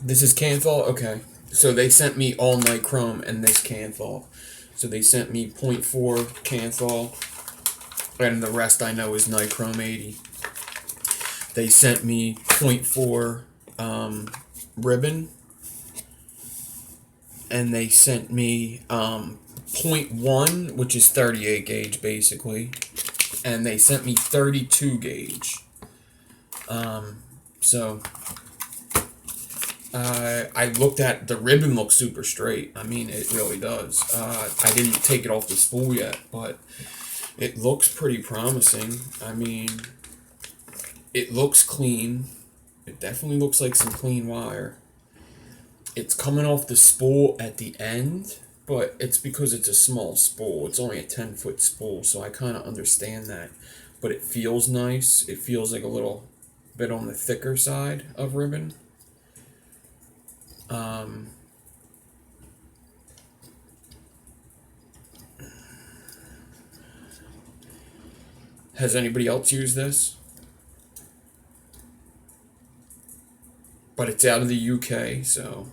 This is Canthal? Okay. So they sent me all nichrome and this Canthal. So they sent me 0.4 Canthal, and the rest I know is nichrome 80. They sent me 0.4 ribbon, and they sent me 0.1, which is 38 gauge basically, and they sent me 32 gauge. So I looked at the ribbon, looks super straight. I mean, it really does. I didn't take it off the spool yet, but it looks pretty promising. I mean, it looks clean. It definitely looks like some clean wire. It's coming off the spool at the end, but it's because it's a small spool. It's only a 10-foot spool, so I kind of understand that. But it feels nice. It feels like a little bit on the thicker side of ribbon. Has anybody else used this? But it's out of the UK, so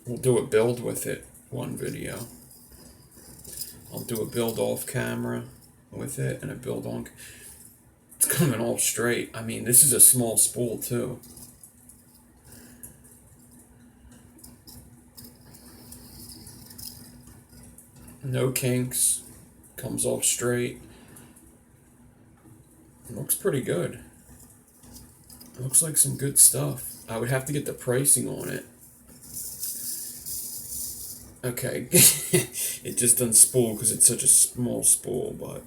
we'll do a build with it one video. I'll do a build off camera with it and a build on. It's coming all straight. I mean, this is a small spool too. No kinks. Comes off straight. It looks pretty good. It looks like some good stuff. I would have to get the pricing on it. Okay. It just doesn't spool because it's such a small spool, but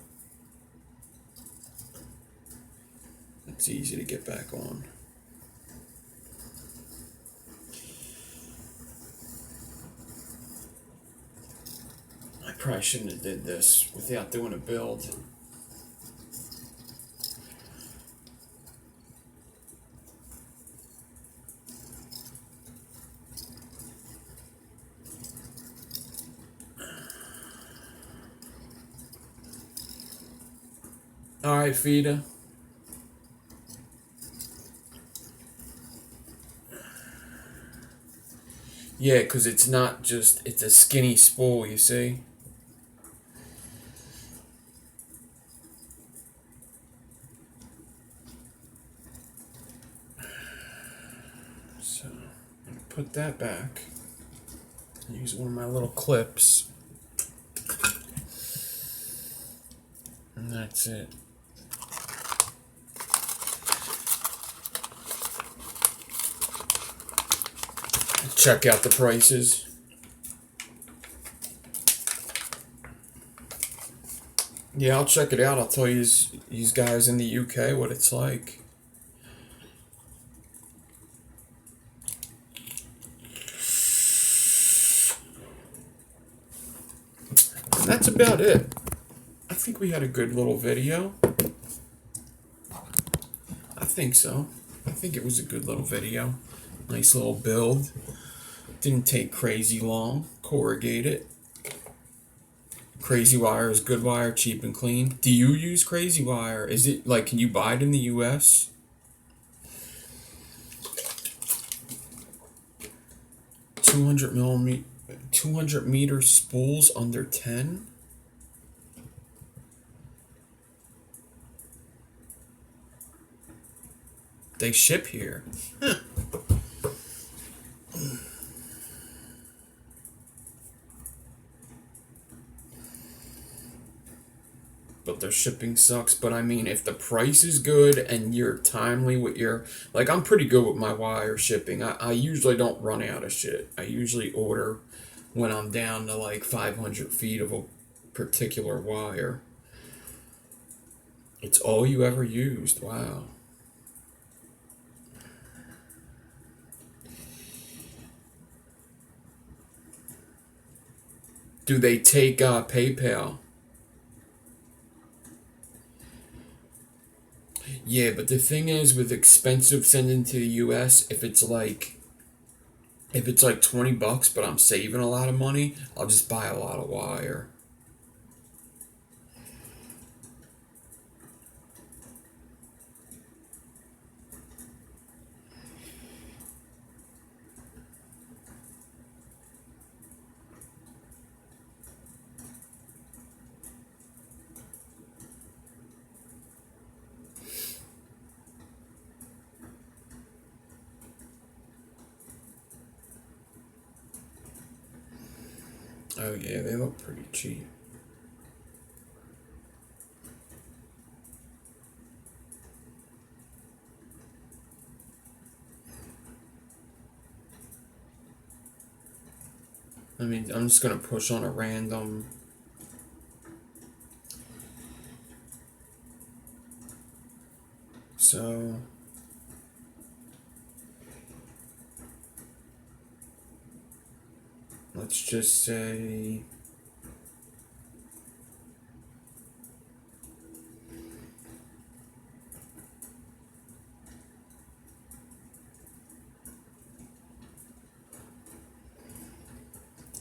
it's easy to get back on. Probably shouldn't have did this without doing a build. All right, Fida. Yeah, because it's not just, it's a skinny spool, you see? So, I'm going to put that back. Use one of my little clips. And that's it. Check out the prices. Yeah, I'll check it out. I'll tell you guys in the UK what it's like. And that's about it. I think we had a good little video. I think so. I think it was a good little video. Nice little build. Didn't take crazy long. Corrugated. Crazy wire is good wire, cheap and clean. Do you use crazy wire? Is it like, can you buy it in the US? $200 meter spools under 10. They ship here. Huh. But their shipping sucks. But I mean, if the price is good and you're timely with your, like, I'm pretty good with my wire shipping. I usually don't run out of shit. I usually order when I'm down to like 500 feet of a particular wire. It's all you ever used. Wow. Do they take PayPal? Yeah, but the thing is, with expensive sending to the US, if it's like $20, but I'm saving a lot of money, I'll just buy a lot of wire. Oh yeah, they look pretty cheap. I mean, I'm just gonna push on a random. So let's just say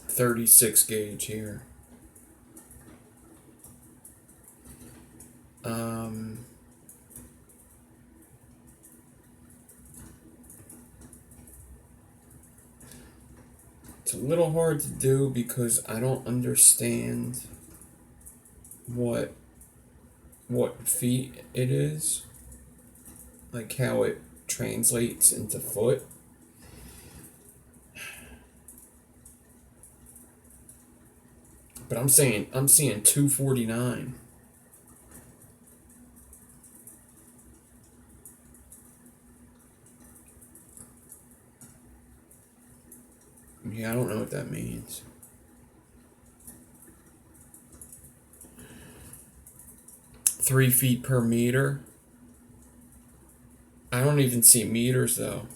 .36 gauge here. It's a little hard to do because I don't understand what feet it is, like how it translates into foot. But I'm seeing 249. Yeah, I don't know what that means. Three feet per meter. I don't even see meters though.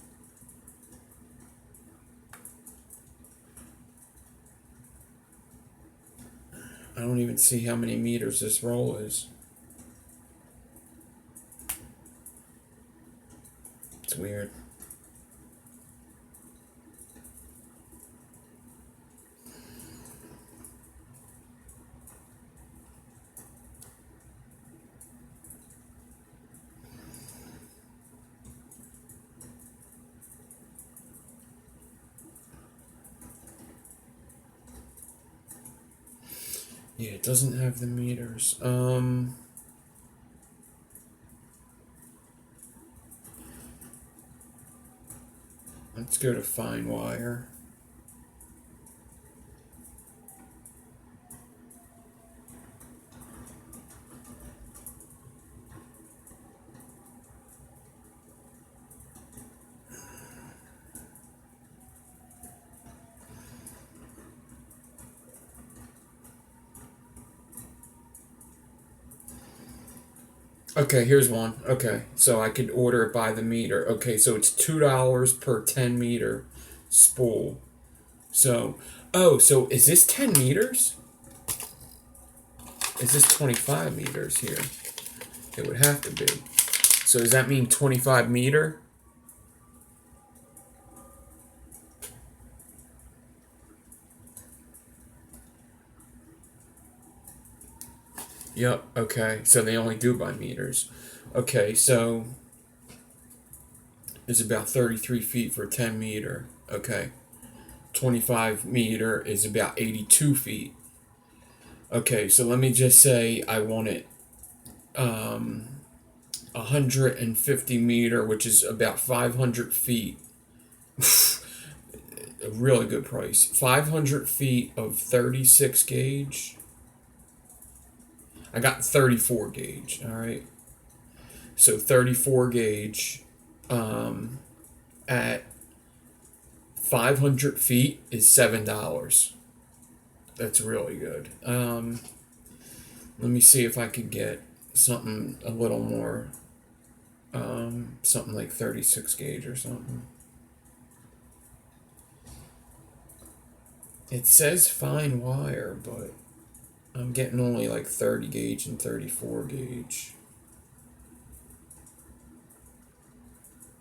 I don't even see how many meters this roll is. It's weird. Yeah, it doesn't have the meters. Let's go to fine wire. Okay, here's one. Okay, so I could order it by the meter. Okay, so it's $2 per 10 meter spool. So, oh, so is this 10 meters? Is this 25 meters here? It would have to be. So does that mean 25 meter? Yep, okay. So they only do by meters. Okay, so it's about 33 feet for 10 meter. Okay. 25 meter is about 82 feet. Okay, so let me just say I want it 150 meter, which is about 500 feet. A really good price. 500 feet of 36 gauge. I got 34 gauge, all right? So 34 gauge at 500 feet is $7. That's really good. Let me see if I could get something a little more, something like 36 gauge or something. It says fine wire, but I'm getting only like 30 gauge and 34 gauge.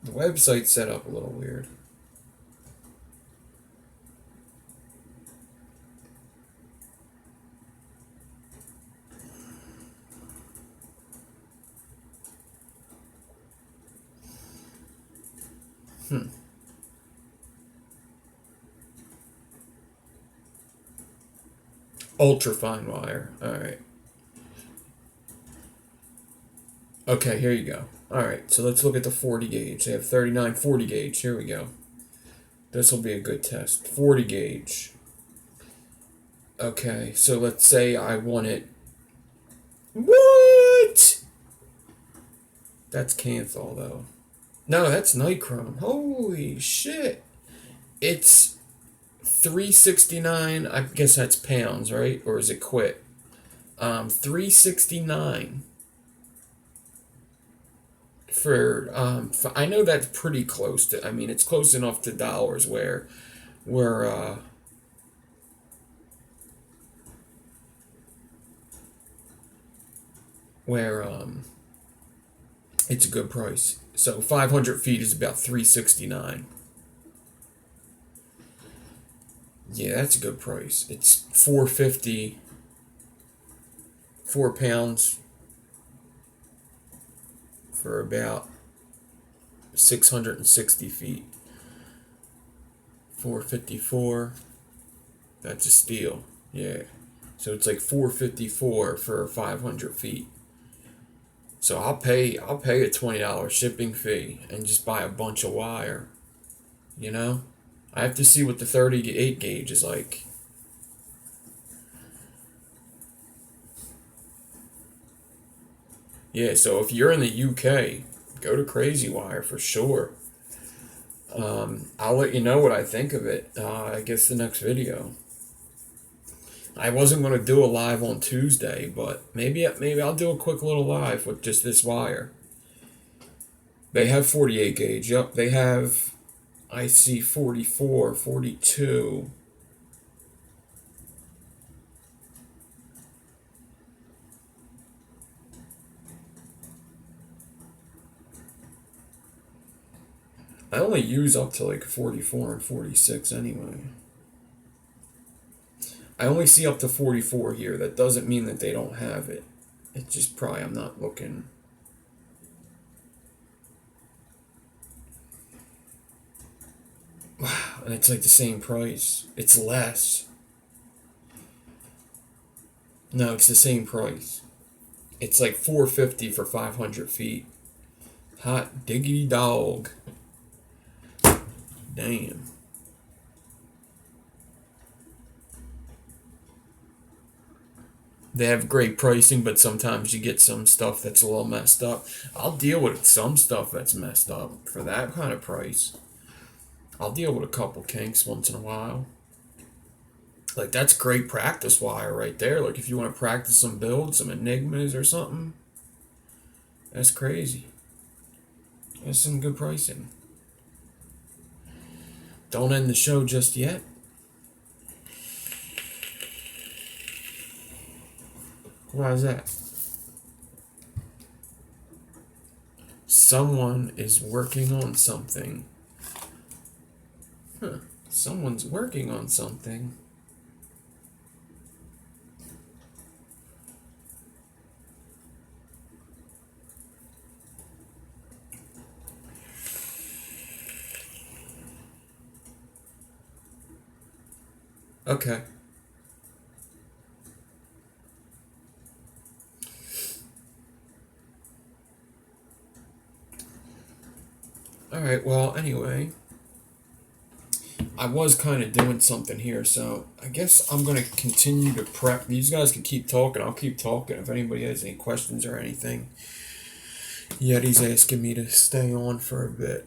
The website's set up a little weird. Ultra fine wire. Alright. Okay, here you go. Alright, so let's look at the 40 gauge. They have 39 40 gauge. Here we go. This will be a good test. 40 gauge. Okay, so let's say I want it. What? That's Canthol, though. No, that's Nichrome. Holy shit. It's 369. I guess that's pounds, right? Or is it quit? 369 for I know that's pretty close to, I mean, it's close enough to dollars where it's a good price. So 500 feet is about 369. Yeah, that's a good price. It's 450, 4 pounds for about 660 feet. 454. That's a steal. Yeah. So it's like 454 for 500 feet. So I'll pay a $20 shipping fee and just buy a bunch of wire. You know? I have to see what the 38 gauge is like. Yeah, so if you're in the UK, go to Crazy Wire for sure. I'll let you know what I think of it. I guess the next video. I wasn't going to do a live on Tuesday, but maybe I'll do a quick little live with just this wire. They have 48 gauge. Yep, they have, I see 44, 42. I only use up to like 44 and 46 anyway. I only see up to 44 here. That doesn't mean that they don't have it. It's just probably I'm not looking. Wow, and it's like the same price. It's less. No, it's the same price. It's like $450 for 500 feet. Hot diggity dog. Damn. They have great pricing, but sometimes you get some stuff that's a little messed up. I'll deal with some stuff that's messed up for that kind of price. I'll deal with a couple kinks once in a while. Like, that's great practice wire right there. Like, if you want to practice some builds, some enigmas or something, that's crazy. That's some good pricing. Don't end the show just yet. Why is that? Someone is working on something. Huh. Someone's working on something. Okay. Alright, well, anyway. I was kind of doing something here, so I guess I'm going to continue to prep. These guys can keep talking. I'll keep talking if anybody has any questions or anything. Yeti's asking me to stay on for a bit.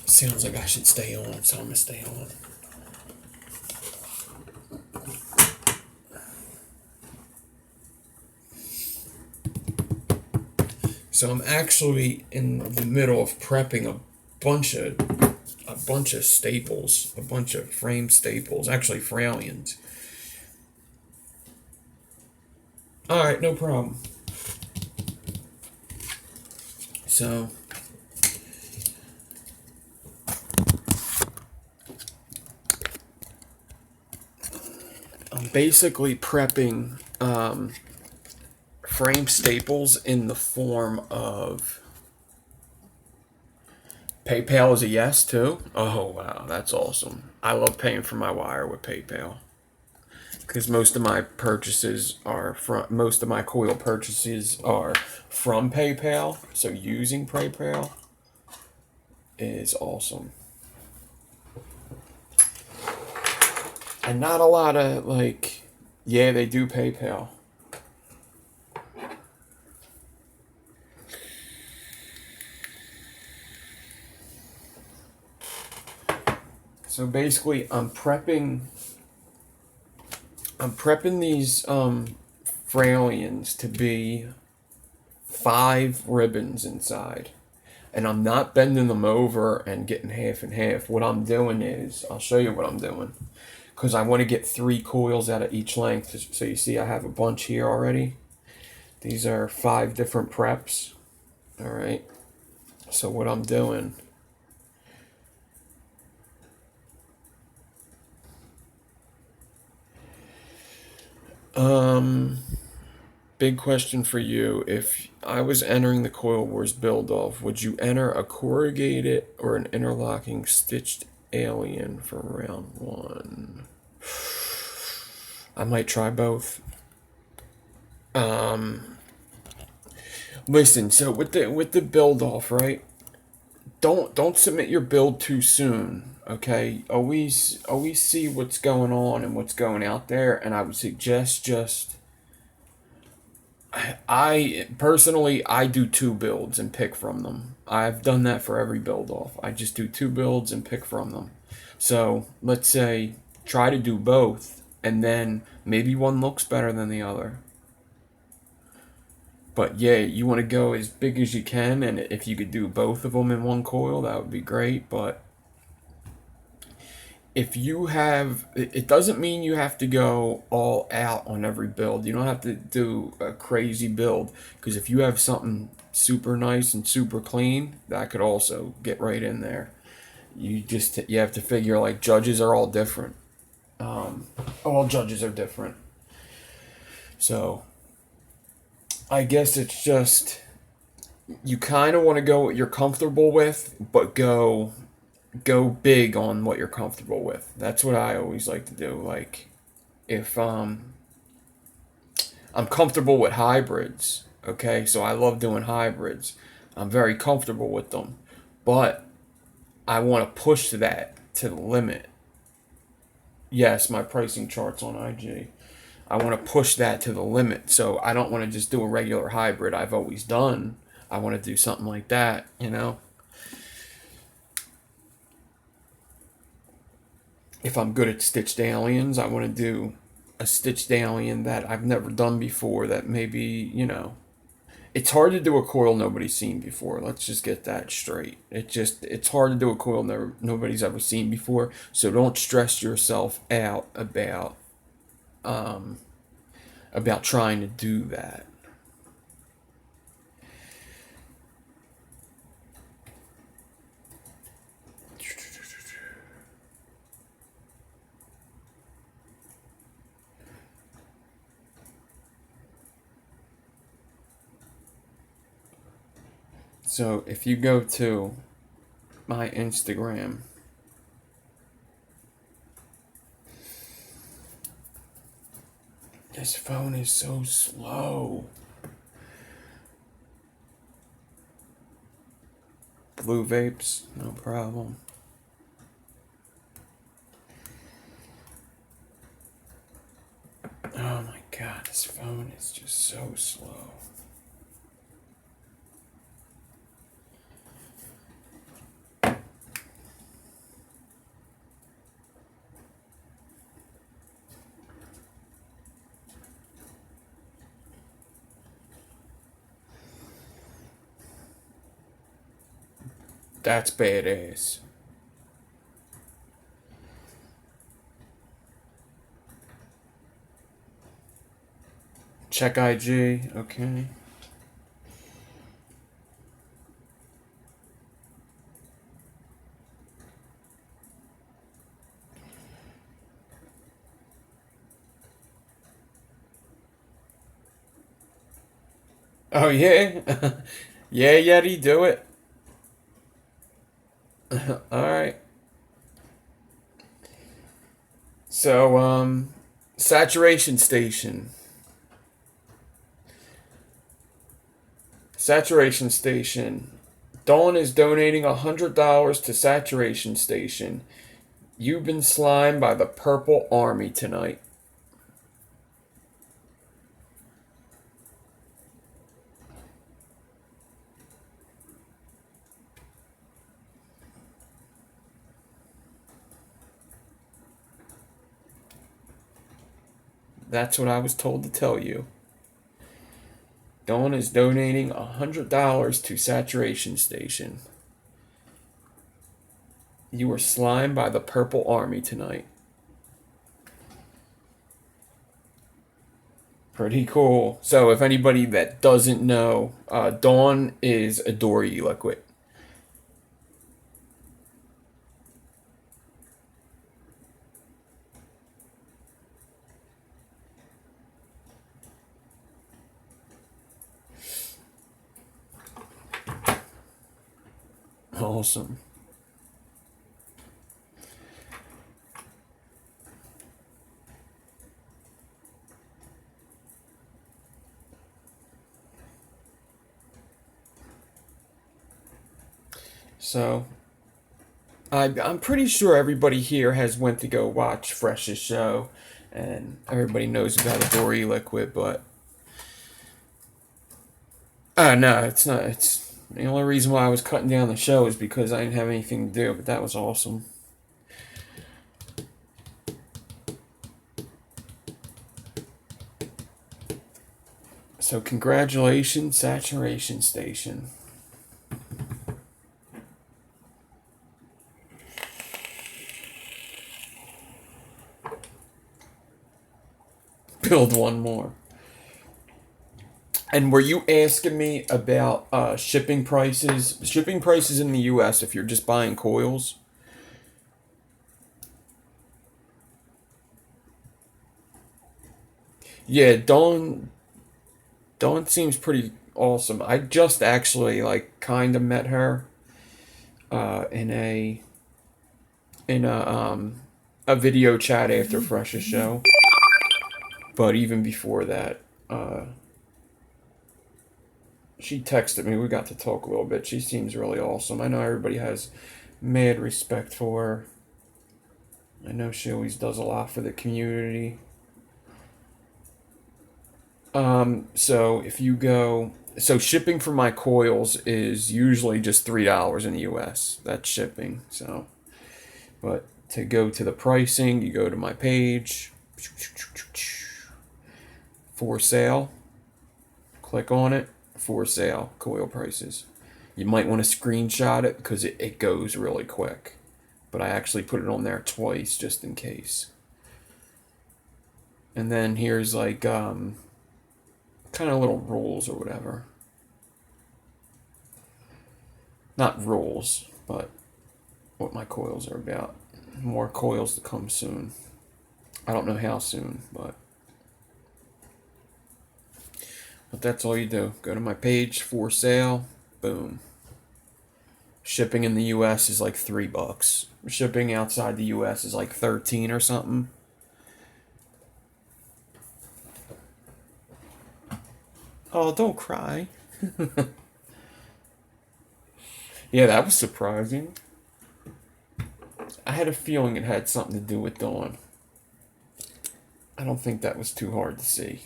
Sounds like I should stay on, so I'm going to stay on. So I'm actually in the middle of prepping a bunch of staples, a bunch of frame staples, actually Fralians. All right, no problem. So I'm basically prepping frame staples in the form of PayPal is a yes too. Oh wow, that's awesome. I love paying for my wire with PayPal because most of my coil purchases are from PayPal. So using PayPal is awesome. And not a lot of yeah, they do PayPal. So basically, I'm prepping these Fralians to be 5 ribbons inside. And I'm not bending them over and getting half and half. What I'm doing is, I'll show you what I'm doing. Because I want to get 3 coils out of each length. So you see I have a bunch here already. These are 5 different preps. Alright. So what I'm doing... big question for you. If I was entering the Coil Wars build-off, would you enter a corrugated or an interlocking stitched alien for round 1? I might try both. Listen, so with the build-off, right? Don't submit your build too soon. Okay, always see what's going on and what's going out there, and I would suggest I personally do 2 builds and pick from them. I've done that for every build off. I just do 2 builds and pick from them. So let's say try to do both, and then maybe one looks better than the other. But yeah, you want to go as big as you can, and if you could do both of them in one coil, that would be great. But if you have, it doesn't mean you have to go all out on every build. You don't have to do a crazy build, because if you have something super nice and super clean, that could also get right in there. You have to figure, like, judges are all different. All judges are different. So I guess it's just, you kind of want to go what you're comfortable with, but go big on what you're comfortable with. That's what I always like to do. Like, if I'm comfortable with hybrids, okay, so I love doing hybrids. I'm very comfortable with them, but I want to push that to the limit. Yes, my pricing chart's on IG. I want to push that to the limit. So I don't want to just do a regular hybrid I've always done. I want to do something like that, you know? If I'm good at stitched aliens, I want to do a stitched alien that I've never done before, that maybe, you know, it's hard to do a coil nobody's seen before. Let's just get that straight. It's hard to do a coil nobody's ever seen before. So don't stress yourself out about trying to do that. So if you go to my Instagram, this phone is so slow. Blue vapes, no problem. Oh my god, this phone is just so slow. That's badass. Check IG, okay. Oh yeah? Yeah, Yeti, do it. Alright. So, saturation station. Saturation station. Dawn is donating $100 to Saturation Station. You've been slimed by the Purple Army tonight. That's what I was told to tell you. Dawn is donating $100 to Saturation Station. You were slimed by the Purple Army tonight. Pretty cool. So if anybody that doesn't know, Dawn is a dory liquid. Awesome. So, I'm pretty sure everybody here has went to go watch Fresh's show, and everybody knows about a dory liquid, but no, it's not. It's the only reason why I was cutting down the show is because I didn't have anything to do, but that was awesome. So congratulations, Saturation Station. build one more. And were you asking me about shipping prices? Shipping prices in the U.S. if you're just buying coils? Yeah, Dawn seems pretty awesome. I just actually like kind of met her in a video chat after Fresh's show. But even before that, she texted me. We got to talk a little bit. She seems really awesome. I know everybody has mad respect for her. I know she always does a lot for the community. So if you go, so shipping for my coils is usually just $3 in the US. That's shipping. So, but to go to the pricing, you go to my page, for sale, click on it, for sale, coil prices. You might want to screenshot it because it goes really quick. But I actually put it on there twice just in case. And then here's like, kind of little rules or whatever. Not rules, but what my coils are about. More coils to come soon. I don't know how soon, but that's all you do. Go to my page, for sale, boom. Shipping in the US is like $3. Shipping outside the US is like 13 or something. Oh, don't cry. Yeah, that was surprising. I had a feeling it had something to do with Dawn. I don't think that was too hard to see.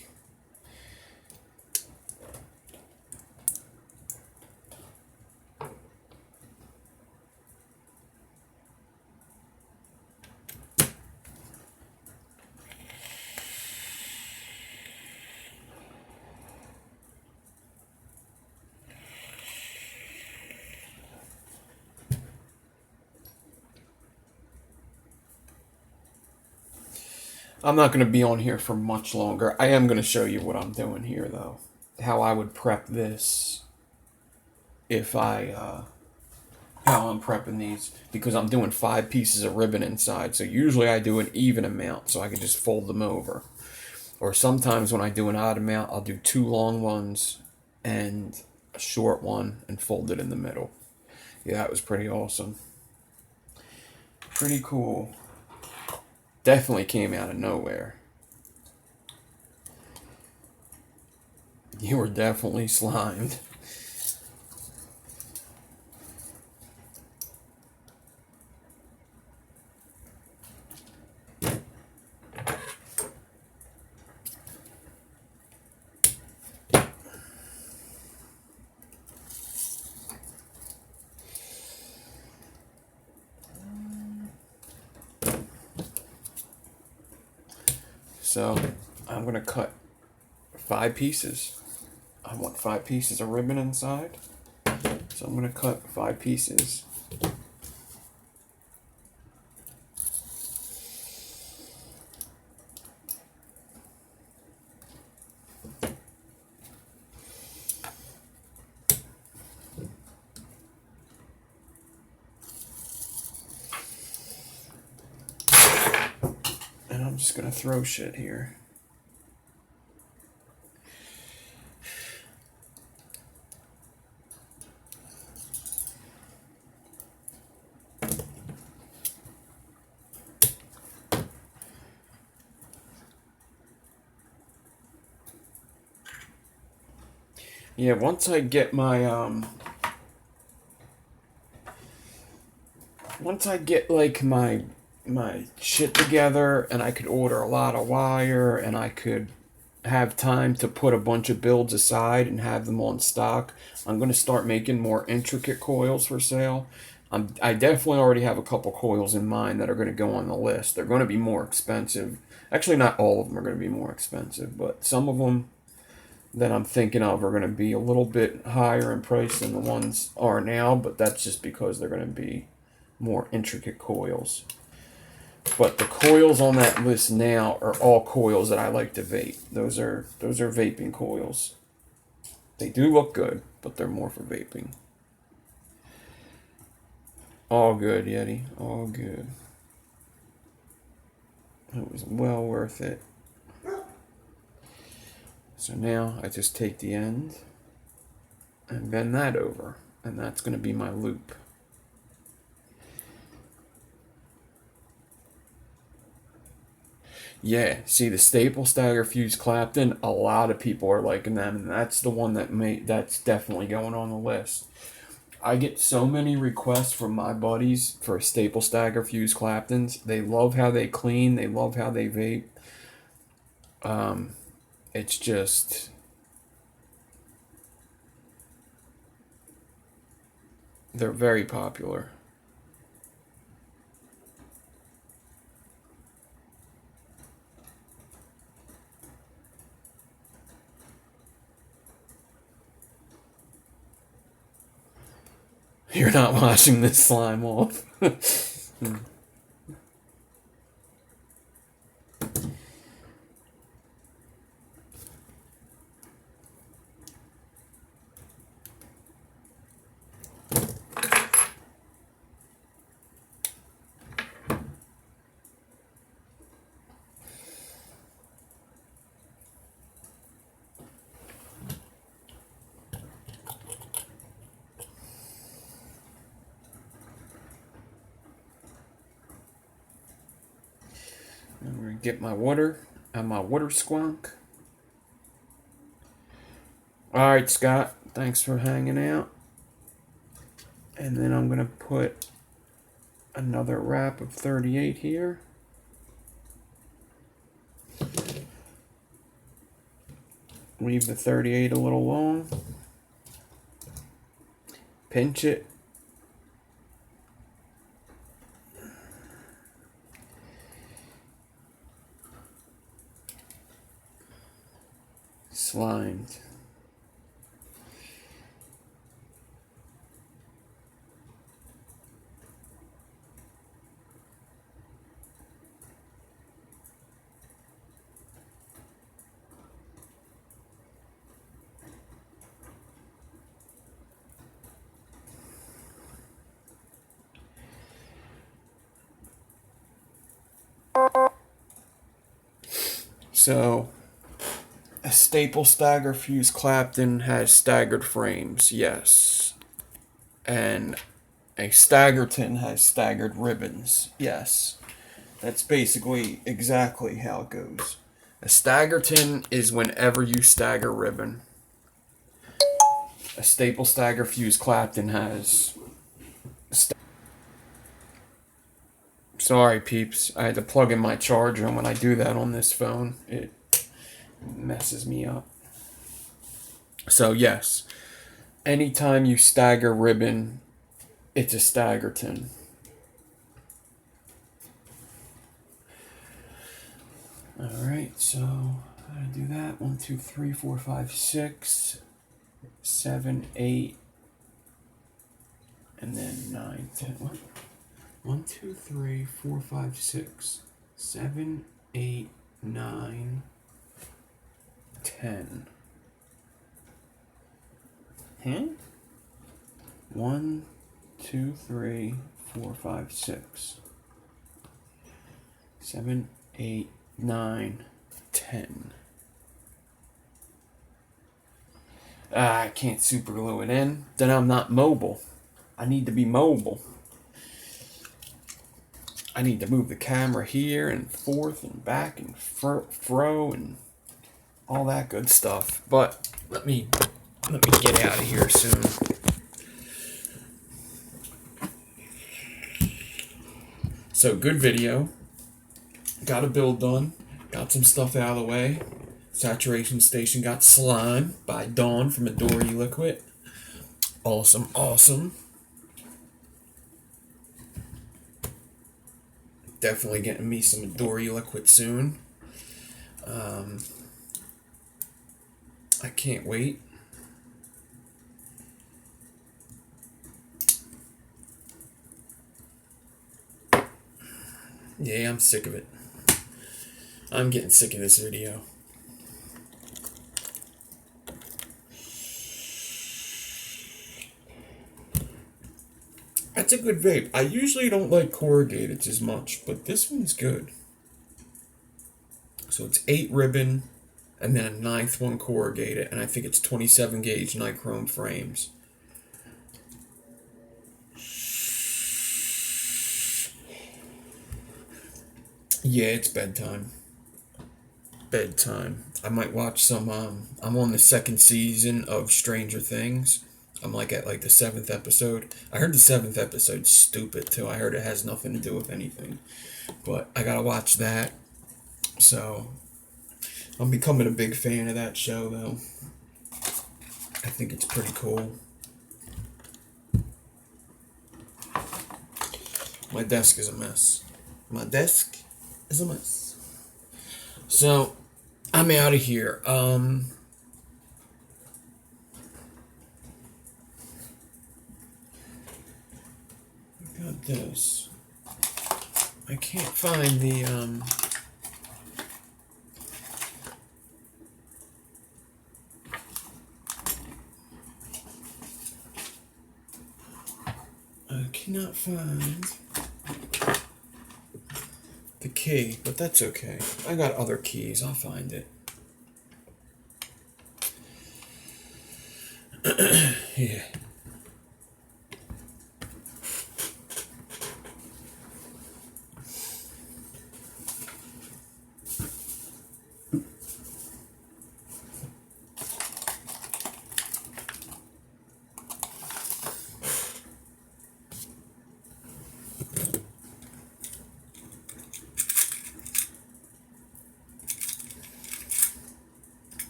I'm not going to be on here for much longer. I am going to show you what I'm doing here, though. How I would prep this if how I'm prepping these. Because I'm doing 5 pieces of ribbon inside. So usually I do an even amount so I can just fold them over. Or sometimes when I do an odd amount, I'll do 2 long ones and a short one and fold it in the middle. Yeah, that was pretty awesome. Pretty cool. Definitely came out of nowhere. You were definitely slimed. So I'm going to cut 5 pieces. I want 5 pieces of ribbon inside. So I'm going to cut 5 pieces. And I'm just going to throw shit here. Yeah, once I get my once I get like my shit together and I could order a lot of wire and I could have time to put a bunch of builds aside and have them on stock, I'm going to start making more intricate coils for sale. I definitely already have a couple coils in mind that are going to go on the list. They're going to be more expensive. Actually, not all of them are going to be more expensive, but some of them that I'm thinking of are going to be a little bit higher in price than the ones are now, but that's just because they're going to be more intricate coils. But the coils on that list now are all coils that I like to vape. Those are vaping coils. They do look good, but they're more for vaping. All good, Yeti. All good. It was well worth it. So now I just take the end and bend that over, and that's going to be my loop. Yeah, see the staple stagger fuse Clapton, a lot of people are liking them, and that's the one that's definitely going on the list. I get so many requests from my buddies for staple stagger fuse Claptons. They love how they clean, they love how they vape. It's just, they're very popular. You're not washing this slime off. I'm going to get my water and my water squonk. Alright, Scott. Thanks for hanging out. And then I'm going to put another wrap of 38 here. Leave the 38 a little long. Pinch it. Slimed. So, a staple stagger fuse Clapton has staggered frames, yes. And a Staggerton has staggered ribbons, yes. That's basically exactly how it goes. A Staggerton is whenever you stagger ribbon. A staple stagger fuse Clapton has. Sorry, peeps. I had to plug in my charger, and when I do that on this phone, it messes me up. So, yes. Anytime you stagger ribbon, it's a Staggerton. Alright, so how to do that? 1, 2, 3, 4, 5, 6, 7, 8, and then 9, 10. What? 1, 2, 3, 4, 5, 6, 7, 8, 9, 10. Huh? 1, 2, 3, 4, 5, 6, 7, 8, 9, 10. I can't super glue it in. Then I'm not mobile. I need to be mobile. I need to move the camera here and forth and back and fro and all that good stuff. But let me get out of here soon. So good video. Got a build done. Got some stuff out of the way. Saturation station got slime by Dawn from Adore Liquid. Awesome, awesome. Definitely getting me some Adore Liquid soon. I can't wait. Yeah, I'm sick of it. I'm getting sick of this video. That's a good vape. I usually don't like corrugated as much, but this one's good. So it's 8 ribbon and then a 9th one corrugated, and I think it's 27 gauge nichrome frames. Yeah, it's bedtime. Bedtime. I might watch some. I'm on the 2nd season of Stranger Things. I'm like at like the 7th episode. I heard the 7th episode's stupid too. I heard it has nothing to do with anything, but I gotta watch that. So I'm becoming a big fan of that show though. I think it's pretty cool. My desk is a mess. My desk is a mess. So I'm out of here. Got this. I can't find the I cannot find the key, but that's okay. I got other keys. I'll find it. Yeah.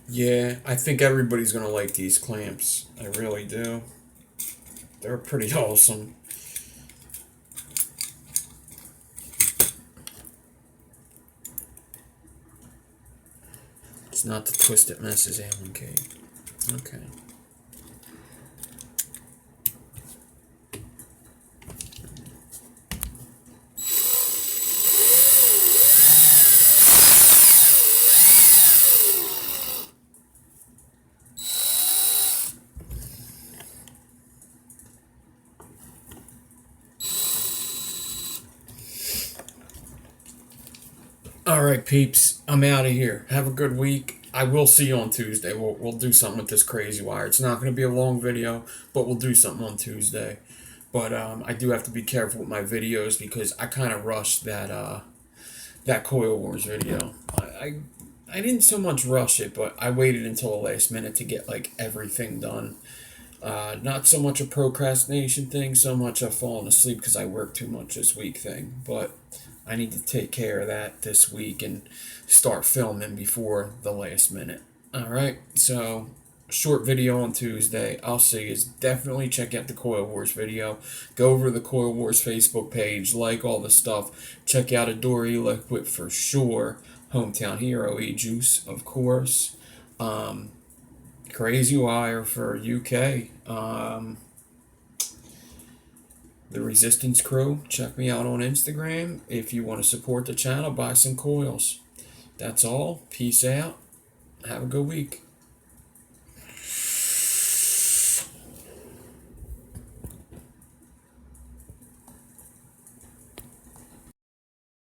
Yeah, I think everybody's gonna like these clamps. I really do. They're pretty awesome. It's not the twisted messes, Allen Kate. Okay. All right, peeps. I'm out of here. Have a good week. I will see you on Tuesday. We'll do something with this crazy wire. It's not going to be a long video, but we'll do something on Tuesday. But I do have to be careful with my videos because I kind of rushed that Coil Wars video. I didn't so much rush it, but I waited until the last minute to get like everything done. Not so much a procrastination thing, so much a falling asleep because I worked too much this week thing. But I need to take care of that this week and start filming before the last minute. Alright, so short video on Tuesday. I'll see you. Definitely check out the Coil Wars video. Go over to the Coil Wars Facebook page, like all the stuff. Check out Adore Liquid for sure. Hometown Hero, E-Juice, of course. Crazy Wire for UK. The Resistance Crew. Check me out on Instagram. If you want to support the channel, buy some coils. That's all. Peace out. Have a good week.